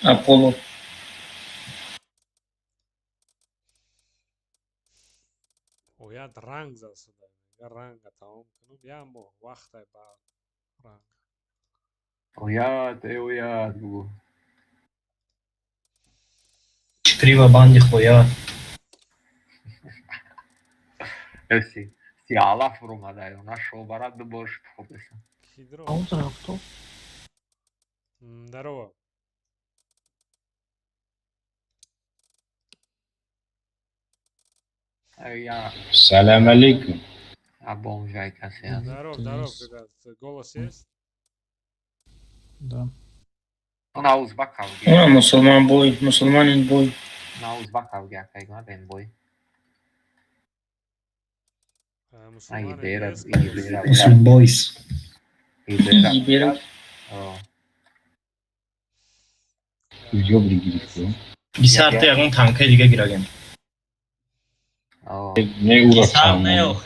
Apollo. باید رنگ زده یا رنگ تمام کنم یا مو وقت با رنگ Oyat bu. Priva bandi khoya. Si alaf vroma da je našao barat da boš popisa. Хидро. А он кто? Здорово. Я. Selam aleyküm. Абон жайка се. Здорово, здорово, ребят. Голос есть? Да. Na uzbakav. Ona Müslüman boy, Müslümanın boy. Na uzbakav ga kaj gledam boy. Müslüman Müslüman boys. Ibera. Video bir girişiyor. Bir saatte yakın tanka diye gireceğim. Ne uğraşacağım? Ne yok,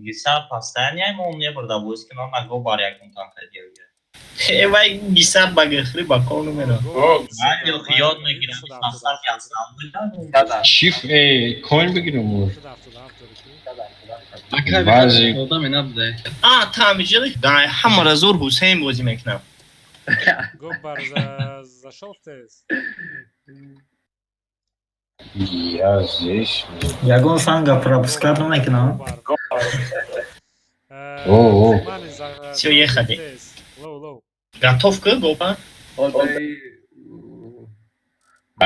bir saat pastane mi onu burada bu eski normal go bar yakın tanka diye. Vay bir saat bagajlı bakalım mera. Ben yok yod ne girem nasıl yazsam. Şif coin بگیرم. بعضی خودم اینا بده. Tamam canım. Ben hamara zor Hüseyin بازی میکنم. Гобар зашел в тест. Я здесь. Ягон санга пропускать میکنم. О. Все ехали. Готов к Гопа?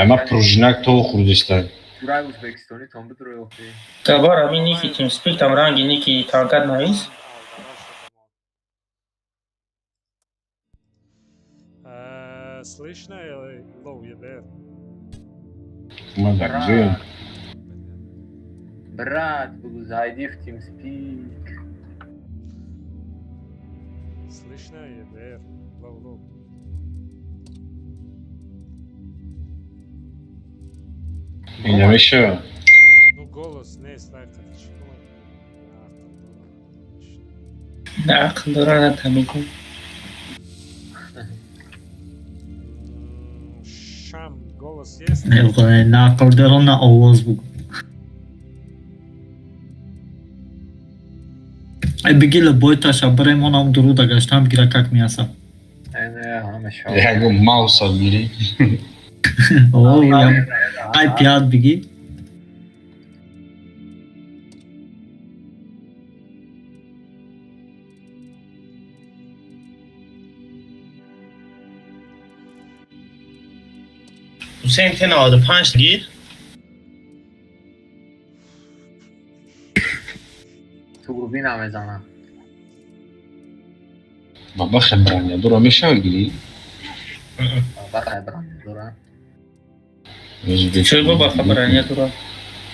Ama пружинак то Kurdistan. Turay Uzbekistoni tam bir duruyor ki. Gabar abi Niki TeamSpeak tam rangi Niki tankat navis. Слышно или лоу ебер? Магазин. Брат, зайди в TeamSpeak. Слышно ебер? Лоу. İneme şu. Ну голос не слайка чего. Да, дорога там иду. Шам голос есть? На кордон на ovoz bu. Бегила бойта шабрем онам дуруда гаштам гира как мясо. Я го мауса бiri. О, я iPad беги. Hüseyin ten aldı punch gir. Turbina mezana. Baba خبرانه برو میشاگلی. Baba خبرانه dura. Чё баба خبرانه dura?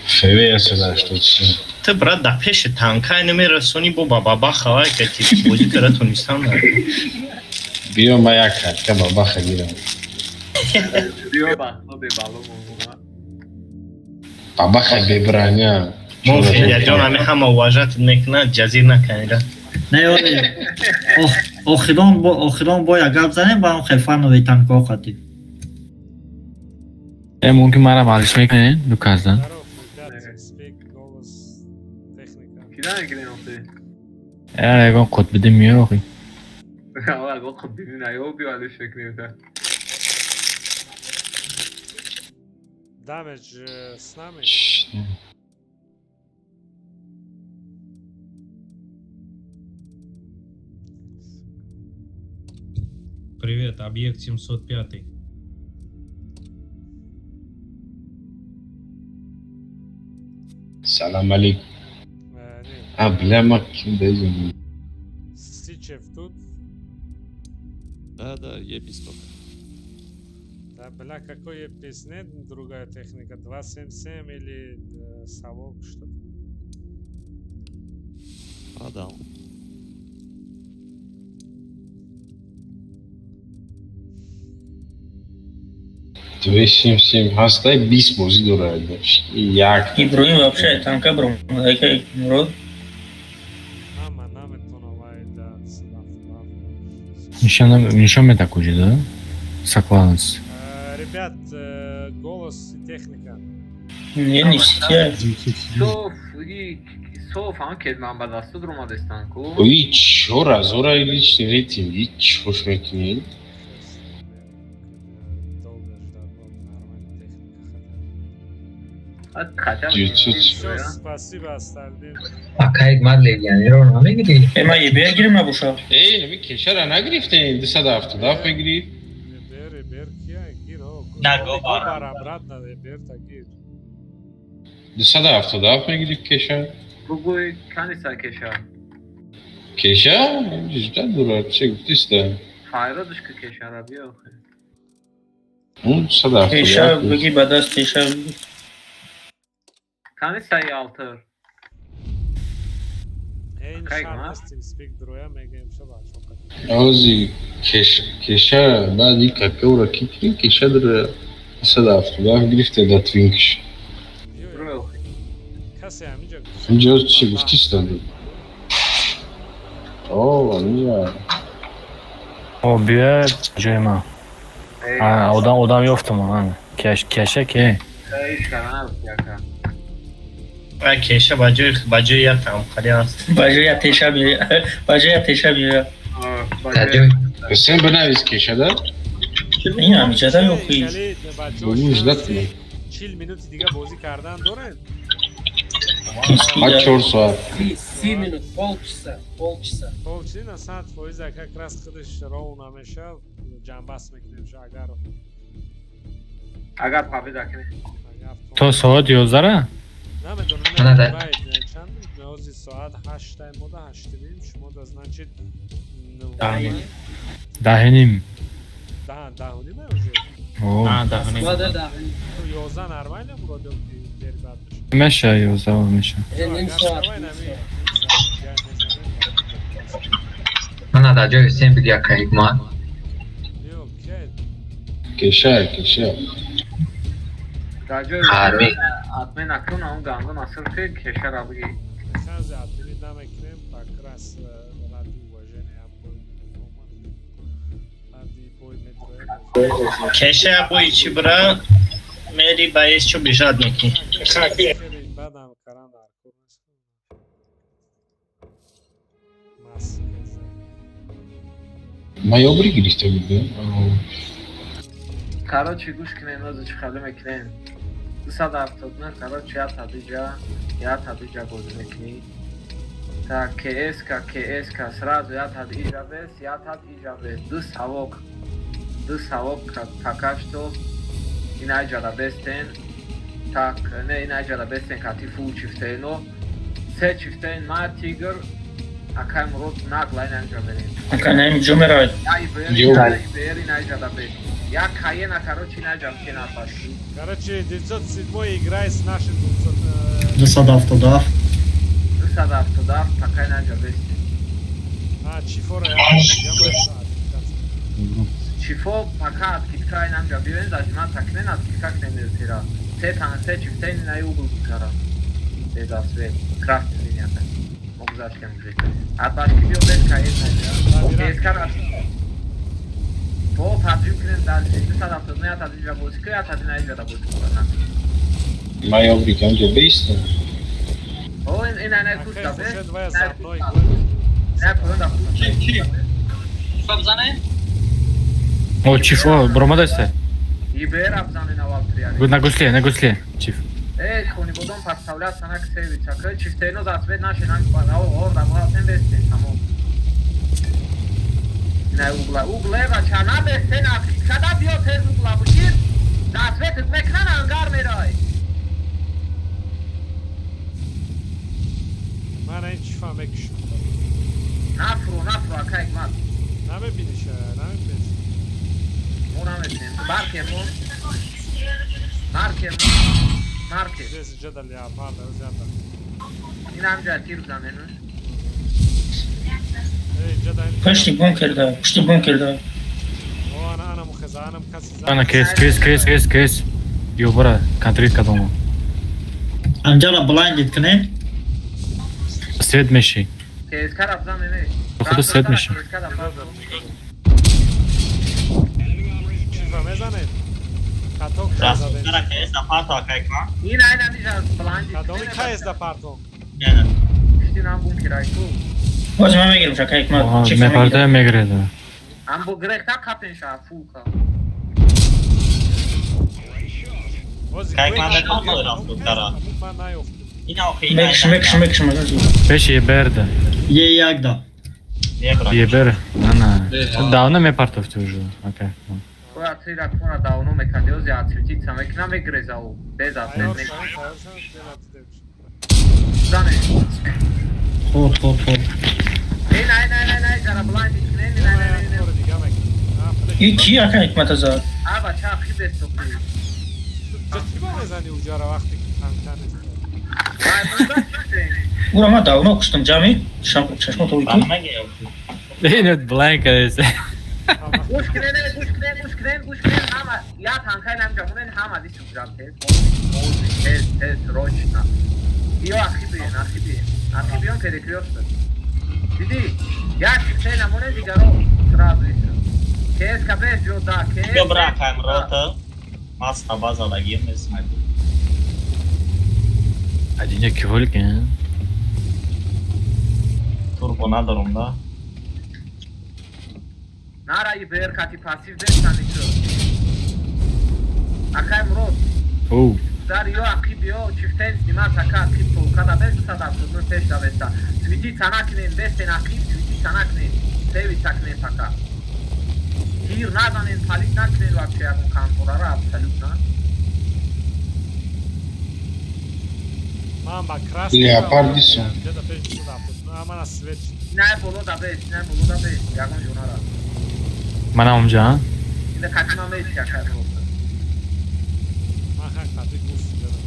Феве сюда что-то. Ты брат да пеше танка не мерсони баба хавай кати бози каратон истан. Био моя карта баба хагира. Diyor bak, o bir balon oldu. Baba xabe branya. мо федяҷон ҳами ҳама уважатт мекунад ҷазир накунед. Не оре. Охирон бо як гап занем ба он Хефанови танко хати. Мумкин марам алиш мекунен дуказдан. Кидан греноте. Ягон код бидим миёр охи. Ягон код бидим наёби алиш мекунем. Damage с нами. Привет, объект 705. Салам алейкум. Бля, ким дайзем? Сичев тут. Да, епископ. Да, бля, какой епис? Нет другая техника? 277 или совок что-то? Продал. Двести хастай 20 мози дорад. Як. Иброим вообще танка бром. Окей, бро. Ничего мне так уже, да? Сокланец. Ребят, голос и техника. Не все. Соф, ан кедман ба дастуд омадестан ку? Ой, чё разора илич рейтинг, чё ж мекунед? Спасибо остальным. Акай марлеган, ерон намегири. Ма ебер гирим набуша. Нами кешара нагрифтен, десада автодаф мегириф. Ребер, кия гиро. Наго бар обратно, ребер, так гир. Десада автодаф мегириф кешар. Бугуй каниса кешар. Кешар? Жда дурар, чек тиста. Хайра душка кешара биё. Десада автодаф. Кешар беги бадаст кешар. Каниса и алтер. Эн шарст спик дроя мегем шаба. Аузи кешар, бади какаура кикри, кешар десада автодаф грифте да твинкш. اینجا چی گفتی ستادی؟ نیا بیا جای ما odam yoktu mu? Keşe ki. Keşe bacı yatam. Bacı ateşe. Sen banaviz keşede? این همیشه دا یوخی بوجدت می 40 minut دیگه بازی کردن دارن. Kaç saat? 3 minut, полчаса. Полчаса, сад фойза как раз ходиш ровно мешал, جنبست میکنیم اگر قابل دکنه. تو ساعت 11 را؟ نمیدونم چند نوزی ساعت 8 مده 8 نیم شما دازنچید 10 نیم 10 نیم уже. О. 10 ним. 11 нормально вроде дери بعد بشه. میشه 11 میشه. Ana da joy sempre dia cair mal. Keşer. Harbi. Atmen akron اون گاندو nasıl ki keşer abi. Sen zaten نمیکنیم پاکراس رادی وژن ام کشه بوی چی برا میری باید چو بیشاد میکنی بعدم کاران Mayobri girişte bugün. Короче, гушкин нозич хали мекнем. 270 на короче я тадиджа бози мекни. Так, КСК сразу я тадиджавес. Ду савок пока что инаджала бестен. Так, не инаджала бестен кати фул чифтено. Се чифтен ма тигр. Акаем рот нагла инаджа берем. Акаем джумерат. Бери инаджала бестен. Я Каена, короче, инаджа кена пашки. Короче, 907 играет с нашим 200 автодав. 200 автодав, пока инаджа бестен. Чифора я Чифо пока откидка инаджа биоен, даже ма такнен откидка кнен дезира. Се чифтен на югл бикара. без освет. Красная линия. Обзачкам уже. А башки бил без кайф. Без карат. По таджикин дальше. Ты садав тут не таджика будет, а таджина идет будет. Mai au weekend de beesten. O in einer Fußball. Уже двое за мной. Что бзане? О, чиф, о, бромадайся. Ибер абзаны на валтрия. На гусле, чиф. Кони будем поставлять на ксевич. А чифтено за свет наши нам о, да вот бесте, само. На углева чана бесте на когда бьет из угла будет. За свет мекна ангар мерай. من این چی فهمه کشم نفرو اکایک مات نمیبینیش نمیبینیش اون نمیبینیم مارکر بیز جدل یا پارده و زیاده این همجا تیر بزنه نوش پشتی بون کرده او انا مخزانم کسی زن Ana, kes. Yo, bora, контритка дома. همجا را بلایندید کنه Свет меши. Keskar abzan ne? Походу свет меши. چیفا میزنه کاتوک راست زده داره که از دپارتو اکایک ما این aynen diyeceğiz balancı. کادومی که از دپارتون نه İşte nam bu kiray tu. باز من میگیرم شکایک ما Ага, چیف me میگیرم partea me greda. Am bu grekta kapın şa fuka. اکایک ما دارم ما راست داره من نیفت این آخه این مکشم Пеш еберда. یه یک دا Ебер. Ana. Davno me partovti уже. Окей. Bu atıyla sonra da onu mekadioz ya atıyla çamekna me greza o. Beza sen me. Zane. خوب Ne jara balancı ne. این کی اکایک ما تزار Aba çap gibi sokuyor. چطور میزنی اونجا را وقتی که کمتر او را ما داونو کشتم جامی چشم تو bana ایکی geliyor Нет, blanka ese. Kuş kren ama ya tankayla amca bunun hama diş ucam tez roçna. Dio archibion que decliostă. Didi, ya sen amone digaro sразу isso. Que es cabez yo da que eu bırakayım rota Masna bazada girmesin hadi. Один кивольки. Turbo ne durumda? Narayı ber kati pasif destanısı. Akayım rot. Oh. Dario akibio çiften sima taka akibto kada bez sada bunu peşta vesta. Sviti tanaknen besten akib sviti tanaknen sevi taknen taka. Hir nadanen palit naknen вообще одну конторара абсолютно. Мама, красный. Leopardison. Где-то прежде сюда. Мама на свет. Ne bolo da bez, yagon jonara. Mana amca ha? Şimdi kaçma meclis yakar oldu. Aha, kadık olsun canım.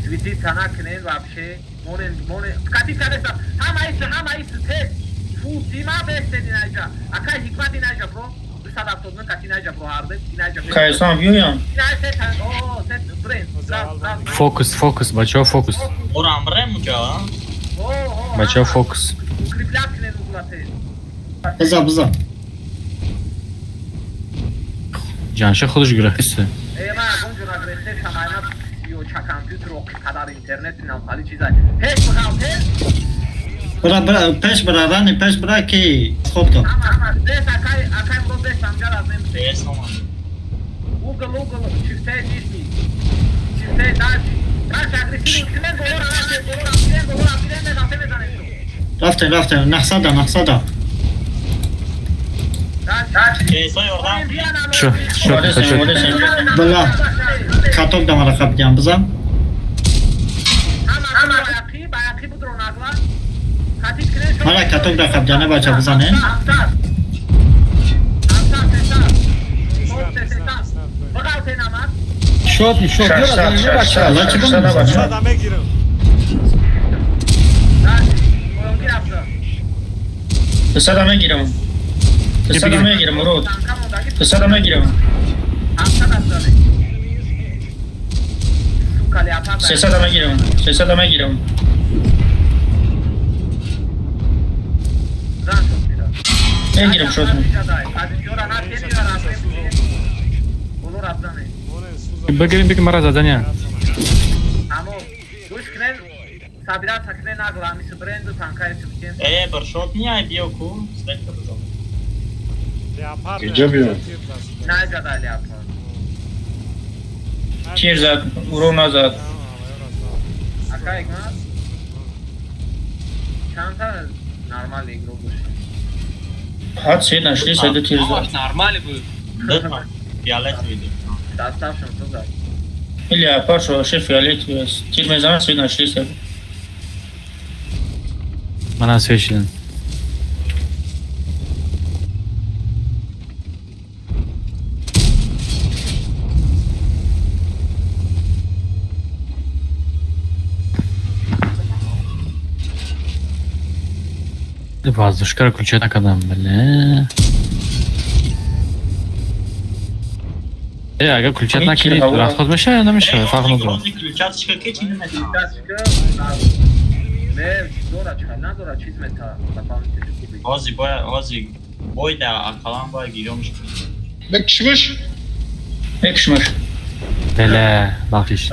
Sviti tanaknen вообще. Monen. Katif kadesa. Hama isi tek. Fu sima bestedin ayca. Akay hikmat inayca bro. Sada tozunu kat inayca bro hardı. İnayca. Kaysan viyor ya. İnay set. Oo set brain. Фокус, большой фокус. Oram remca. Большой фокус. Укреплякnen углаты. Бза. Canşı xılış grafisi. Ema gonjo nagreste samayna yo cha kompüter o kadar internet nan pali çizay. Peş bakalım. Peş bırak ki خودکا Ama des akay bro des amca lazım. Yes ama. Google çifte dişni. Çifte dashi. Dashi agresif kimen dolar ne zaten zannetti. رفته نحصده Soy oradan. Şu. بلا کاتوک دم را خب جام بزن Ama bayaki bu dronagla. Katif kiren مرا کاتوک را خب جانه بچه بزنه Şot. Allah çıkın Sadame girin. Sadame girelim Murat Sadame girelim سه تا میگیرم سه تا میگیرم میگیرم شد بگیریم بگیم مرا زدنیا برشوت نیای بیو کو سپکت بزن اینجا بیام تیر زد ورو نزد حادثه نشلی سایده تیر زد Нормально будет. فیالت ویدی или пашу шеф фиолетовый тир мезан сойде нашли сایده من از فشیدن воздушка включена когда бля اگه کلچت نکنی رفت میشه یا نمیشه فرق نداره ключаточка keçin Ozi boyda arkadan boya giriyormuş. بکشمش بکشمش بله بخشش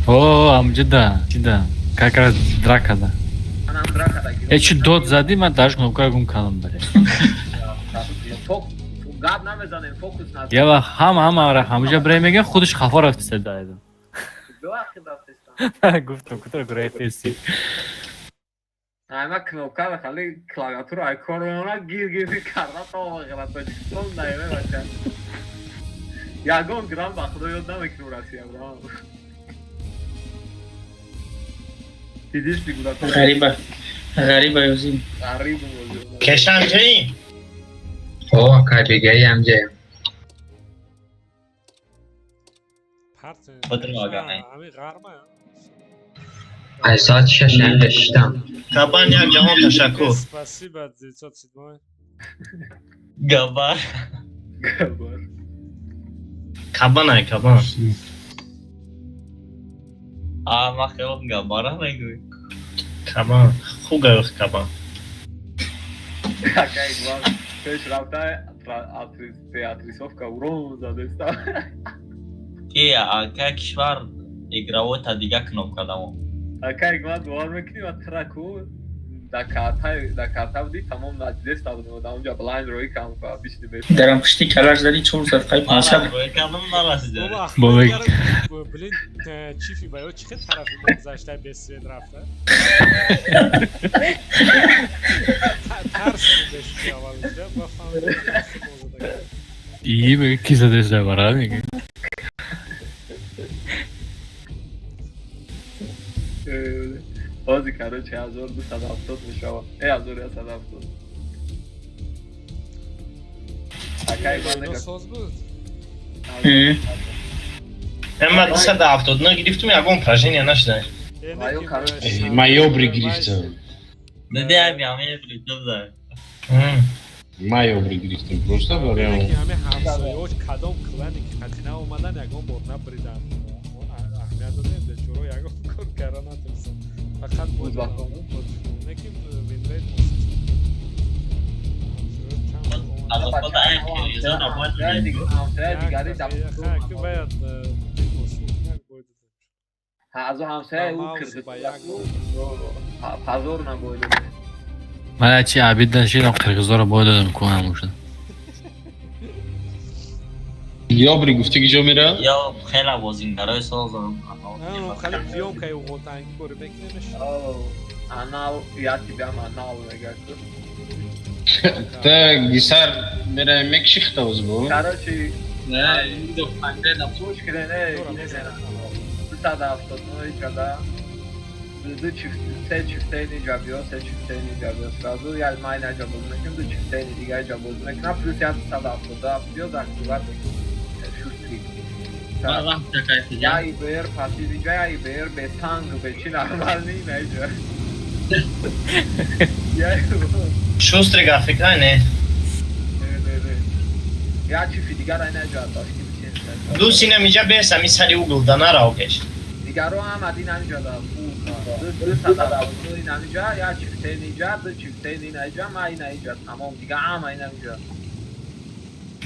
اوه جدا как раз драка да эчи дод зади ман даже кнопка гум калам баре я ва ҳама ҳамаҷа бре меган худаш хафо рафтиста дайдам гуфтам кутра гурафеси Ayma knopka khali klaviatura ikonuna gir karda to wagera to chton nayme bacha. Yagon gram baxdo yodam eknurasiya bro. Didish figura to غریبه یوزیم غریب کشم جایی اوه کارگری هم جایی خودم آگاهی از ساعت 6 نشتم کبان یک جهان تشکر Спасибо, 907. گبار کبان ما خیلی گباره میگوی کبان خوب گوی کبان Какая игла. Пеш рафта атрисовка урон задеста. ки ака кишвар игравота дига кнопка дамо Какая игла дуар мекни ва траку да катавди тамом наҷлес табуд да унҷа блайнд рои кам ва бишни беш. درم پشتی کلاش زدی چون زد قیب مصب مصب روی کردم نرسیده Блин, чифи байо чӣ тарафи гузашта бесвед рафта? Тарс беш авалда ба фамилия. iyi bir kız adresi var abi. Ozi короче 1270 мишава. 1170. Какая игла соз буд? اما 270 گرفتم یکم پراژینی نشده майобри грифтам دیدی همه گرفتم دار майобри грифтам просто говоря ҳаме ҳамсояоч кадом клани ки қатина омадан ягон бор набридан аҳамият додем де чоро ягон кор кара натурсам фақат буд неким винрейт از خود این یزا نباید از همسایه او کرده پازور نبوده من چی عبید داشتم قرقیزا رو باید دادم کنم موشد یابری گفته که جا میره؟ یا خیلی بازینگرای سازم خیلی پیوم که او غوتنگی باره بکنمش анал я тебя анал нагад та гисар میره مکشیخته از بو короче نه این دو پنجه слушай не 270 когда ду чифте чифтейни ҷабиё сразу я майна ҷабоз мекунам ду чифтейни дигаи ҷабоз мекунам плюс я 270 биё активат шустри я ибр пасиви ҷа я ибр бесанг бечи нормальни меҷа шустри графика не я чифи дигар ай наҷа дашти бичи دوسینم اینجا برسم این سری اوگل دانا را اوکش دیگرو هم ادین اینجا دا دو صدا این اینجا یا چفته اینجا دو چفته اینجا ما این اینجا تمام دیگه هم این اینجا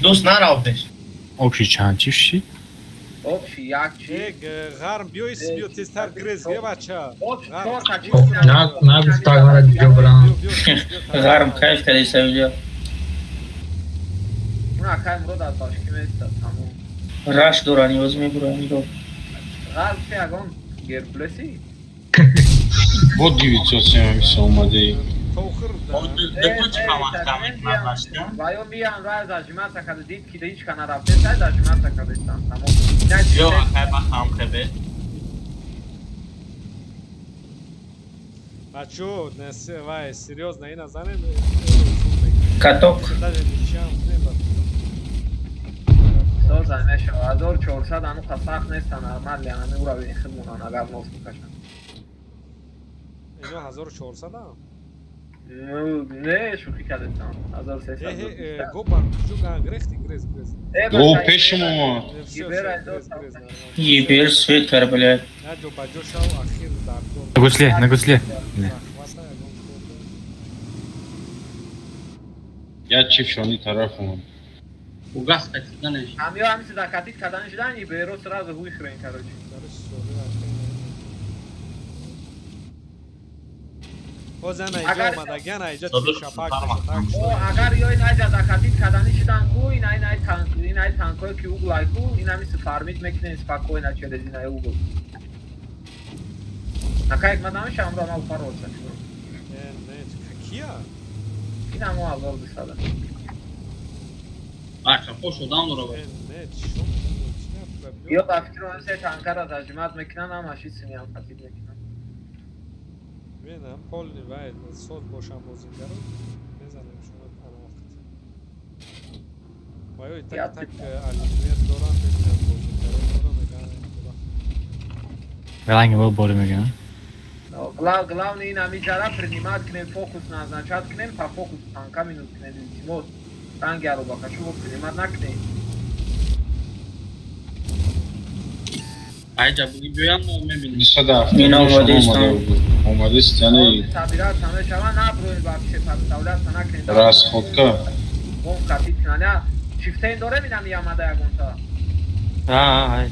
دوست نرا اوکش Общий чан чиши. общий як чи غرم بیو اس بیو تستر گریز بیا بچه نه گفتاگانه دیگه برام غرم کیف کردی سویلیا اون اکای مرو داد باش که میسته تمام راش دورانی وزمی برانی رو غرم چه اگون گرپلسی Вот 970 اومده ای. وایو میان وای زاجمات سکاد دید کی هیچ کنا رفته سای زاجمات سکاد استان تمام یو اکای بخام خبه بچو نسه وای سریوز نه اینا زنه کاتوک سوزا نشو 1400 انو قساق نیستن نرمال یعنی اورا به خدمون اگر نوت بکشن اینو 1400 نه شوخی کردم 1300 گوبا جوگا گرختی گرز О, пешему. Ебер свет кар, блядь. На гусле, на гусле. Я чевчони тарафом. угас катиданеш همه همین صداقتی کردن شدن بیرو سراغ هوی خرین کاروچی او زن اینجا اومده گن اینجا شپاک اگر یای اینجا صداقتی کردن شدن کو این ای تانکوی که اوگل ایکو این همی سفارمیت میکنه اسپاکو اینا چه دینا اوگل نکایک مدامش هم رو ما اوپر رو چه کیا این هم اول بساده بچه خوش شدم رو یا دفتر اون سه تانکر از اجماعات میکنن هم اشی سنی هم خطیب میکنن ببینم پول نیوید صوت باشم بازیگر رو بزنیم شما پناه وقت وایو تک تک الیمیر دوران ببینم بازیگر رو میگن Belange wel boden meegaan. Главное и нам иджара принимать к ним фокус назначать к ним по фокусу танка минут к ним тимот тангару бахачу принимать на к ним айда буги биям мебинем Сада. Мина اومده стены. Табират саме шава на броин вообще подставлять на к ним Расходка. Он катит наня чифтен доре минам ямада ягонта ай.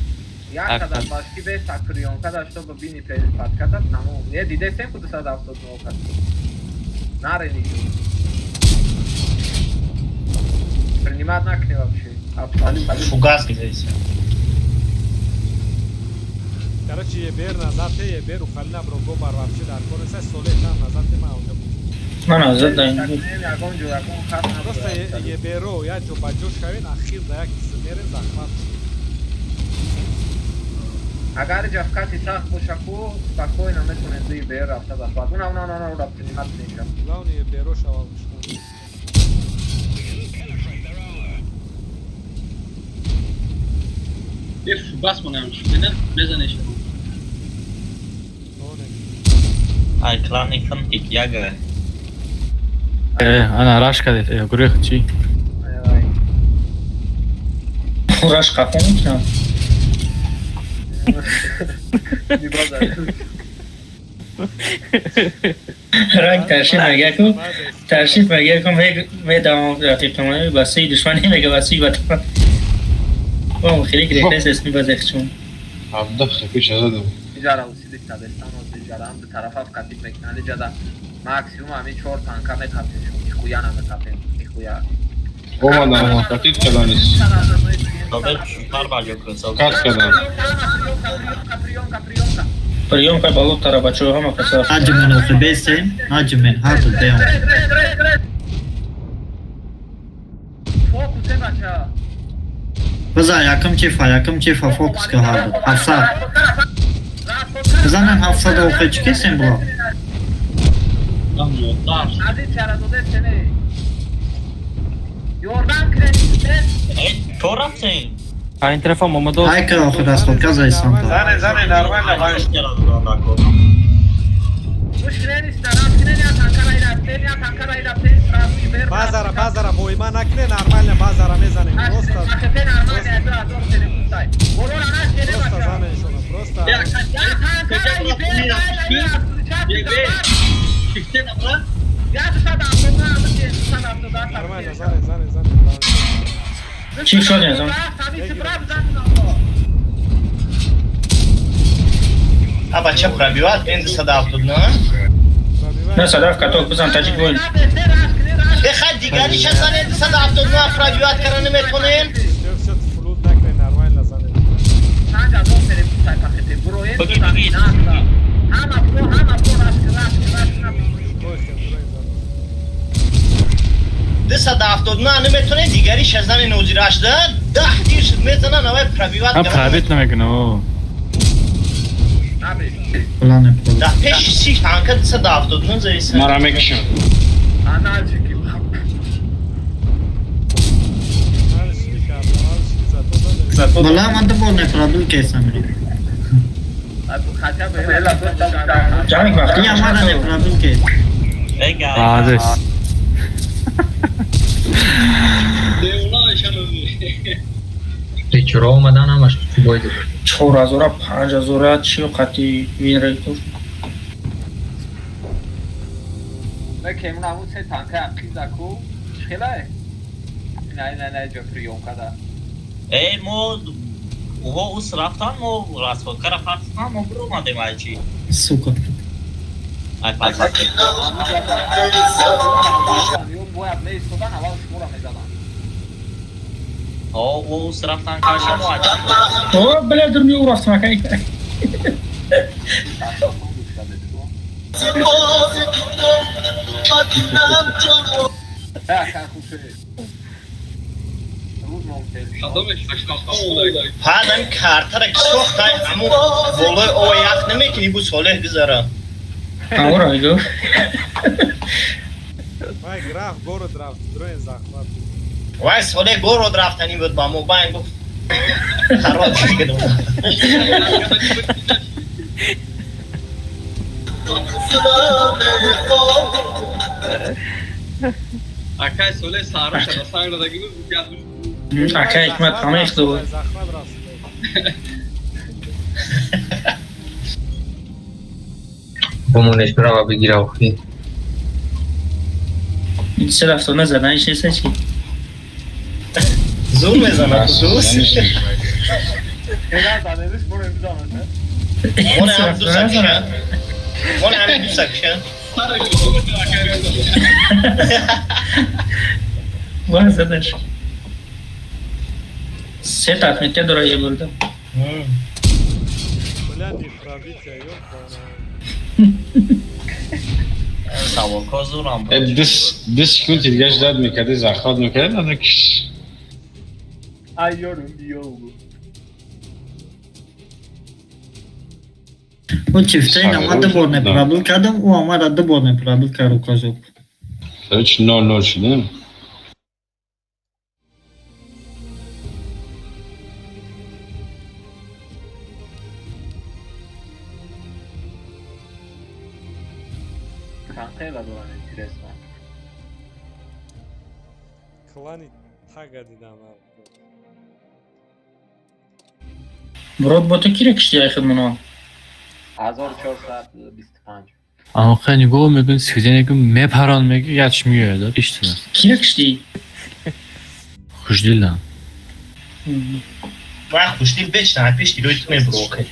Я когда башки без акрион, когда чтобы бини перед подкатом, ну, я дидесем куда сюда автодно кат. Нарени. Принимать на кне вообще. Абсолютно. Фугас здесь. короче ебер назад ебер ухална брого бар вообще дар кор се соле там назад ма اونجا من назад даем. просто еберо я جو баҷо шавин ахир да як смерен захмат اگر جفکتی سخت باشه کو спокойно میتونه زی بیر رفته بخواد اون رفت نیمت نیشم لونی بیرو شوال بشتن bir şu basmanam şimdi بزنش Ай, клан их там тик яга. أنا راشكا قريخ شي. Ураш кафон там. رنگ ترشیف مگه کن می دوام رفیق تمامی بسی دشمنی مگه بسی بطمه با خیلی گریخه اسمی بازخشون عبده خفیش ازدم ایجاره اوسیدی تابستان و ایجاره هم به طرف اف کتیب مکنالی جدا ماکسیموم همی 4 تانکا میتاپیشون ایخویا نمیتاپیم ایخویا اومدم کتیب کلانیست کت کلان Приемка болота рабочего махаса. Аджмен охбесен, аджмен хату деон. Фокус бача. База яким чифа фокус ка хаду. Хафса. Занан хафса да охечки сен бла. Ади чара доде сене. Yordan kredi. Çorap sen. Ein Treffer Momodov. Ай ка охда сходка зайсан. Зане нормально Муш крени старат крени а танкара ира базара бойма накне нормально базара мезанем просто занешона просто нормально зане Чим шоден зон? А бача пробивает энди садав тут, на? На садав каток бизан таджик бой. Бехад дигari шазан энди садав тут, на пробивает кара неметонен. Все флут накне нормально зане. Санжа зон перед сай пахете бро энди садав. Хама бро دست داد نه نمیتونه دیگری شزن نوزیرش داد 10 تیر شد میزنه نوای پرابیوات پرابیت نمیکنه ده پیش سی تانکه دست داد نه زیسه مرامکشون بلا من تو بولne پرابل کیسا میری جامعه وقتی یا من نه پرابل کیس آدرس چرا اومدن همش باید 4000 5000 چی قطعی وین ریتور که من همون سه تانکه اقیزه کو خیله نه جفریون کده ای مو او اس رفتن مو راسفال کرا فرسان مو برو ماده مایچی سوکا ای پس او اس رفتن کارشا مو آجی او بله درمی او رفت مکایی پادم کارتر کسوخت همون بالای او یخ نمیکنی بو ساله گذاره آورا ایگو وای گراف گورو درافت دروین زخمت وای ساله گورو درافتنی بود با موبایل گفت خراب دیگه دو Akay söyle sarı şada sarı da gibi geldi. Akay hikmet ama işte bu. بمونش برم و بگیرم خیلی این چه رفت نزدن این چیزه چی؟ زور بزنم دوست اون هم دوست کشن اون هم دوست کشن واه زدش سه تخمیته داره یه بردم بلندی پرابیت yok سوالکار زورم بود دست کن تیرگش داد میکرده زخات میکرده نه کش ایارون دیو بود او چیفته این آمده بورنه پرابل کردم او آمده بورنه پرابل کرد و کازوب هیچ نول شده خیلی دوران انترسان کلانی تاگا دیدم برود با تو کی رکشتی های خدمنا 1425 آخه نگاه میگن سیزنه که مپران میگه یادش میاد işte کی رکشتی خوش دیلم من خوش دیل بچنم پیش دیلوی تو میبروکه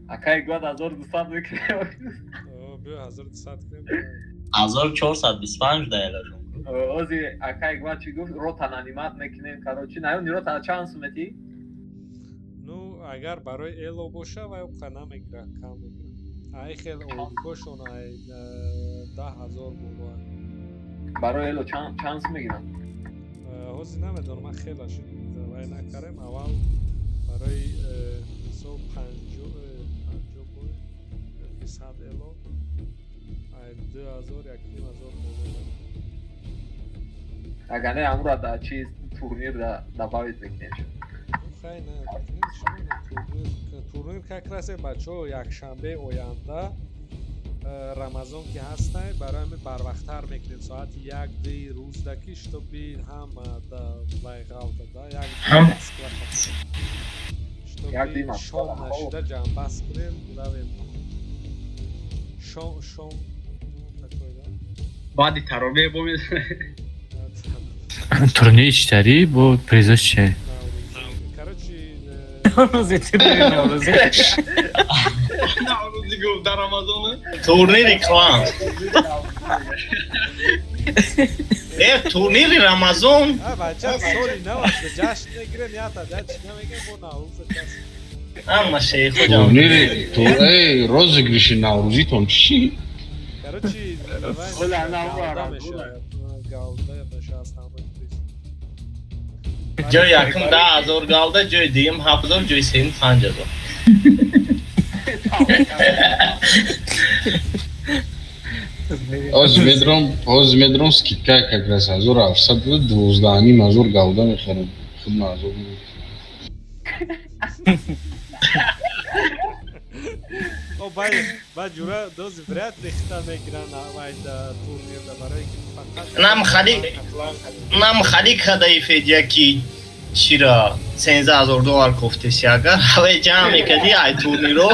اکای گواد 1200 بکنه 1425 دایلاشون اوزی اکای گواد چی گفت روتان انیمات میکنیم کاروچی نه اون روتان چانس میتی ну агар барои эло боша вай уқа намегира кам мегира ай хел олкошон ай 10000 було барои эло чанс мегирам ҳозир намедонам ман хелаш вай накарем аввал барои со 50 бой 100 эло ай 2000 1000 було агар не амура да чиз турнир да добавить мекунем خیلی نه تورنیر как раз بچه‌ها یکشنبه آینده рамазон ки ҳастай барои ҳамин барвақттар мекунем соати 1-2 рӯздаки штоби ҳама лайғалда да штоби шом нашида ҷамъбаст кунем равем шом такой да баъди таровеҳ бомезанем. Турнир ичтари бо призаш чи? Наврӯзӣ гуфт дар Рамазоне. Турнири клан. Турнири Рамазон. бача соли нав аст ҷашн мегирем ята ҷашн намегирем бо наврӯз кас Ама шейхоҷон. Турнир розыгрыши Наврӯзитон чӣ? короче галда мешавад галда мешавад ҷои якум 10,000 галда, ҷои дуюм 7,000, ҷои сеюм 5,000. Оз медрон скидка как раз 1700 12,5 галда мехарам. Худна 1000. ба ҷура дози вряд ли хита мегиран авайда турнирда барои ки фақат нам халик хадаи федя ки чира $13,000 кофтеси агар ҳавай ҷамъ мекарди ай турниро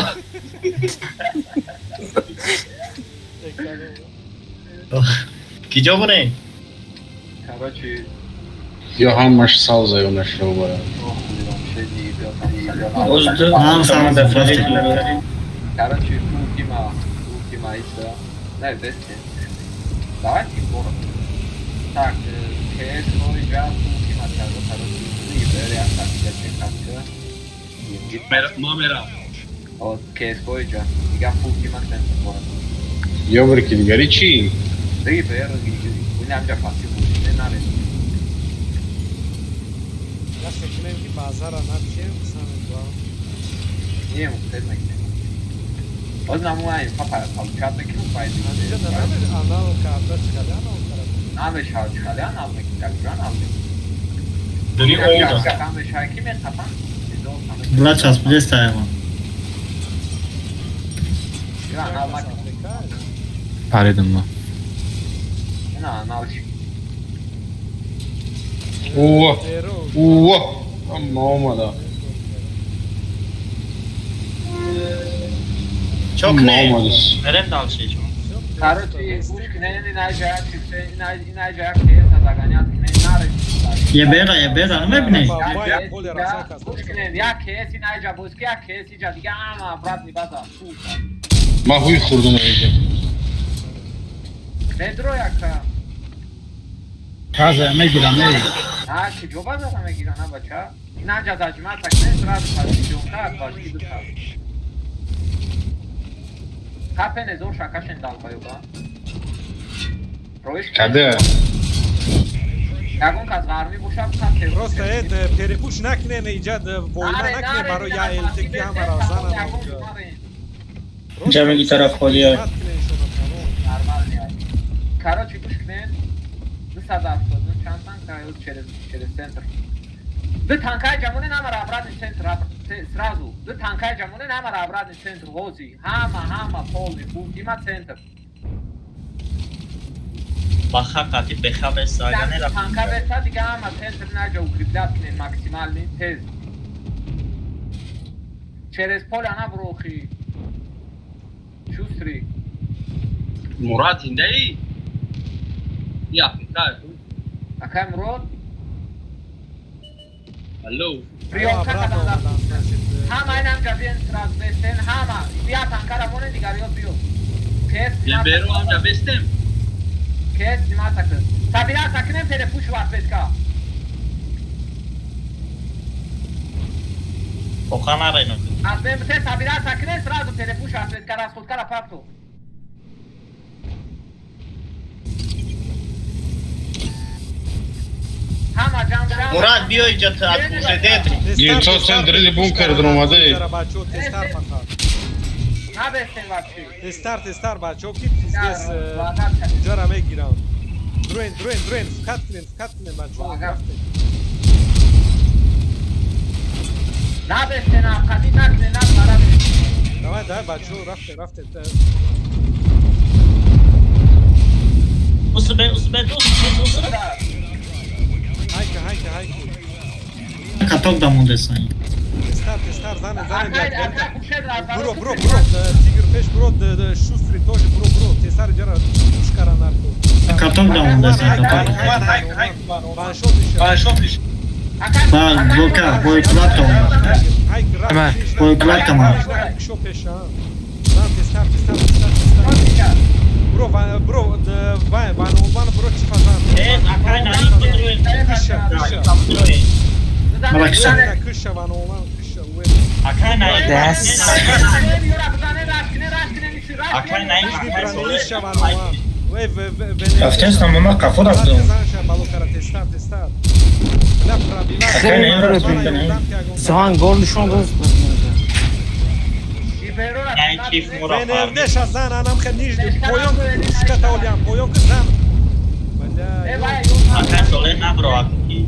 киҷо бурем Короче, Ё ҳамаш савза ё нашро бара. короче, ultima isto. Ne, desne. Давайте город. Так, КС новый газ, ultima чазо, короче, libere a partita чекача. Номера. От КС бойча. Сега ultima center город. Ё бирки дигари чӣ? Libere, unamja фаси буди, не наре. Я фикрем ки базара начем сами два. Не, муктед мекунем. Ознамуаем, папа, чат мекунем, пайди. Анҷа да намер анал карда чикали анал карда. Намешав чикали анал мекунем, анал мекунем. дуни олда Намешав ки мехапам. Бла час блеста его. Анал мекунем. Паридам ма. На, анал чи. Уа. Амма омада. чокне берем далши Короче, ушкинен инайҷая чипсе, инайҷая кеса заганят кинен наре. Я бера, мебни. Ушкинен я кес инайҷа буски, я кес иҷа дига ама обратни база. Ма ҳуй хурдум айҷа. Медро яка. Каза мегирам, не. Чи ҷоба зада мегирам, а бача. Инайҷа заҷмат такнен сразу пазиҷонка, башки дута. Капен зор шакашен далбаёба. Роиш Каде? Ягон кас ғарби бошад капен. Просто перепуш накнен иҷад война накнен барои я элтики ҳамаро занам. Ҷамиги тарафхолия. Короче, гӯш кунед. 270 чанд танка ёд через центр. Ду танкаи ҷамоне намара обратный центр сразу. Ду танкаи ҷамоне намара обратный центр вози. Ҳама полный ултима центр. баха қати беха бесага нера. Танка беса дига ҳама центр наҷа укреплят кинен максимальный тез. Через поля набурохи. Чустри. Мурод индаи? Я фикар. Акай Мурод? Алло. Приёмка кадан. Ҳама инам ҷабиен сразу бестен, ҳама. Бия танкара монен дигариёд биё. Я беру амҷа бестем. Кес нима такын. Сабира сакинем перепуш ватбетка. Пока нарайно. Азбем те сабира сакинем сразу перепуш ватбетка расходка рапарту. Мурад биё иҷа откуже детри. Ё центри бункер дромаде. Набестен вақти. Тестар бачо ки здесь ҷара мегирам. Друен, фукат кинен бачо. Набестен ақади накнен, набара. Давай бачо рафте. Usbe dost. Hayki. Katok da monde sen. Testar zane. Bro. Tigr peş bro. Şustri toje bro. Testar jara ushkara narko. Katok da monde sen katok. Ban şopiş. Ba bloka boyklat da. Hemen. Boyklat da mı? Şopeş ha. Lan testar. Bro, van olman bro çifazan. Akay nani kudruin. Kışa. Bak sen. Kışa van olman kışa. Akay nani. Des. Akay nani. Kışa van olman. Raften samama kafa raften. Testar. Zaman gol nişan Yani keyif mora Ben evde şazan anam khenijdi. Poyon şkata olyam. Poyon kızam. Akay sole na bro akki.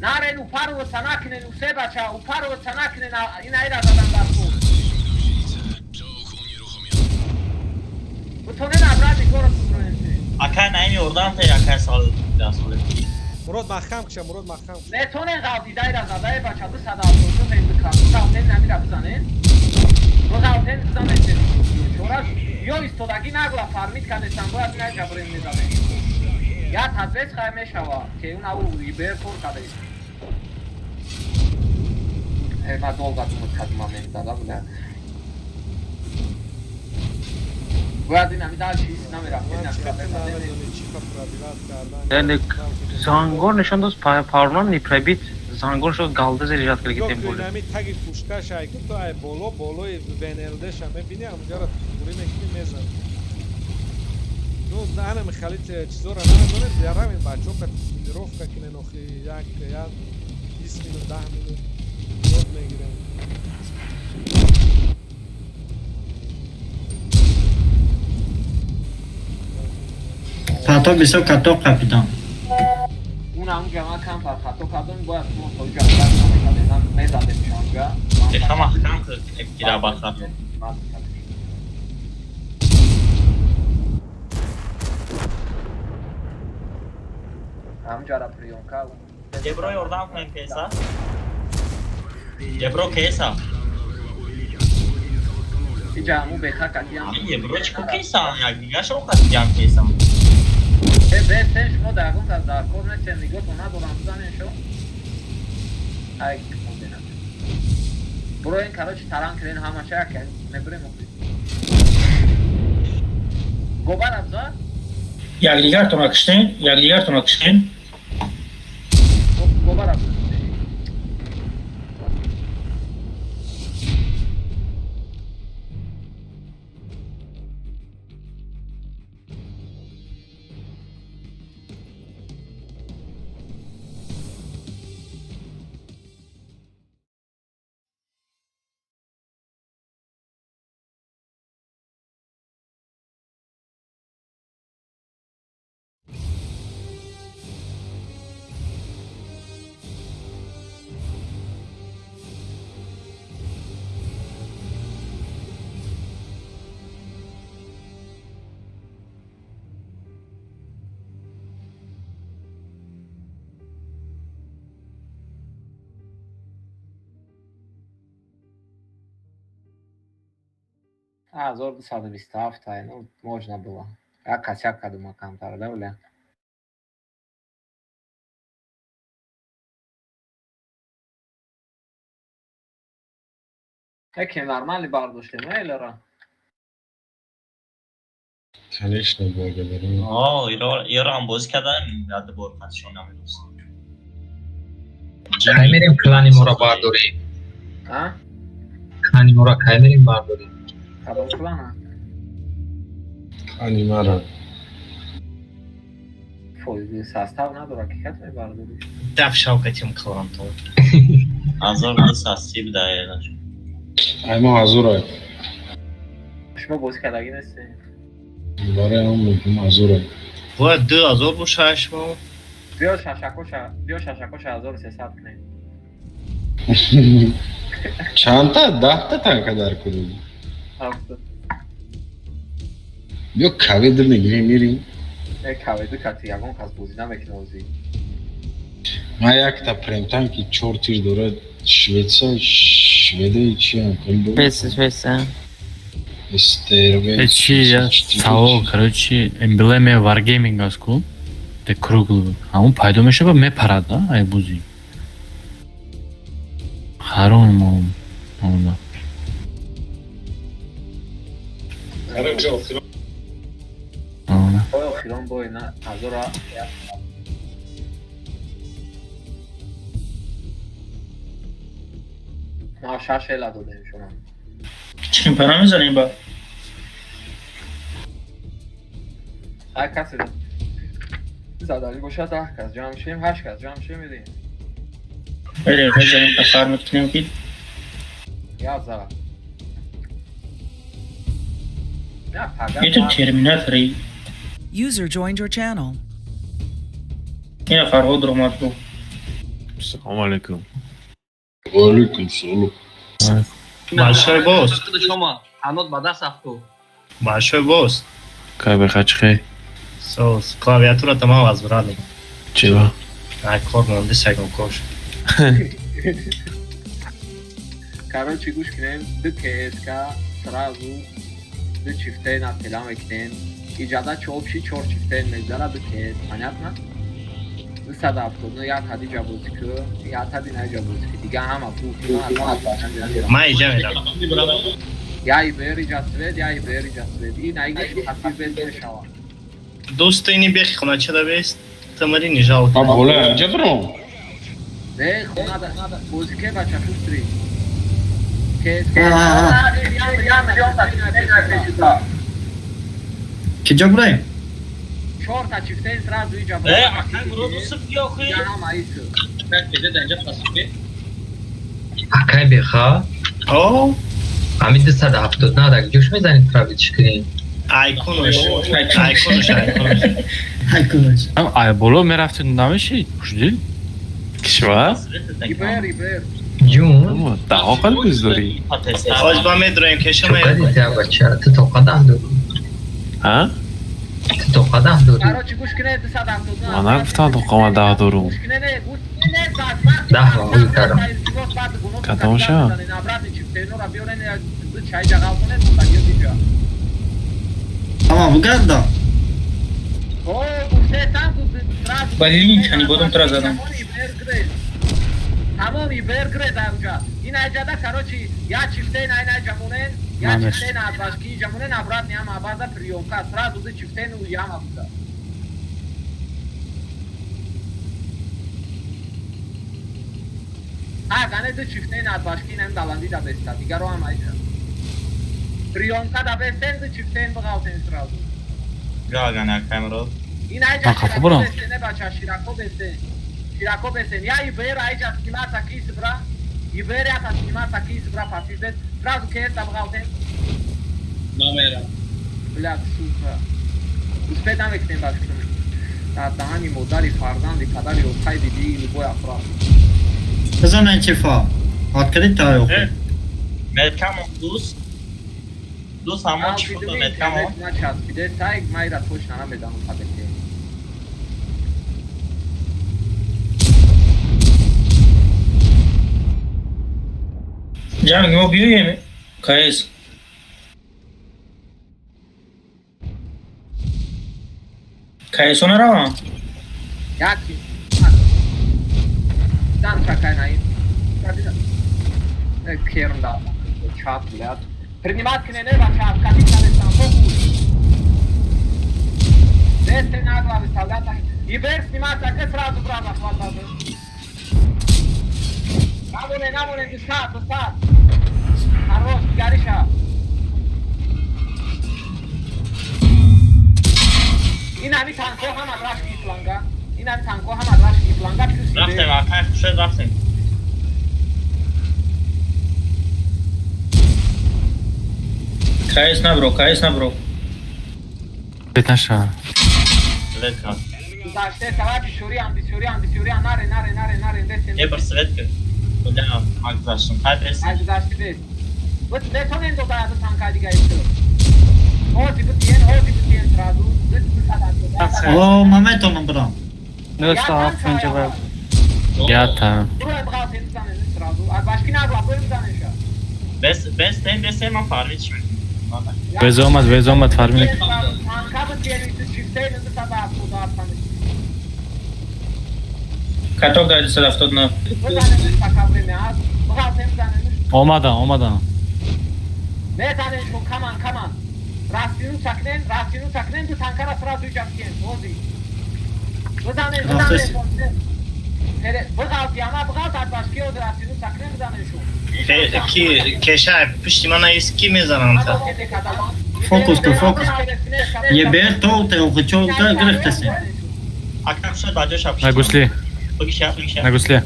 Naren uparu sanaknen usebacha uparu sanaknen inaira dadan bu. Bu tonen abradi koros proje. Akay nani oradan da akay sole. Murod mahkam kışa. Ne tonen gavdi daira zadaya başladı sada aldı ben kaldı. Zaten namira bzanen. O zaten zaten. Çoraz yo istodagi nagla farmit kanestan bu adına jabren nezade. Ya tadres khaymeshava ke una u riber kor kade. Ma dolga dumut momenta da bula. Guarda mi dal ci namira. Yani Zangor nişan dost parman ni prebit. Zangor şo galde zelijat kar Yok gitem bol. nami tagi pushka shayki to ay bolo venelde shame bini amjara puri mekni mezan. Ну, да, мы хотели чизора на зоне, я равен бачока, тренировка киненохи, як 20 минут, 10 минут, вот мы играем. Katok bisok katok kapitan. Una unga ma kam par khato kadon boyad mo toja kadon mezadem shanga. Tamam kanka hep gira bakar. Amjara priyonka. Jebro oradan koyun kesa. Jebro kesa. Ijamu bekha katiyam. Ay Jebro çiko kesa ya giga şok katiyam kesa. Ben sen şunu da akım kaz da korne sen nigot ona dolantıdan en şo. Ay kudena. Burayın karaç taran kren hamaşa ken ne bre mukli. Gobar abza. Yagligar tomakışten. Gobar abza. Зор сада виставтай, ну можно было. Ака-сяка думаю кантар, да, бля? Эке нормальный бардушли, ну или ра? Конечно, благодарю. О, İran boz kadar adı borkatşona mıyız? Kaymerim klani mora bardori. Ha? Klani mora kaymerim bardori. Kadın klana? Ani mara. Foy, sastav надо, ракет mi bardori? Dav şavkatim klanto. Azor da sasi bir daha yeler. Ayma hazır. Şuma boz kadagi nesin? Bare am hazır. Bu adı azor bu şaşma. Bio şaşakoşa azor sesat kne. Çanta, dahta tanka dar kurulu. Hafta. Yok kahvede mi gireyim? Kavedi kati yagon kas buzina meknozi. Ayakta prem tanki çortir dora Şvede içiyorum. Швеция. Стерве. я стало, короче, эмблеме Wargaming аскул. Те круглый. А он пайдо мешаба ме парада, ай бузи. Харон мом. Она. Она. Oyo filon boyuna azora ما شاشه داده شما چین پناه میزنیم با هر کسی زداری باشه ده کس جمع شیم 8 کس جمع شیم میدیم بریم بزنیم تفر میکنیم که یا زدار یه تو ترمیناتری User joined your channel. این فرهاد رو مات بود سلام علیکم. Aleyküm selam. Большой босс. شما هنوز با دست افتو Большой босс. Как бы хочу. Соус. Клавиатура там возврали. Чего? Ай, корм, десягом кош. Короче, гуш кинем, ДКСК сразу д чифтей на телам экнем. Иджада чопши чор чифтей мезара ДКС, понятно? صد افتاد نه یا تادی جابوزیکو یا تادی نه جابوزیکو دیگه هم افو ما اینجا میرم یا ایبری جاسوید یا ایبری جاسوید این ایگه تصویر بده شما دوست اینی بخی خونه چه دا بیست تمرین نجاو Abi ola cebro. نه خونه دا بوزیکه بچه فستری که کجا برای؟ چهار تا چیفته سراز روی جابو اکن رو دوست بیا خوی یا هم ایسو اکای بخوا او امید 170 نه دک جوش میزنید پراوید شکرین آیکونش Ama ay bolo meraftin nameshi. Kuşdil. Kişva? ایبر جون Daha kadar bizleri. آج با میدرویم کشم چقدر یا بچه تو قدم دارو Ha? تو قدم دارو короче گوش کنه 270 Ana guftan dokama daha doğru. گوش کنه نه گوش کنه ده واقعی کارم Katavuşa. Ama bu kadar. Блин, они будут тразаном. تمام برگره در اونجا این اجاده کاروچی یا چیفته نه جمونه یا چیفته نه باشکی جمونه نبرات نیم آبازا پریوکا سرا دوزه چیفته نو یا مابودا گانه دو چیفته نه باشکی نم دالاندی دا بستا دیگه رو هم ایجا پریوکا دا بستن دو چیفته بغاوتن سرا دو گاگانه کامرو این اجاده شیراکو بسته بچه شیراکو بسته شیراکو بسته یا ایبر ایجا سکیما تاکیس برا ایبر یا سکیما تاکیس برا پاسیزه سرا دو که تا بغاوتن نامرا بلاد سوپر اسپه دم اکتن باشکنم در دهانی مداری فرزندی پدری اوتای دیدی لبوی افراد بزن چفا هات کردی تا یو ملکمون دوست همون چی بود ملکمون ما چسبیده سایگ مایی را توش نرم بدانم پدکه جمعی ما بیویم کایز کایز اون رو یکی دان چکای نایی کیرم دا چاپ بلاد принимать کنه نه بچه افکاتی کنستان فوکوش دست نگلا بستالدات ایبر سنیمات که سرازو براد اخوال داده نمونه دوستات هروش گاریشا این همی تانکو هم ادراش کیفلانگا این همی تانکو هم ادراش کیفلانگا رفتیم آکای خوشه رفتیم کایز نبرو Betnaşa. داشته سوادی شوریان ناره دستن یه بر سوید کرد Bля, Magdaş'ın kaybetsin. Agdaştı biz. Bu detonen do dayadı tankaydı gayetli. Hoci bu diyen sıradu. Bu kadar. O Mameton'un bura. Ne sağ önce ver. Ya tamam. Buraya bırak seni zanen sıradu. Başka ne yapalım böyle zanen şu. Bez tem desem ama farmit mi? Vez olmaz farmini. Tanka bu diğeri çifteyle de sabah bu da atsanız. Katok geldi taraftan. Bu zanen takabrini az. Bırak seni zanen. Olmadan. Ne zanen şu kaman. Rasyonu taknen bu tankara sırası uçakken. Ozi. Bu zanen. Bu kaldı yana bu kaldı başka o rasyonu taknen bu zanen şu. Ki keşer piştimana eski mezaranta. Fokus. Je ber to te ukhchol da greftesin. Akşam şu da joş На гусли. На гусле.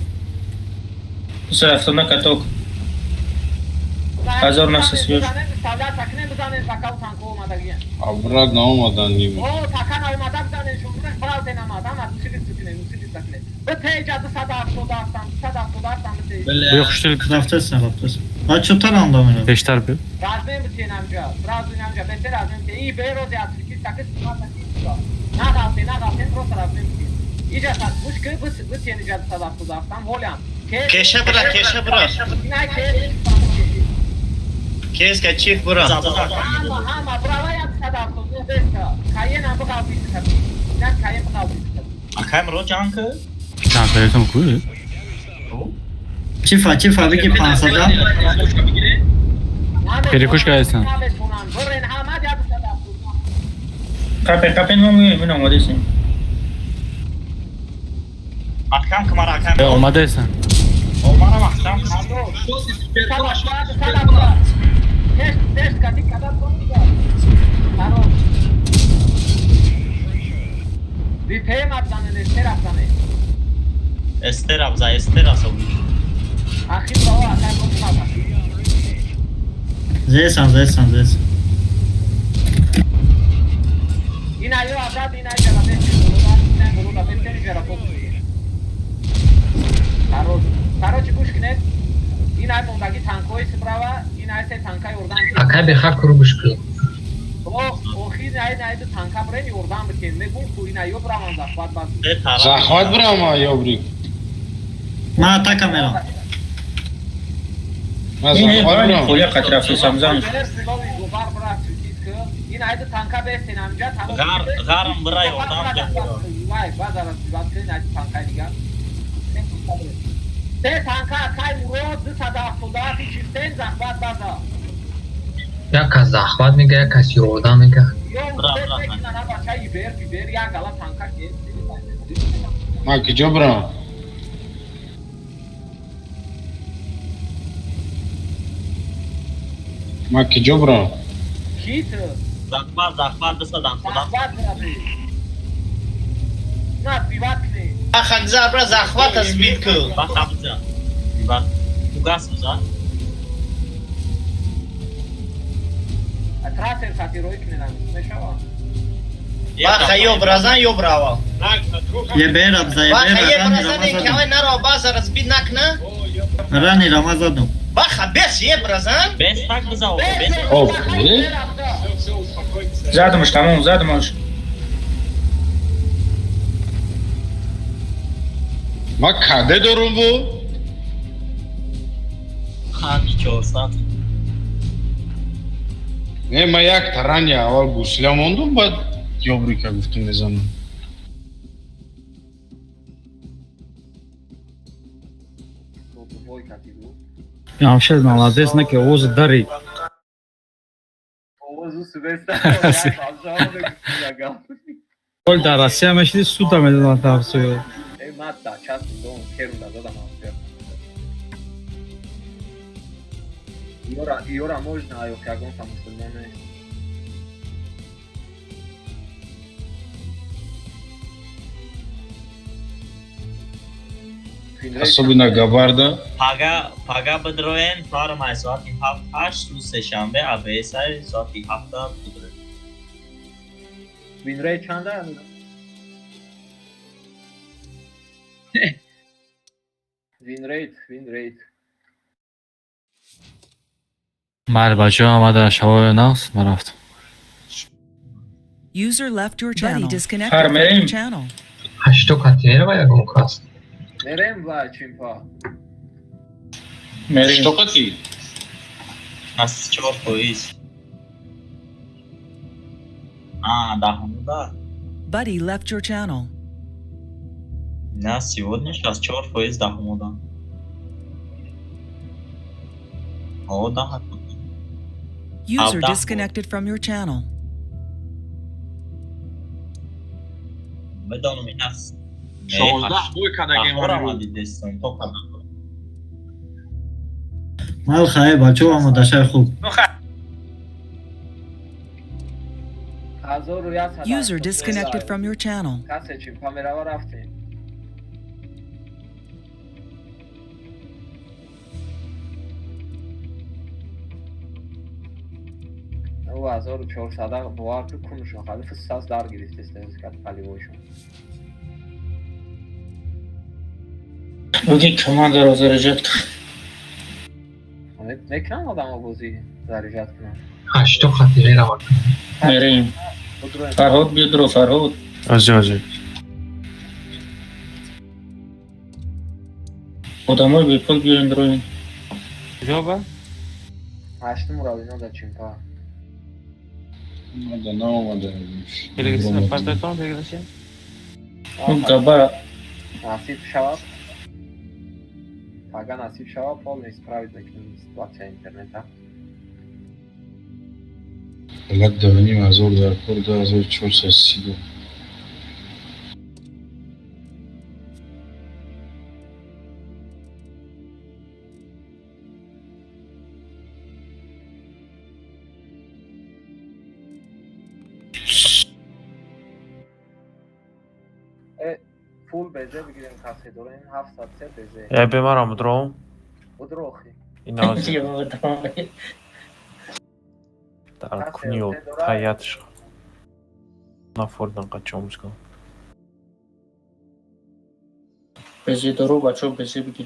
Bu taraftan katok. Hazır nasıl sürüyor? Savlar taknen bu zanen bakalım tank olmadı diye. Abra ne olmadan değil mi? O takan olmadan bu zanen şu bu falan denamadı ama müsili taknen. Bu tecadı sadaf sodarsan bu tey. Bu yok işte Greftesin. Ha çotar anlamını. peşter bir. Razmen bu tey namca. Razmen beter razmen tey. İyi beyroz ya Türkiye takıs na galten pro razmen. İyice satmış ki bu tey necadı sadaf sodarsan Holland. Keşe bırak. İnay Keşke çift bırak. ama brava ya sadaf sodarsan. Kayena bu kaldı tabii. İnan kayen bu kaldı tabii. Akam rocankı. Tamam söyledim kuyu. Çifa bir ki pansada. Peri kuş gelsin. Kapen mu ne oldu? Akam kımar akam. Olmadıysa. Olmana bak sen. Ester abza olmuş. Zesan. Inayo abra jara beten jara fokus. Короче, Пушкинет, inay mondagi tankoy sprava, inay se tankay oradan. Akay bir hak kurmuşku. O inay de tanka breni oradan bitin. Ne bu inay yo braman zahvat bas. Zahvat brama yobrik. Ma ta kamera. Zahvat brama. Kolya katrafı samzan. İnay de tanka besin amca. Garım bıray oradan. Vay bazara bakın inay tankay diga. Te tanka kay murod sadaf sodat çiften zahvat baza. Ya ka zahvat mı ya ka yodan mı? Bravo. Na bacha biber ya gala tanka ke. Ma ki jobra. Ma ki jobra. Kit. Zahvat da sadan. Zahvat abi. Na privat ne? Akhan zabra zahvat azbit kı. Bak abza. Bak. Ugas mı? Traser satiroik ne lan? Ne şava? Bak yo brazan yo bravo. Je ber abza. Bak ye brazan ne kavay naro bazar azbit nakna. Rani Ramazan'ım. Bak bes ye brazan. Bes tak biza o. Oh, ne? Zadmış tamam zadmış. Ma kade durum bu? Hangi çoğursat? Ne mayak taranya aval guslam ondum bad yobrika guftum ne zaman. Ya şey молодец на ке оз дари. Oğuz'u sübestan. Gol da Rusya meşli su da medan tavsiyor. Matta čas don kerunda da mafija. Ora možda ajo kako on sam muslimane. Особенно Габарда. Paga bedroyen farmay saati hafta şu seşanbe abesay saati hafta budre. Winray çanda mı? win rate. بله بچه ها آمدن شب نقص من رفتم. User left your channel. Buddy disconnected from Farmerim. your channel. 8 کاتینه و یکم کاست. Nereye var çimpa? Merim. Что какие? از 4 فویز да. Buddy left your channel. Да, сегодня сейчас 4 фоиз дахмода. О, да. User disconnected from your channel. بدون من هست. 16 بوی کدگی آمدی دستم تو کدام. مال خیلی بچه ها مدشر خوب. User disconnected from your channel. کسی چیمپا میره و رفتیم. او 1400 بوار که کنشون خیلی فساس دار گرفت استفاده کرد خیلی بایشون. اوکی کمان در زرجت. نکنم آدم ها بازی زرجت کنم. 8 کاتینه رو میریم. فرهاد بیدرو فرهاد. آجی آدمای بیپل بیاین دروین. کجا با؟ 8 مراوینا در چیمپا. اومده. Belirlesin apartman belirlesin. اون گبا نصیب شود. اگر نصیب شود پول نیسپراوید نکنیم سیتواسیا اینترنت. Лад даваним азор дар кор 2432. فول بزه بگیریم کسی داریم 703 بزه. بمرم درام. بدروخی. اینا در کنیو حیاتش نفردن قچامش کن. بزی درو بچه بزی بگیر.